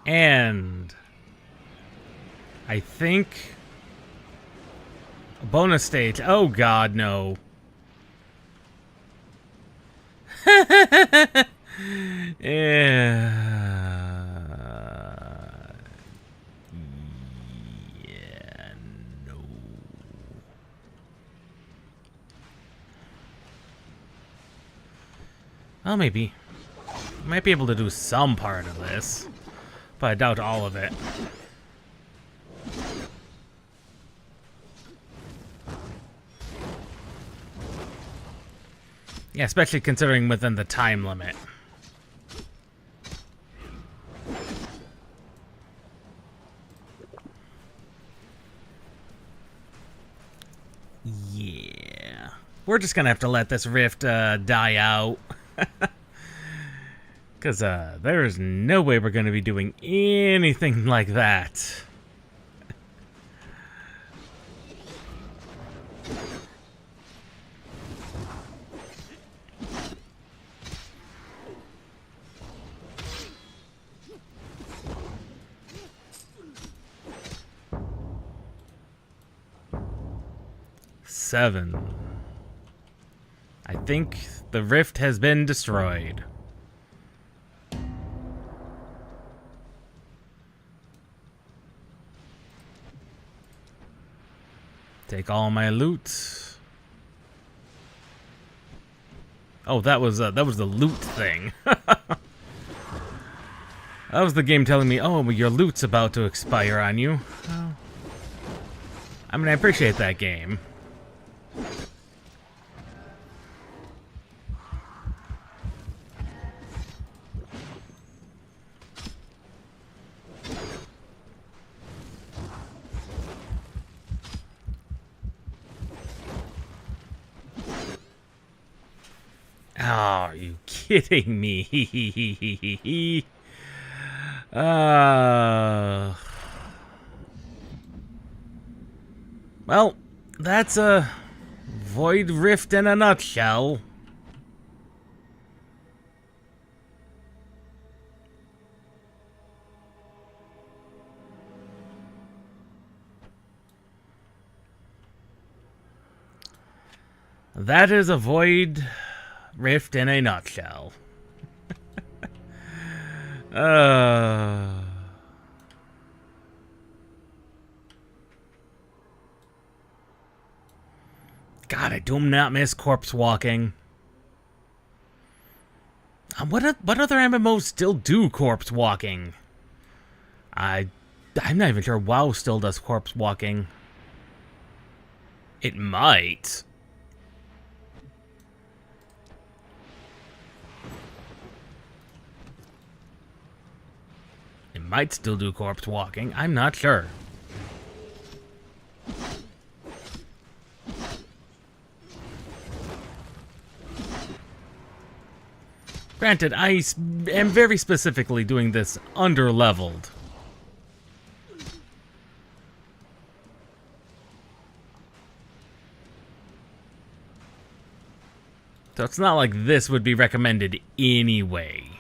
And I think a bonus stage. Oh god, no. Yeah, no. Well, maybe. Might be able to do some part of this, but I doubt all of it. Yeah, especially considering within the time limit. Yeah. We're just gonna have to let this rift die out. Because there is no way we're gonna be doing anything like that. Seven. I think the rift has been destroyed. Take all my loot. Oh, that was the loot thing. That was the game telling me, oh, well, your loot's about to expire on you. Well, I mean, I appreciate that game. Oh, are you kidding me? Well, that's a Void Rift in a nutshell. That is a Void Rift in a nutshell. God, I do not miss corpse walking. What other MMOs still do corpse walking? I'm not even sure WoW still does corpse walking. It might. It might still do corpse walking. I'm not sure. Granted, I am very specifically doing this under-leveled. So it's not like this would be recommended anyway.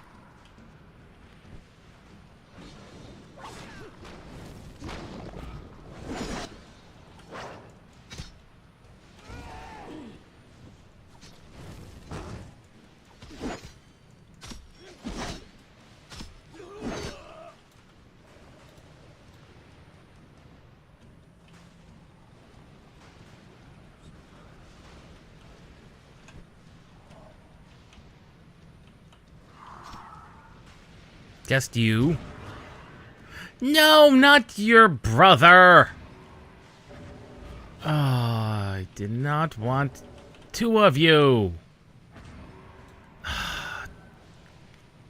Just you. No, not your brother. Oh, I did not want two of you.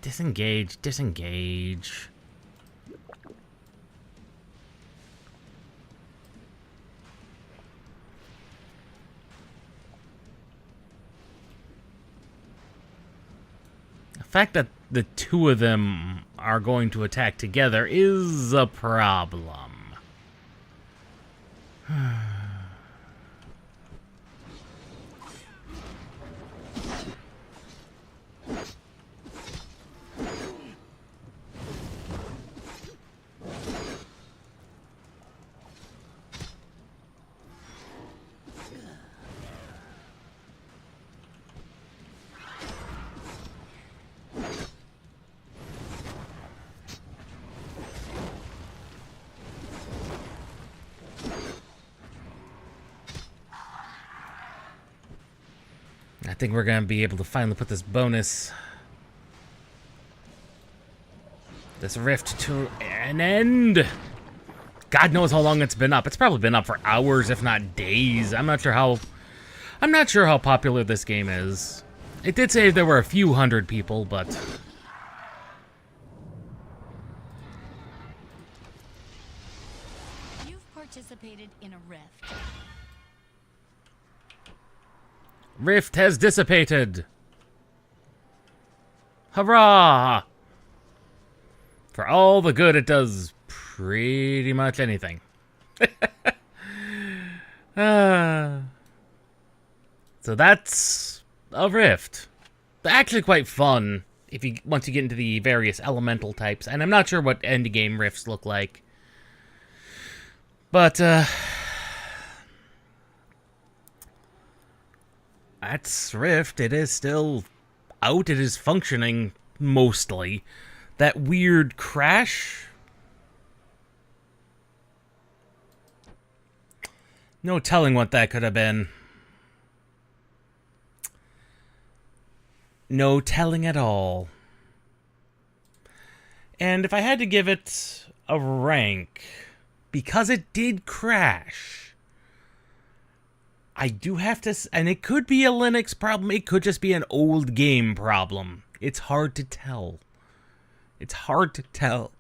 Disengage, disengage. The fact that the two of them are going to attack together is a problem. I think we're going to be able to finally put this rift to an end. God knows how long it's been up. It's probably been up for hours, if not days. I'm not sure how popular this game is. It did say there were a few hundred people, but You've participated in a rift. Rift has dissipated. Hurrah! For all the good it does pretty much anything. So that's a rift. Actually quite fun once you get into the various elemental types, and I'm not sure what endgame rifts look like. But that's Rift. It is still out. It is functioning mostly. That weird crash. No telling what that could have been. No telling at all. And if I had to give it a rank, because it did crash, I do have to, and it could be a Linux problem, it could just be an old game problem. It's hard to tell. It's hard to tell.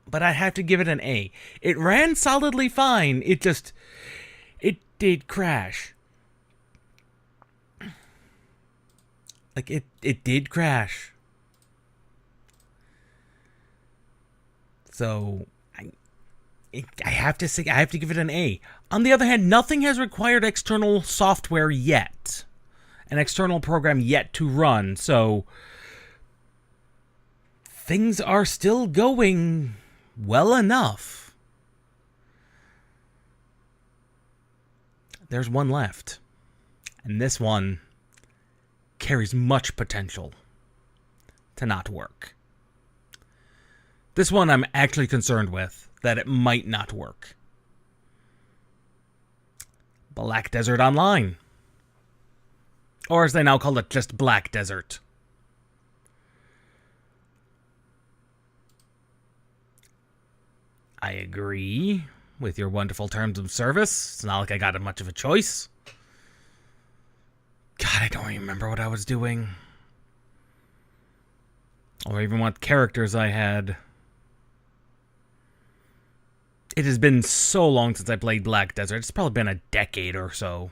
But I have to give it an A. It ran solidly fine, it did crash. Like, it did crash. So, I have to say, I have to give it an A. On the other hand, nothing has required external software yet. An external program yet to run, so things are still going well enough. There's one left. And this one carries much potential to not work. This one I'm actually concerned with, that it might not work. Black Desert Online. Or as they now call it, just Black Desert. I agree with your wonderful terms of service. It's not like I got much of a choice. God, I don't even remember what I was doing. Or even what characters I had. It has been so long since I played Black Desert. It's probably been a decade or so.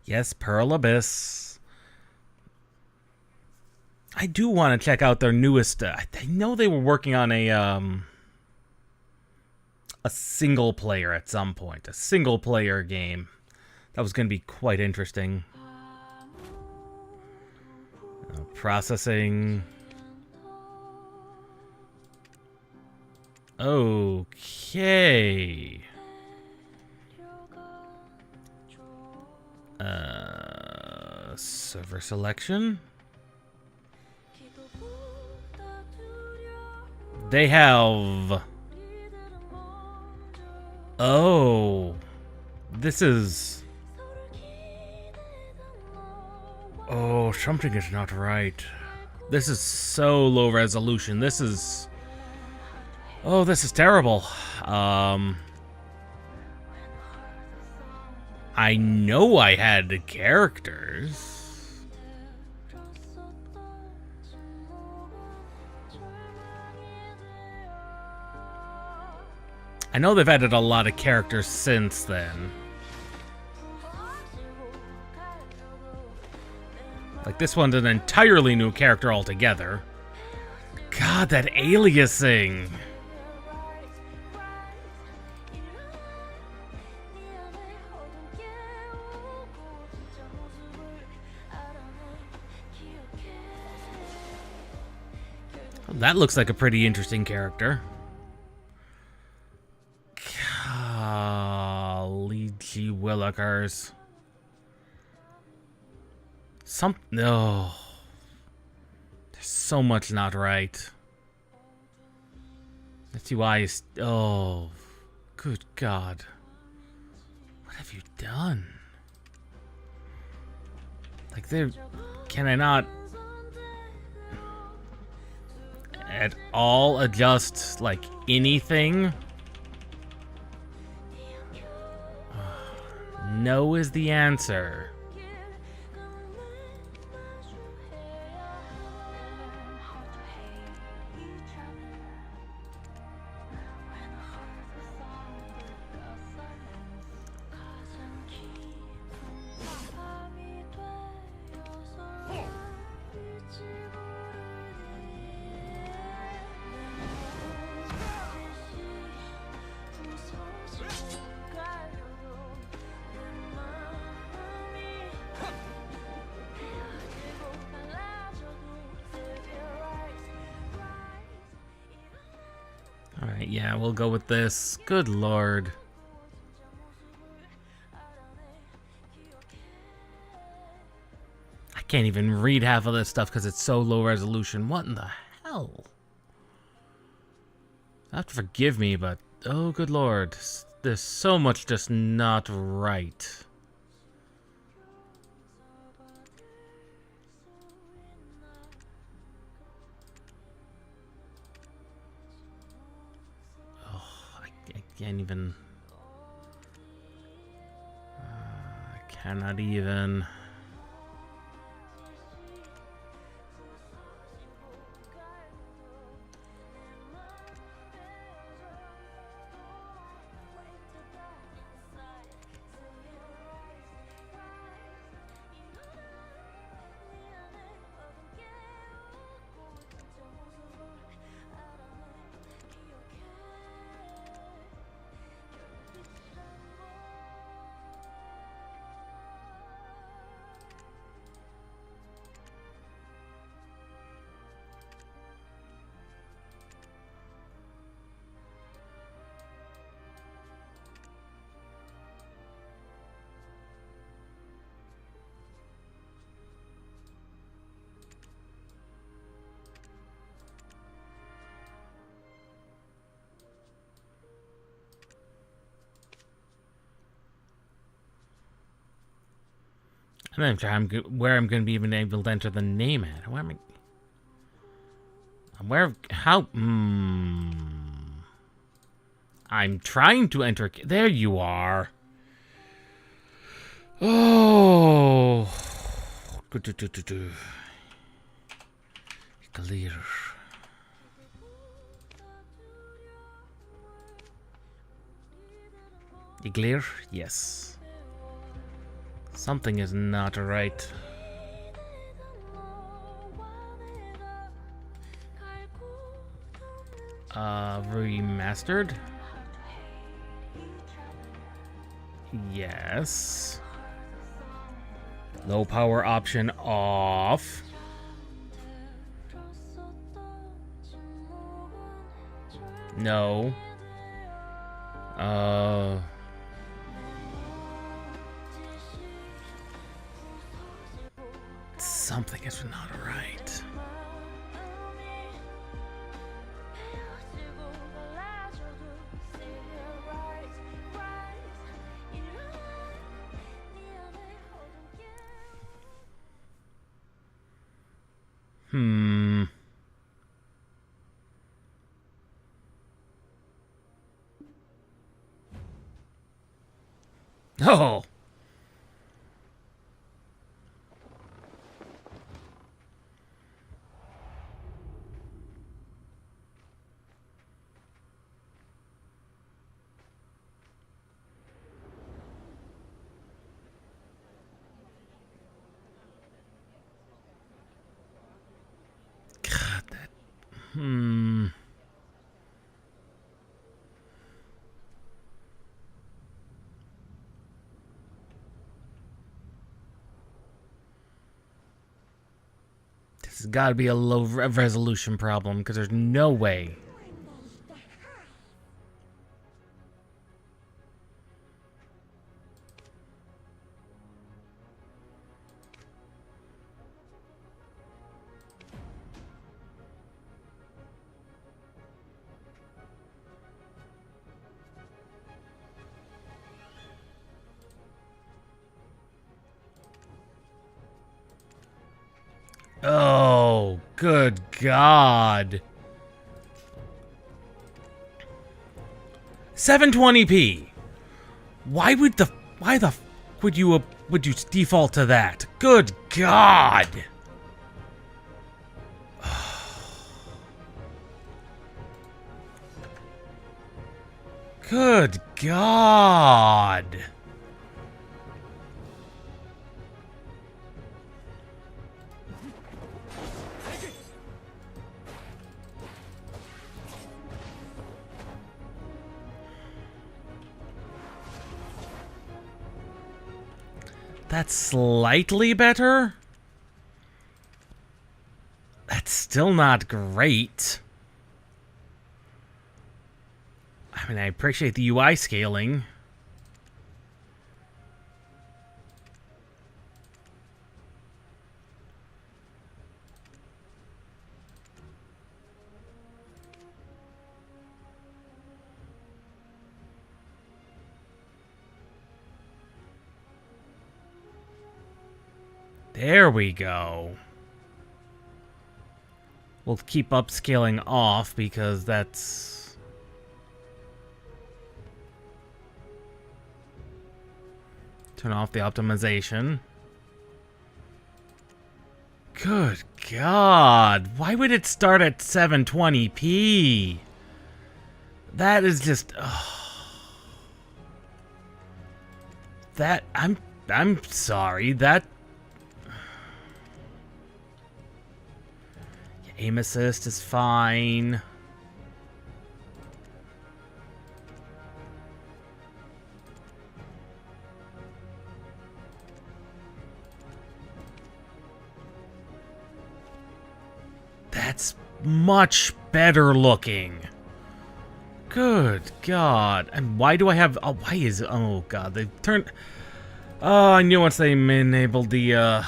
Yes, Pearl Abyss. I do want to check out their newest. I know they were working on a single player at some point, a single player game that was going to be quite interesting. Processing. Okay. Server selection. They have... Oh. This is... Oh, something is not right. This is so low resolution. This is... Oh, this is terrible. I know I had the characters. I know they've added a lot of characters since then. Like, this one's an entirely new character altogether. God, that aliasing. That looks like a pretty interesting character. Golly gee willikers. No. There's so much not right. That's UI is... Oh. Good God. What have you done? Like, there... Can I not... at all adjust, like, anything? No is the answer. Alright, yeah, we'll go with this. Good Lord. I can't even read half of this stuff because it's so low resolution. What in the hell? You have to forgive me, but oh good Lord. There's so much just not right. I can't even... I cannot even... I'm not sure where I'm going to be even able to enter the name at. Where am I? Where? How? I'm trying to enter. There you are. Oh. Clear. You clear? Yes. Something is not right. Remastered? Yes. Low power option off. No. Something is not right. Oh. God, that. This has got to be a low resolution problem because there's no way. Oh, good God. 720p. Why the would you default to that? Good God. Good God. That's slightly better. That's still not great. I mean, I appreciate the UI scaling. There we go. We'll keep upscaling off because that's... Turn off the optimization. Good God. Why would it start at 720p? That is just... That... I'm sorry. That... Aim assist is fine. That's much better looking. Good God. And why do I have... Oh, why is... Oh, God. They turned... Oh, I knew once they enabled the,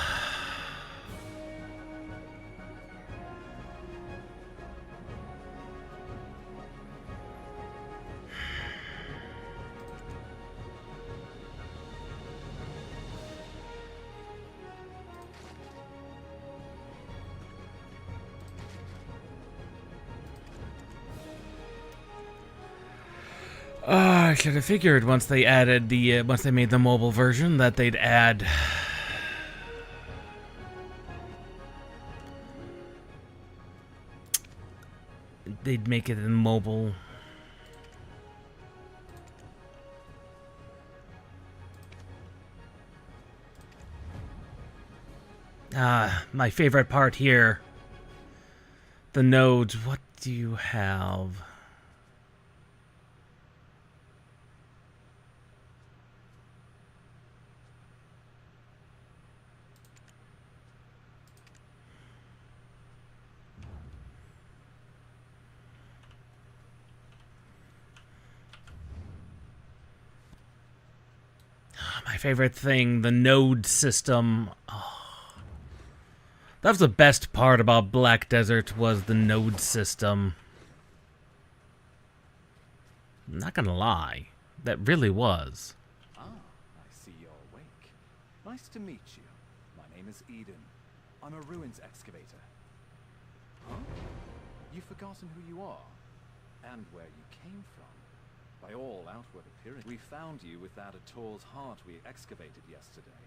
I should have figured once they added the, once they made the mobile version that they'd add... They'd make it in mobile. My favorite part here. The nodes. What do you have? My favorite thing, the node system. Oh, that was the best part about Black Desert, was the node system. I'm not gonna lie, that really was. Ah, I see you're awake. Nice to meet you. My name is Eden. I'm a ruins excavator. Huh? You've forgotten who you are? And where you came from? By all outward appearance, we found you with that Ator's heart we excavated yesterday.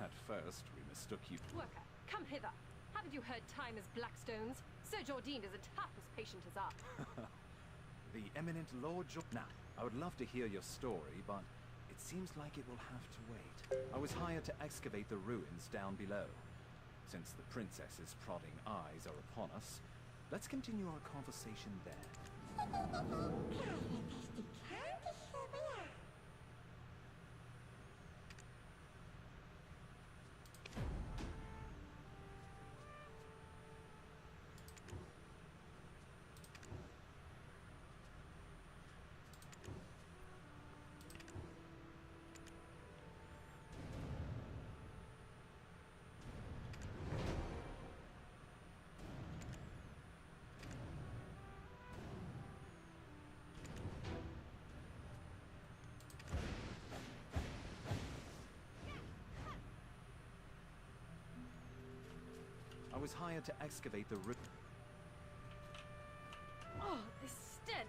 At first, we mistook you... Worker, come hither. Haven't you heard time is blackstones? Sir Jordine is a tough as patient as up. The eminent Lord Now, I would love to hear your story, but it seems like it will have to wait. I was hired to excavate the ruins down below. Since the princess's prodding eyes are upon us, let's continue our conversation there. I was hired to excavate the ruins. Oh, this stench!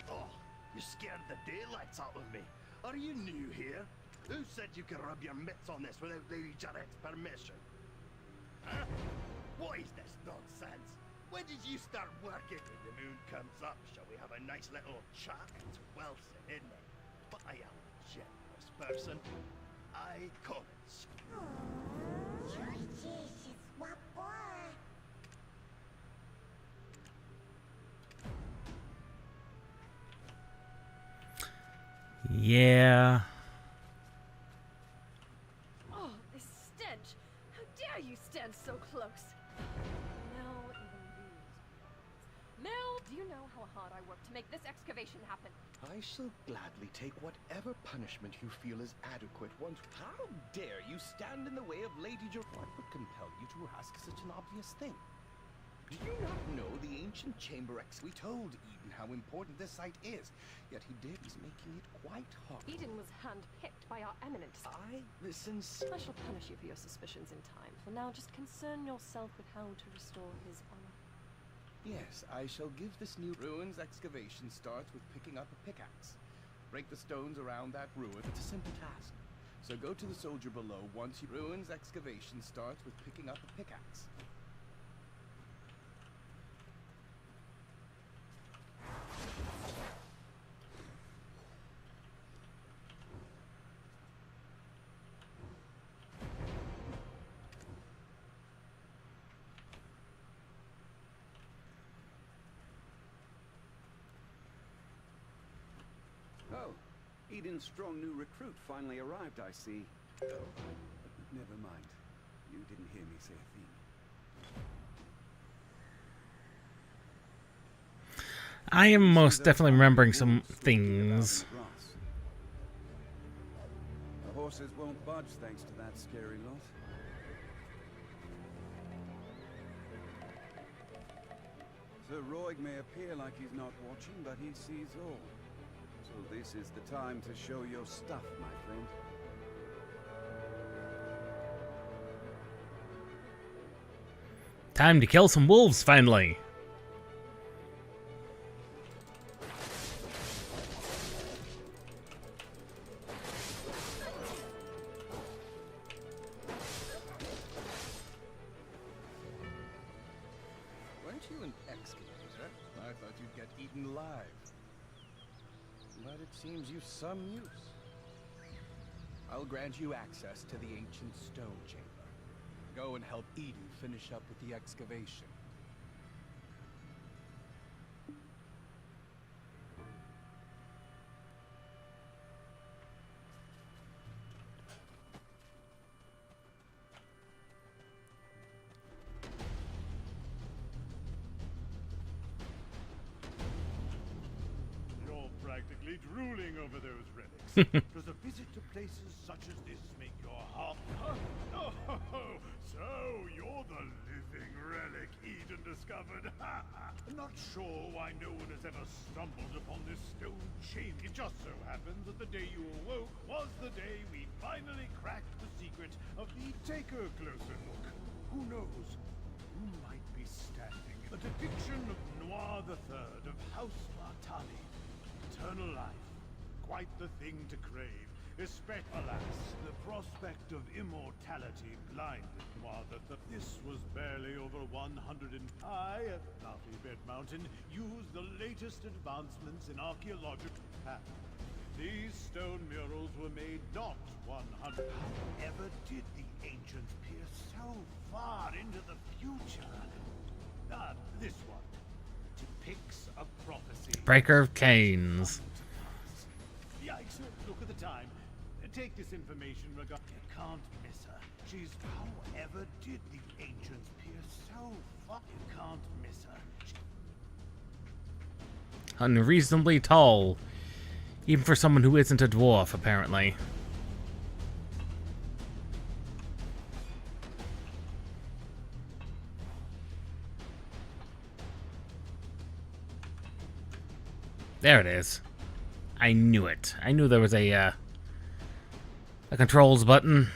Oh, you scared the daylights out of me. Are you new here? Who said you could rub your mitts on this without Lady Jarrett's permission? Huh? What is this nonsense? When did you start working? When the moon comes up, shall we have a nice little chat? It's Wilson, isn't it? But I am a generous person. I call it. Yeah. Oh, this stench! How dare you stand so close? Mel even used. Mel, do you know how hard I worked to make this excavation happen? I shall gladly take whatever punishment you feel is adequate once... How dare you stand in the way of Lady What would compel you to ask such an obvious thing? Do you not know the ancient chamber We told Eden how important this site is, yet he did. He's making it quite hard. Eden was handpicked by our eminent... Listen... I shall punish you for your suspicions in time. For now, just concern yourself with how to restore his honor. Yes, I shall give this new ruins excavation starts with picking up a pickaxe. Break the stones around that ruin. It's a simple task. So go to the soldier below once you... Ruins excavation starts with picking up a pickaxe. Oh, Eden's strong new recruit finally arrived, I see. Oh, never mind. You didn't hear me say a thing. I am most definitely remembering some things. The horses won't budge thanks to that scary lot. Sir Roig may appear like he's not watching, but he sees all. So this is the time to show your stuff, my friend. Time to kill some wolves, finally. Weren't you an excavator? I thought you'd get eaten alive. But it seems you've some use. I'll grant you access to the ancient stone chamber. Go and help Eden finish up with the excavation. probably drooling over those relics. Does a visit to places such as this make your heart... Oh, so you're the living relic Eden discovered. Not sure why no one has ever stumbled upon this stone chain. It just so happens that the day you awoke was the day we finally cracked the secret of the... Take a closer look. Who knows? Who might be standing? A depiction of Noir III of House Martani. Eternal life. Quite the thing to crave. Alas, the prospect of immortality blinded Noir III. This was barely over 100 and I, at Laffy Bed Mountain, used the latest advancements in archaeological pattern. These stone murals were made not 100. However did the ancients peer so far into the future? This one depicts a prophecy. Breaker of Chains. Yikes, look at the time. Take this information regarding... You can't miss her. She's... However did the ancients peer so far? You can't miss her. Unreasonably tall. Even for someone who isn't a dwarf, apparently. There it is. I knew it. I knew there was a controls button.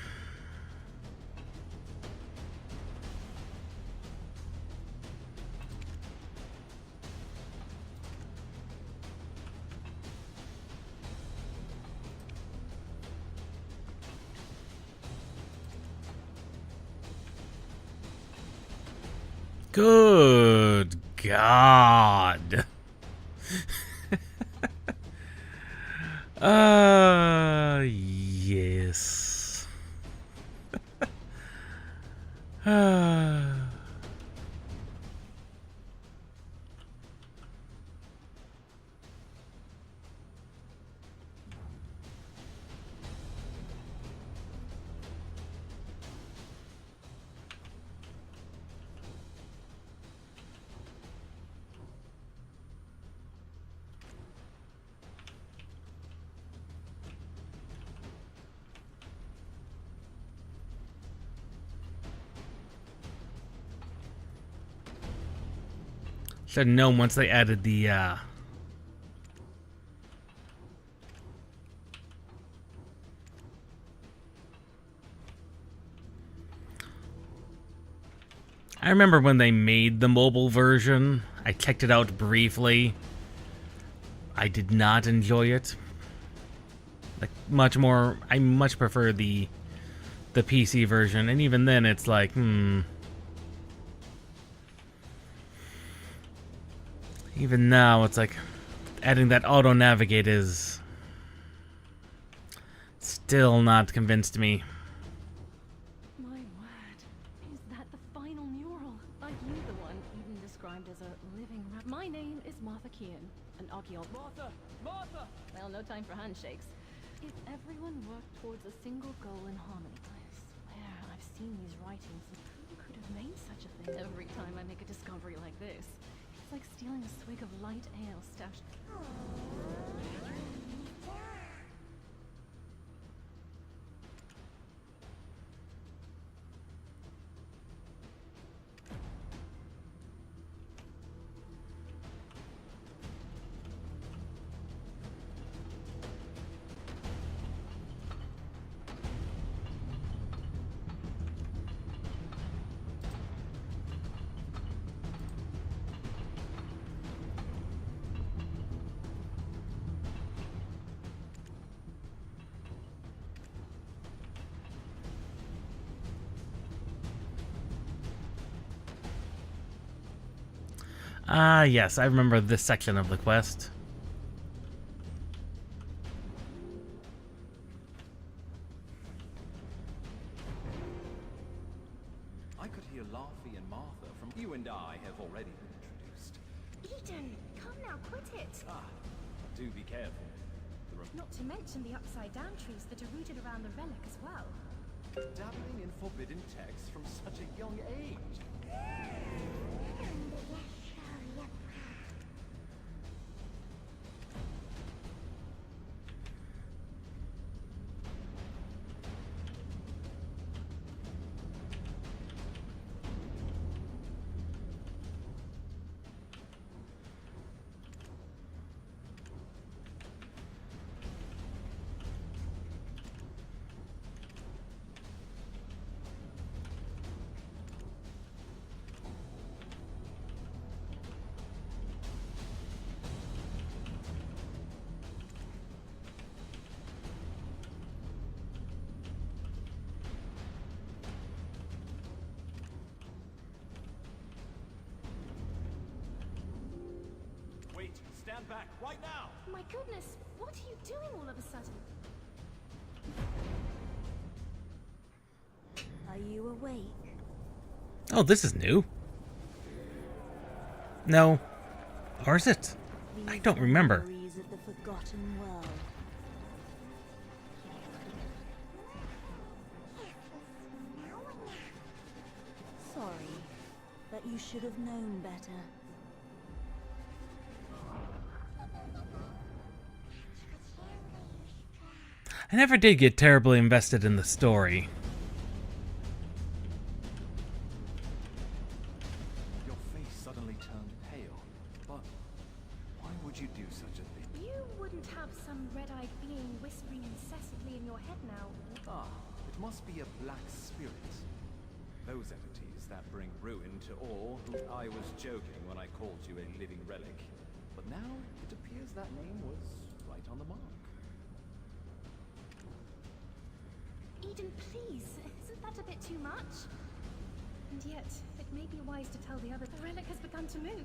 Good God. Yes. Should have known once they added the I remember when they made the mobile version. I checked it out briefly. I did not enjoy it. Like much more, I much prefer the PC version, and even then it's like, Even now, it's like adding that auto navigate is still not convinced me. My word, is that the final mural? Like you, the one Eden described as a living My name is Martha Kean, an archaeologist. Martha! Well, no time for handshakes. If everyone worked towards a single goal in harmony, I swear I've seen these writings. Who could have made such a thing? Every time I make a discovery like this, it's like stealing a swig of light ale stashed. Ah, yes, I remember this section of the quest. I could hear Laffy and Martha from you and I have already been introduced. Eden, come now, quit it. Do be careful. Not to mention the upside-down trees that are rooted around the relic as well. Dabbling in forbidden texts from such a young age. stand back right now! My goodness, what are you doing all of a sudden? Are you awake? Oh, this is new. No. Or is it? I don't remember. Memories of the forgotten world. Sorry, but you should have known better. I never did get terribly invested in the story. Your face suddenly turned pale. But why would you do such a thing? You wouldn't have some red-eyed being whispering incessantly in your head now. Ah, it must be a black spirit. Those entities that bring ruin to all who I was joking when I called you a living relic. But now it appears that name was right on the mark. Eden, please, isn't that a bit too much? And yet, it may be wise to tell the others the relic has begun to move.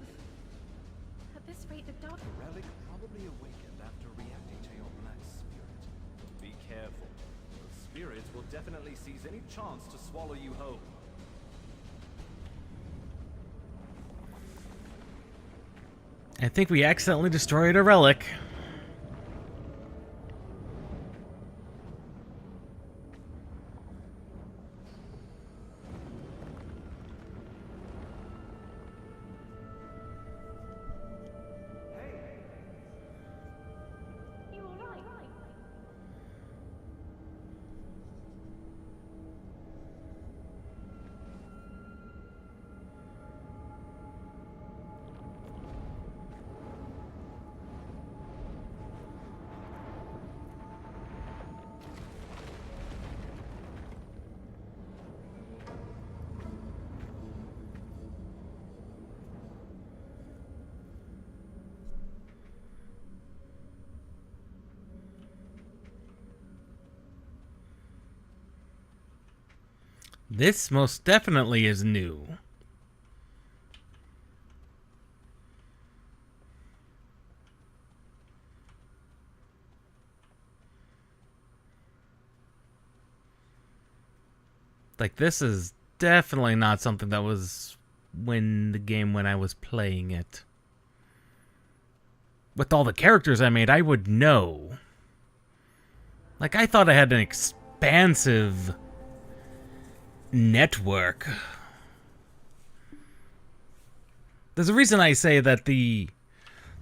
At this rate, the dark... The relic probably awakened after reacting to your black spirit. Be careful. The spirits will definitely seize any chance to swallow you whole. I think we accidentally destroyed a relic. You all right? This most definitely is new. Like, this is definitely not something that was when I was playing it. With all the characters I made, I would know. Like, I thought I had an expansive network. There's a reason I say that the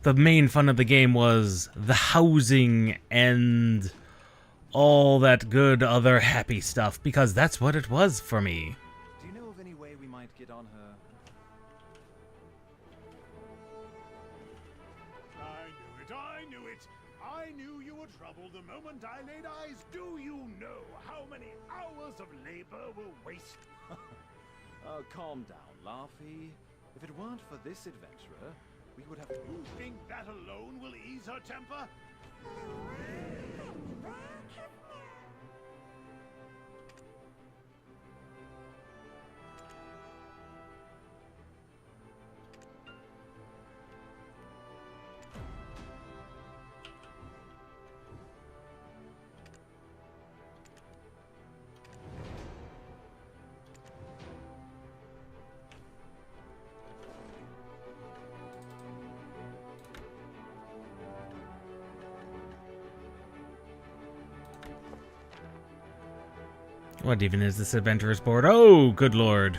main fun of the game was the housing and all that good other happy stuff, because that's what it was for me. Do you know of any way we might get on her? I knew it! I knew you were trouble the moment I laid eyes. Do you know how many hours of labor were wasted? Oh, calm down, Laffy. If it weren't for this adventurer, we would have... You think that alone will ease her temper? What even is this adventurer's board? Oh, good lord.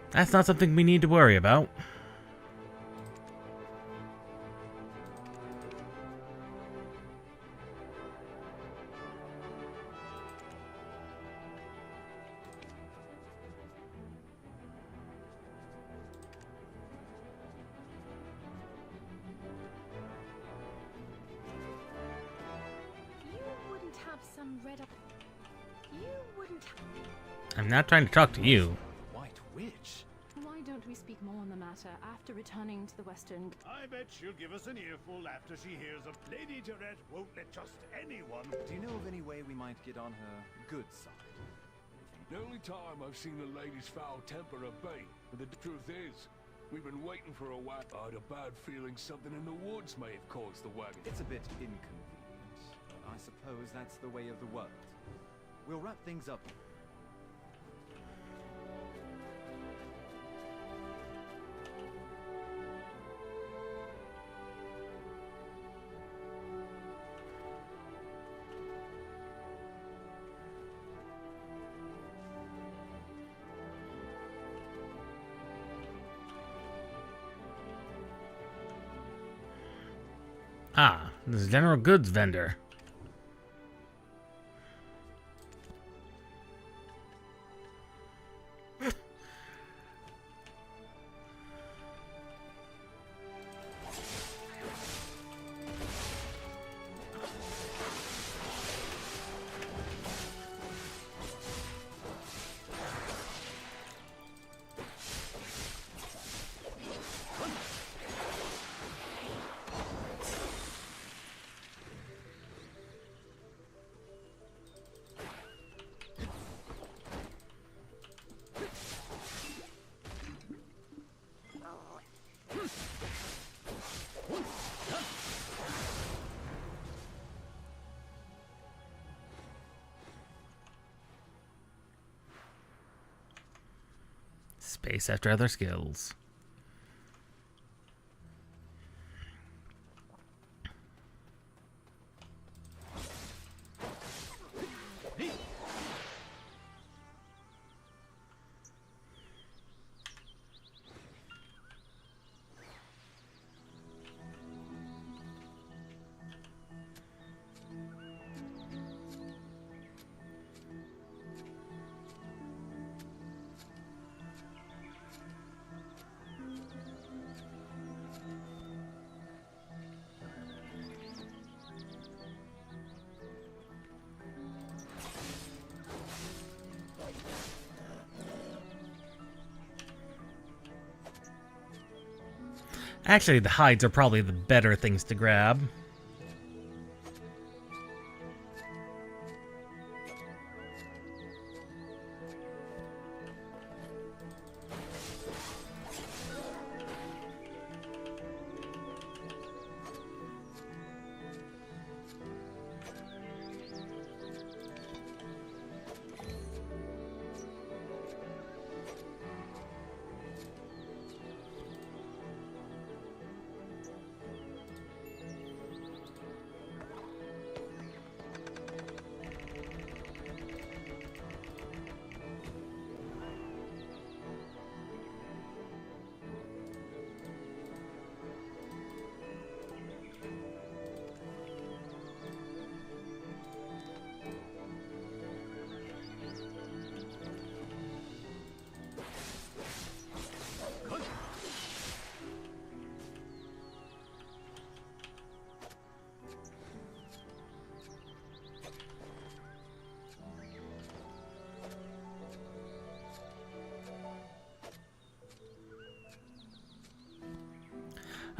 That's not something we need to worry about. You wouldn't have some red... You wouldn't have... I'm not trying to talk to you. White Witch? Why don't we speak more on the matter after returning to the Western... I bet she'll give us an earful after she hears of Lady Jarrett won't let just anyone. Do you know of any way we might get on her good side? The only time I've seen the lady's foul temper abate, but the truth is, We've been waiting for a while. I had a bad feeling something in the woods may have caused the wagon. It's a bit inconvenient, but I suppose that's the way of the world. We'll wrap things up. Ah, this is general goods vendor. Space after other skills. Actually, the hides are probably the better things to grab.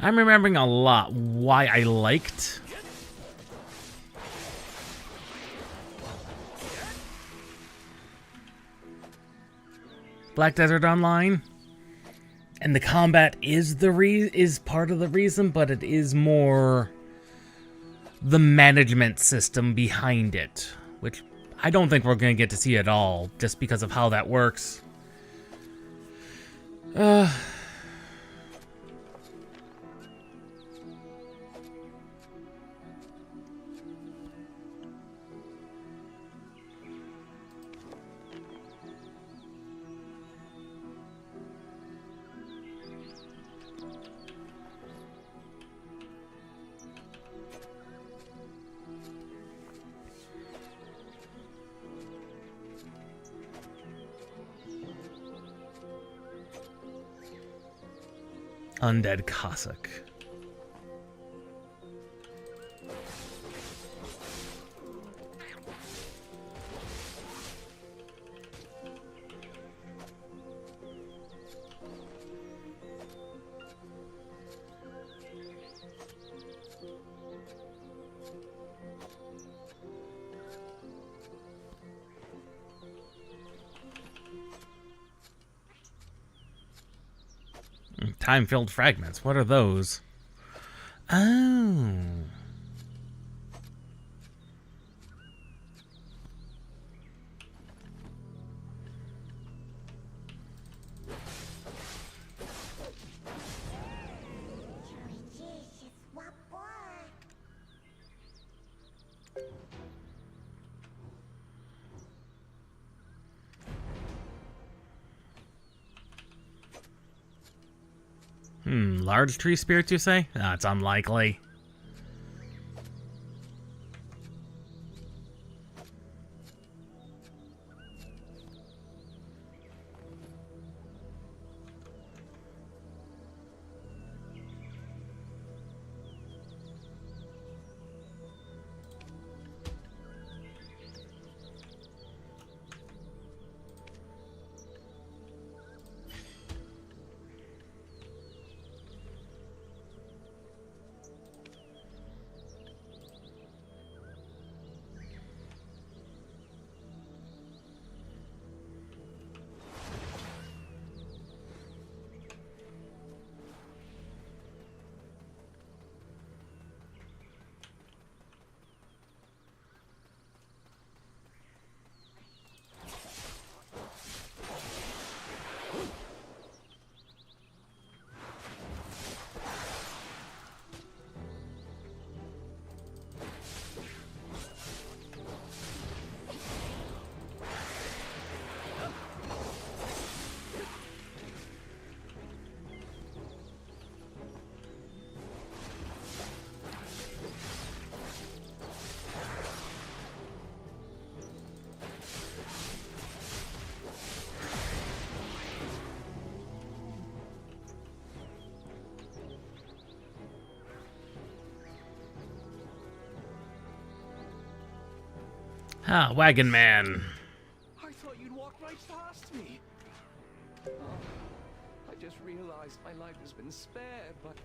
I'm remembering a lot why I liked Black Desert Online, and the combat is part of the reason, but it is more the management system behind it, which I don't think we're going to get to see at all, just because of how that works. Undead Cossack. Time-filled fragments. What are those? Oh. Large tree spirits, you say? That's unlikely. Ah, Wagon Man. I thought you'd walk right past me. Oh, I just realized my life has been spared, but...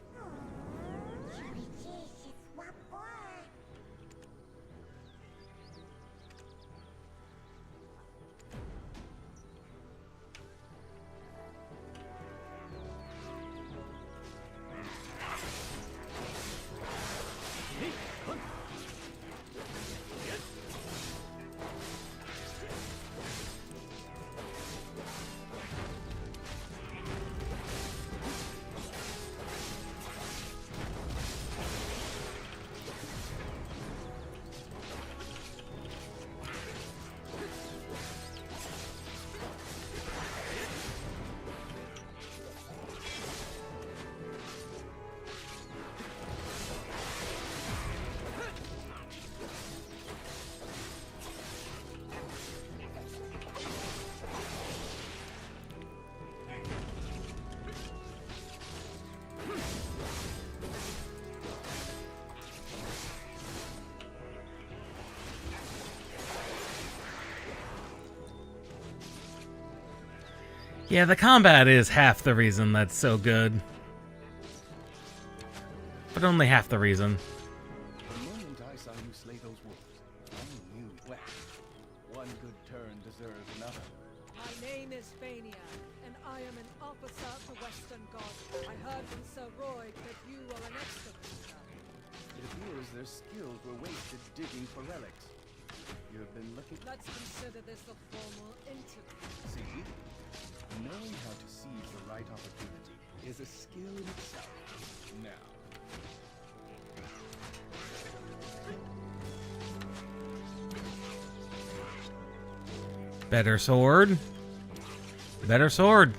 Yeah, the combat is half the reason that's so good. But only half the reason. The moment I saw you slay those wolves, I knew, well, one good turn deserves another. My name is Fania, and I am an officer of the Western God. I heard from Sir Roy that you are an excavator. It appears their skills were wasted digging for relics. You have been looking... Let's consider this a formal interview. See? Knowing how to seize the right opportunity is a skill in itself. Now. Better sword. Better sword.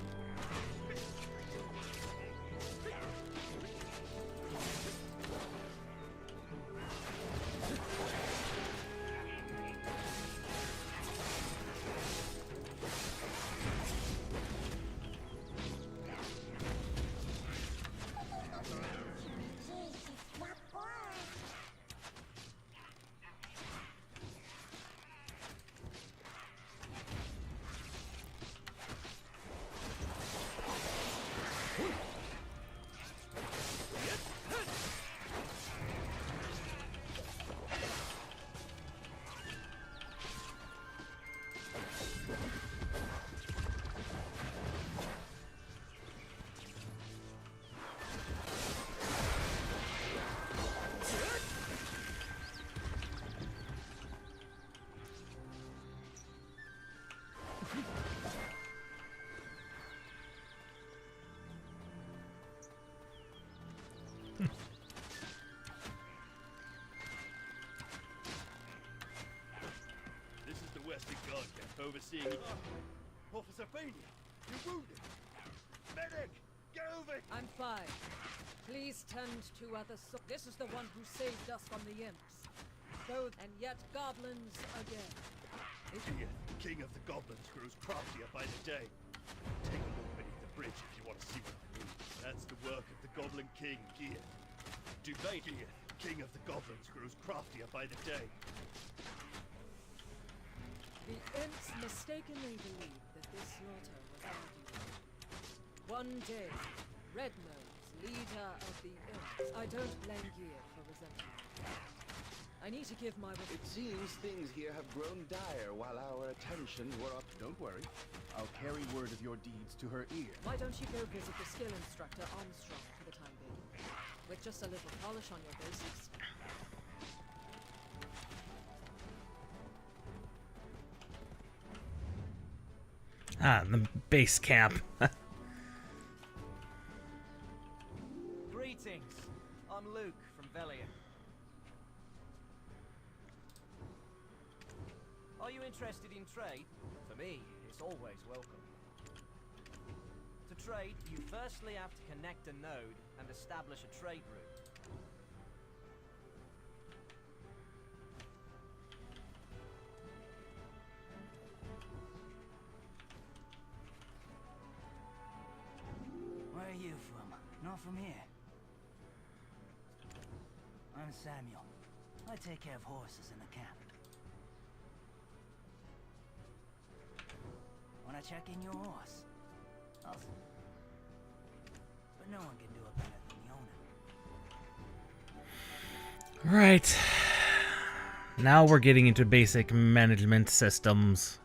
overseeing... Officer Fania, you're wounded. Medic, get over it! I'm fine. Please tend to other This is the one who saved us from the imps. Go and yet goblins again. Gear, king of the goblins, grows craftier by the day. Take a look beneath the bridge if you want to see what I mean. That's the work of the Goblin King, Gear. Gear, king of the goblins, grows craftier by the day. The imps mistakenly believed that this slaughter was our duty. One day, Rednose, leader of the imps. I don't blame Gear for resenting. I need to give my... It seems things here have grown dire while our attentions were up. Don't worry. I'll carry word of your deeds to her ear. Why don't you go visit the skill instructor Armstrong for the time being? With just a little polish on your basics. Ah, the base camp. Greetings. I'm Luke from Velia. Are you interested in trade? For me, it's always welcome. To trade, you firstly have to connect a node and establish a trade route. Where are you from? Not from here. I'm Samuel. I take care of horses in the camp. Wanna check in your horse? But no one can do it better than the owner. Right. Now we're getting into basic management systems.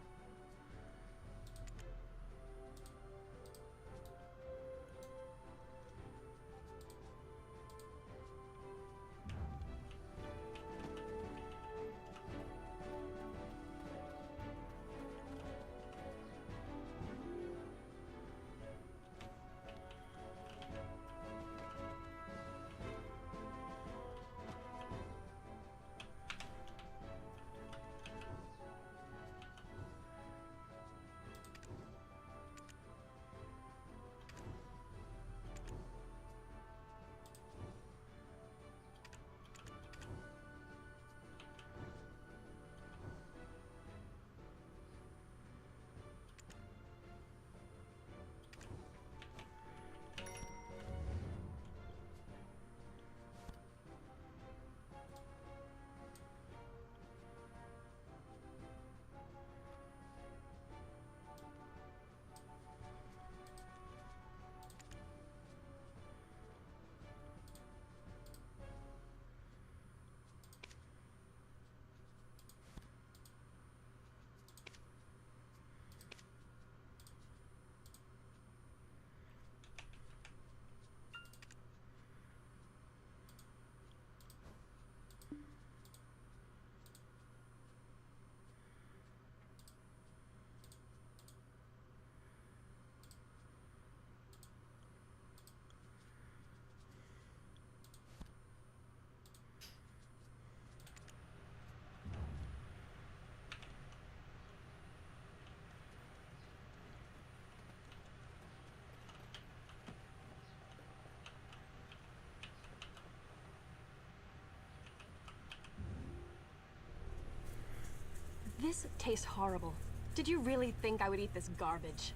This tastes horrible. Did you really think I would eat this garbage?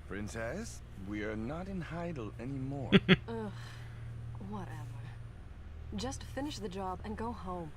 Princess, we are not in Heidel anymore. Ugh, whatever. Just finish the job and go home.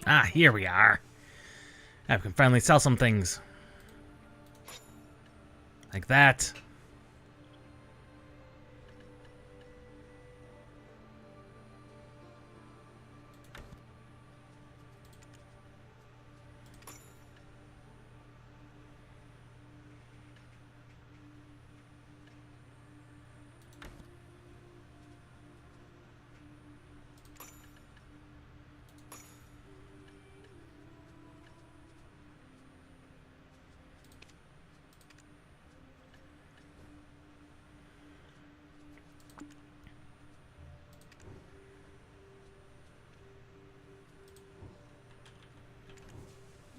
Ah, here we are. I can finally sell some things. Like that.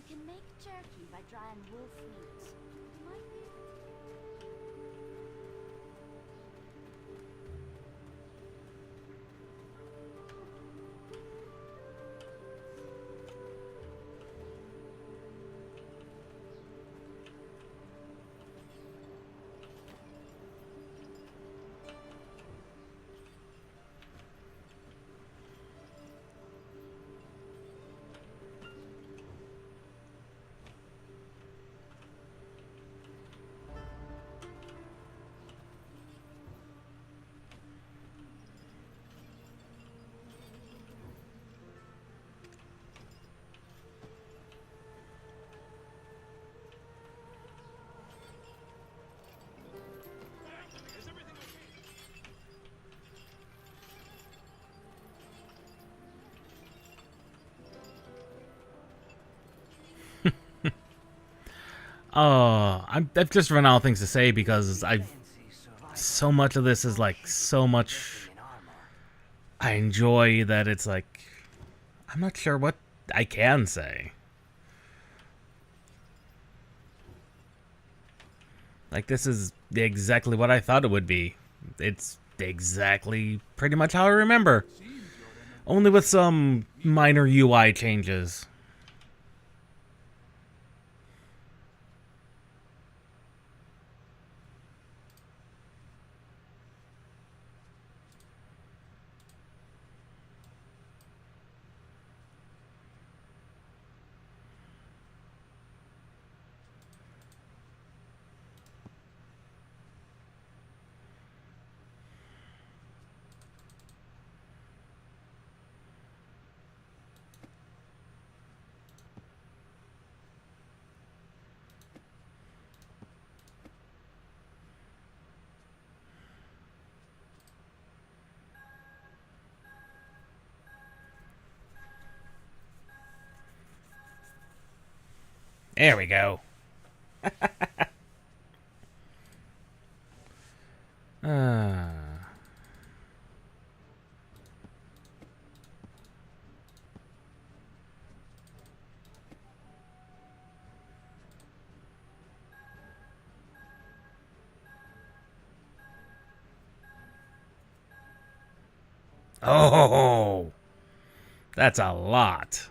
You can make jerky by drying wolf meat. You might be Oh, I've just run out of things to say because so much of this is like so much I enjoy that it's like I'm not sure what I can say. Like this is exactly what I thought it would be. It's exactly pretty much how I remember. Only with some minor UI changes. There we go. Oh, that's a lot.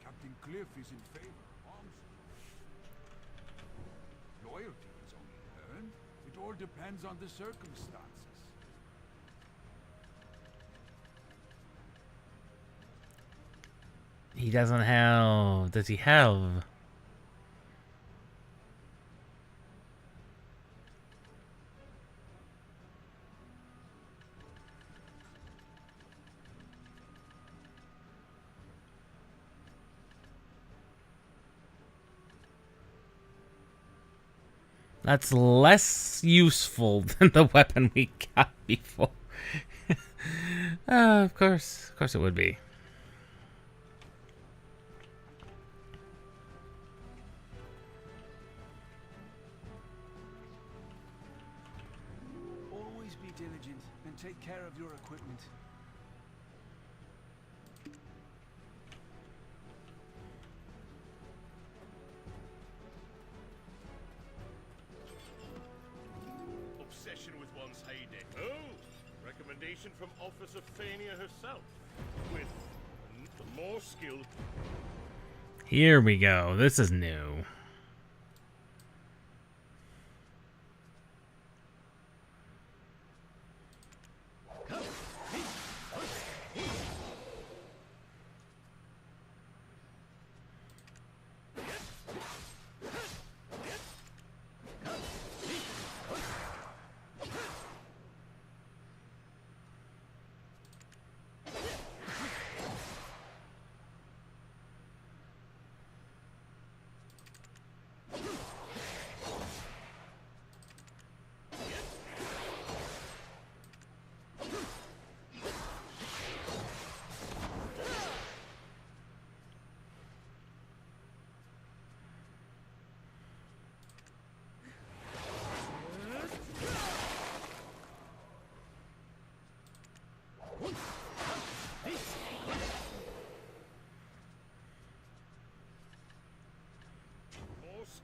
Captain Cliff is in favor of arms. Loyalty is only earned. It all depends on the circumstances. He doesn't have... Does he have... That's less useful than the weapon we got before. Of course it would be. Always be diligent and take care of your equipment. Obsession with one's heyday. Oh, recommendation from Officer Fania herself. With more skill. Here we go. This is new.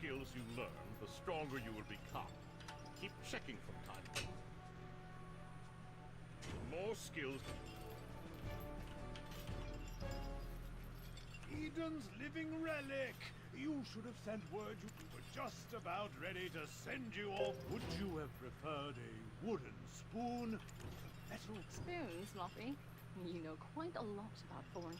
skills you learn, the stronger you will become. Keep checking from time to time. The more skills... Eden's living relic! You should have sent word. You were just about ready to send you off. Would you have preferred a wooden spoon? Metal Spoons, Luffy. You know quite a lot about foreign.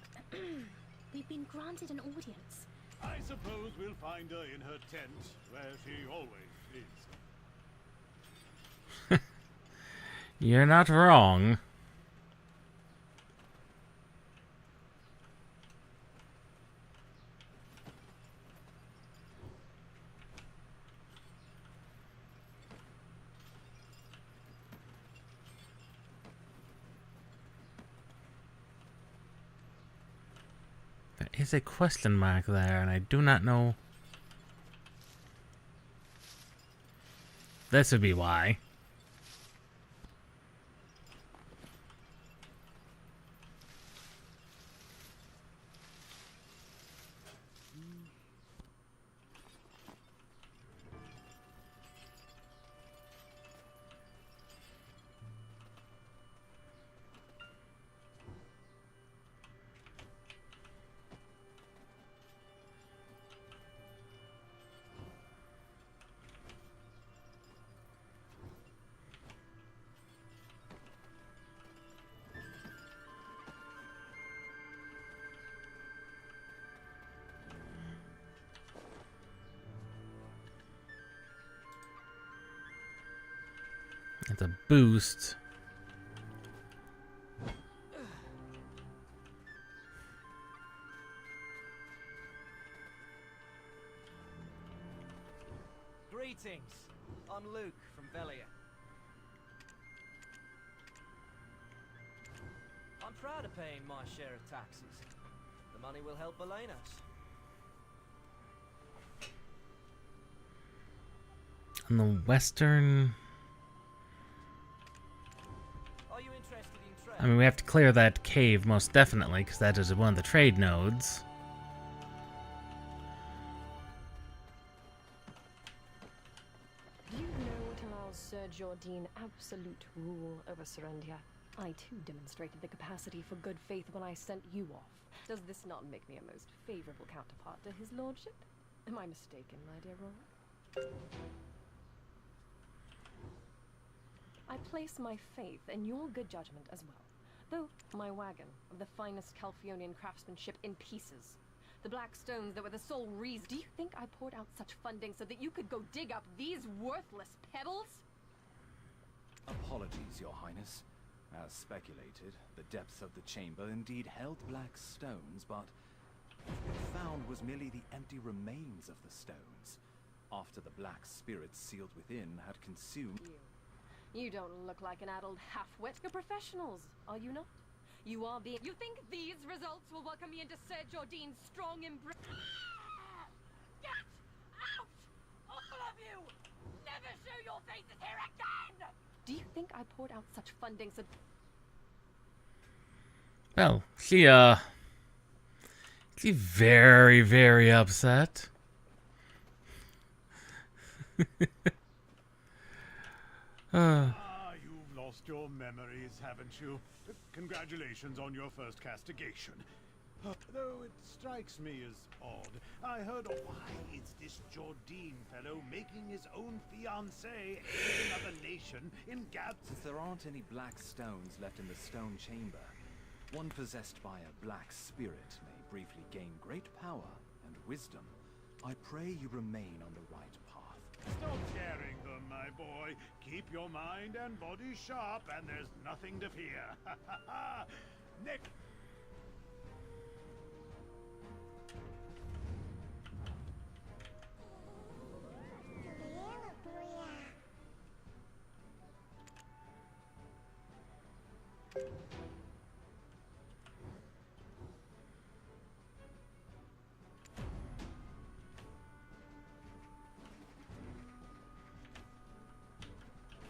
We've been granted an audience. I suppose we'll find her in her tent, where she always is. You're not wrong. There is a question mark there, and I do not know. This would be why. It's a boost. Greetings. I'm Luke from Velia. I'm proud of paying my share of taxes. The money will help Belenos. On the western... Are you interested in trade? I mean, we have to clear that cave most definitely, because that is one of the trade nodes. Do you know what allows Sir Jordine absolute rule over Serendia? I too demonstrated the capacity for good faith when I sent you off. Does this not make me a most favorable counterpart to his lordship? Am I mistaken, my dear Roland? I place my faith in your good judgment as well. Though my wagon of the finest Calphionian craftsmanship in pieces. The black stones that were the sole reason. Do you think I poured out such funding so that you could go dig up these worthless pebbles? Apologies, Your Highness. As speculated, the depths of the chamber indeed held black stones, but what we found was merely the empty remains of the stones, after the black spirits sealed within had consumed... You don't look like an addled half-wit. You're professionals, are you not? You are being... You think these results will welcome me into Sir Jordine's strong embrace? Get out! All of you! Never show your faces here again! Do you think I poured out such funding so... Well, she's very, very upset. You've lost your memories, haven't you? Congratulations on your first castigation. Though it strikes me as odd. I heard, why is this Jordine fellow making his own fiancée in another nation in Gab? Since there aren't any black stones left in the stone chamber, one possessed by a black spirit may briefly gain great power and wisdom. I pray you remain on the right path. Stop tearing them, my boy. Keep your mind and body sharp, and there's nothing to fear. Nick.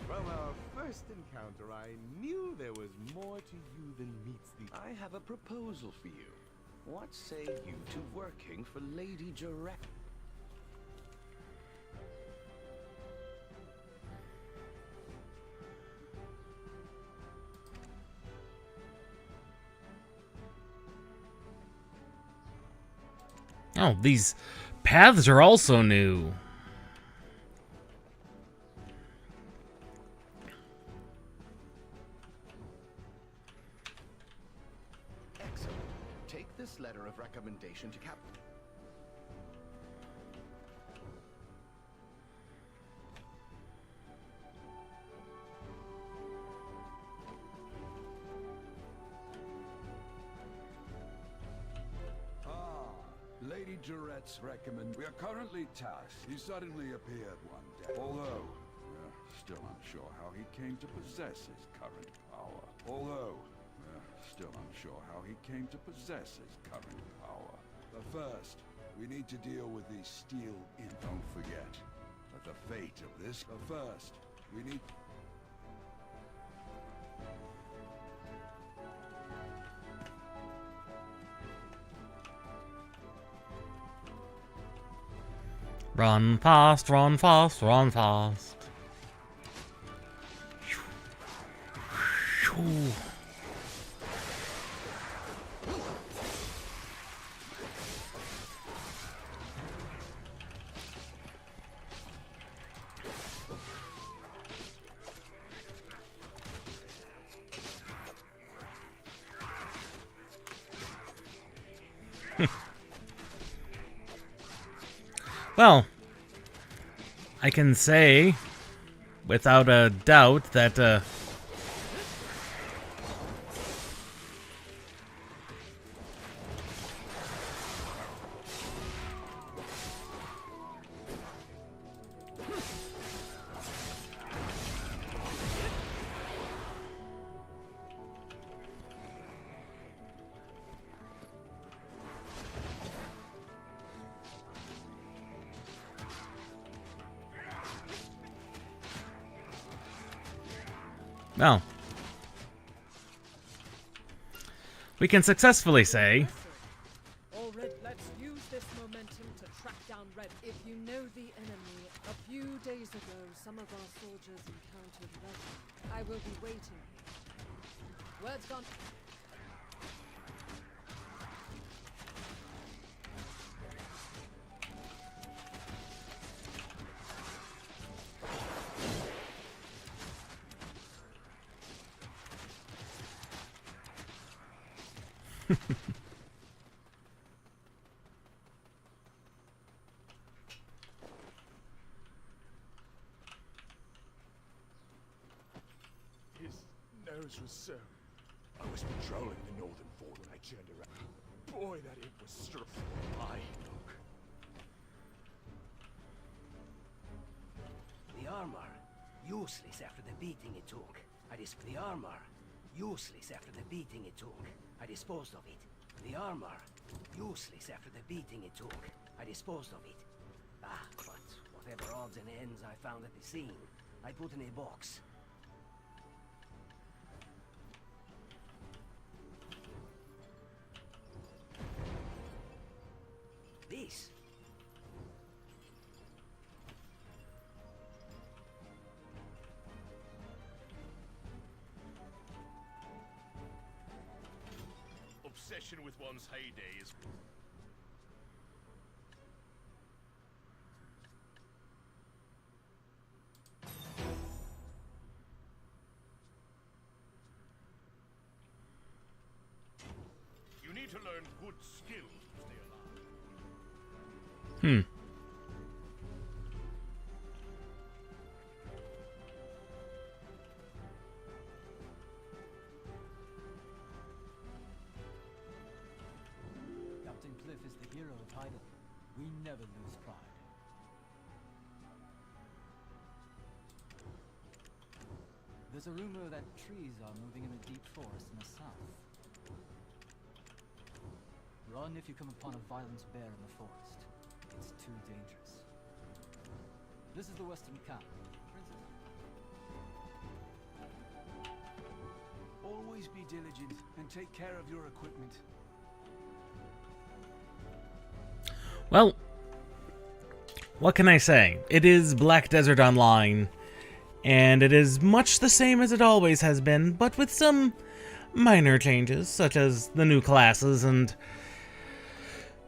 From our first encounter, I knew there was more to you than meets the... I have a proposal for you. What say you to working for Lady Jarek? Oh, these paths are also new. Excellent. Take this letter of recommendation to Captain. Lady Durette's recommend. We are currently tasked. He suddenly appeared one day. Although, still unsure how he came to possess his current power. Still unsure how he came to possess his current power. But first, we need to deal with these steel imps. Don't forget that the fate of this. But first, we need. Run fast, run fast, run fast. Well, I can say, without a doubt, that, well, we can successfully say, All Red, let's use this momentum to track down Red. If you know the enemy, a few days ago, some of our soldiers encountered Red. I will be waiting. Word's gone. His nose was so... I was patrolling the northern fort when I turned around. Boy, that imp was struck from my look. The armor, useless after the beating it took. The armor, useless after the beating it took. I disposed of it. The armor, useless after the beating it took. I disposed of it. Ah, but whatever odds and ends I found at the scene, I put in a box. This. Obsession with one's heyday is... You need to learn good skills to stay alive. Captain Cliff is the hero of Hyde. We never lose pride. There's a rumor that trees are moving in the deep forest in the south. Run if you come upon a violent bear in the forest. It's too dangerous. This is the western camp. Always be diligent and take care of your equipment. well, what can I say? It is Black Desert Online, and it is much the same as it always has been, but with some minor changes, such as the new classes and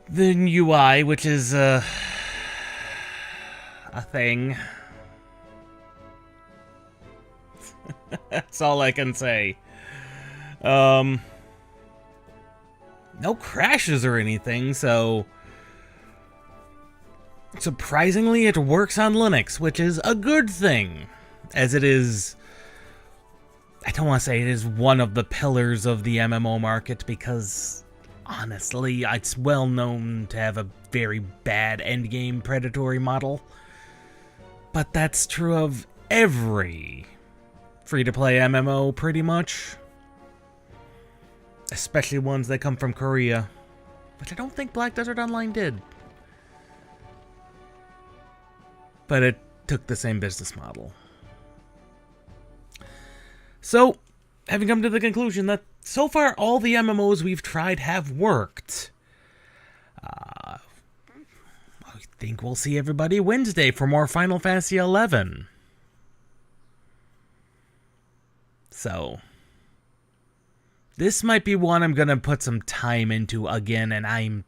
the UI, which is a thing. That's all I can say. No crashes or anything, so surprisingly it works on Linux, which is a good thing, as it is. I don't want to say it is one of the pillars of the MMO market, because honestly, it's well known to have a very bad endgame predatory model. But that's true of every free-to-play MMO, pretty much. Especially ones that come from Korea, which I don't think Black Desert Online did. But it took the same business model. So, having come to the conclusion that so far all the MMOs we've tried have worked, I think we'll see everybody Wednesday for more Final Fantasy XI. So, this might be one I'm going to put some time into again, and I'm...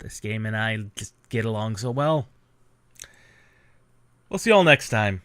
this game and I just get along so well. We'll see you all next time.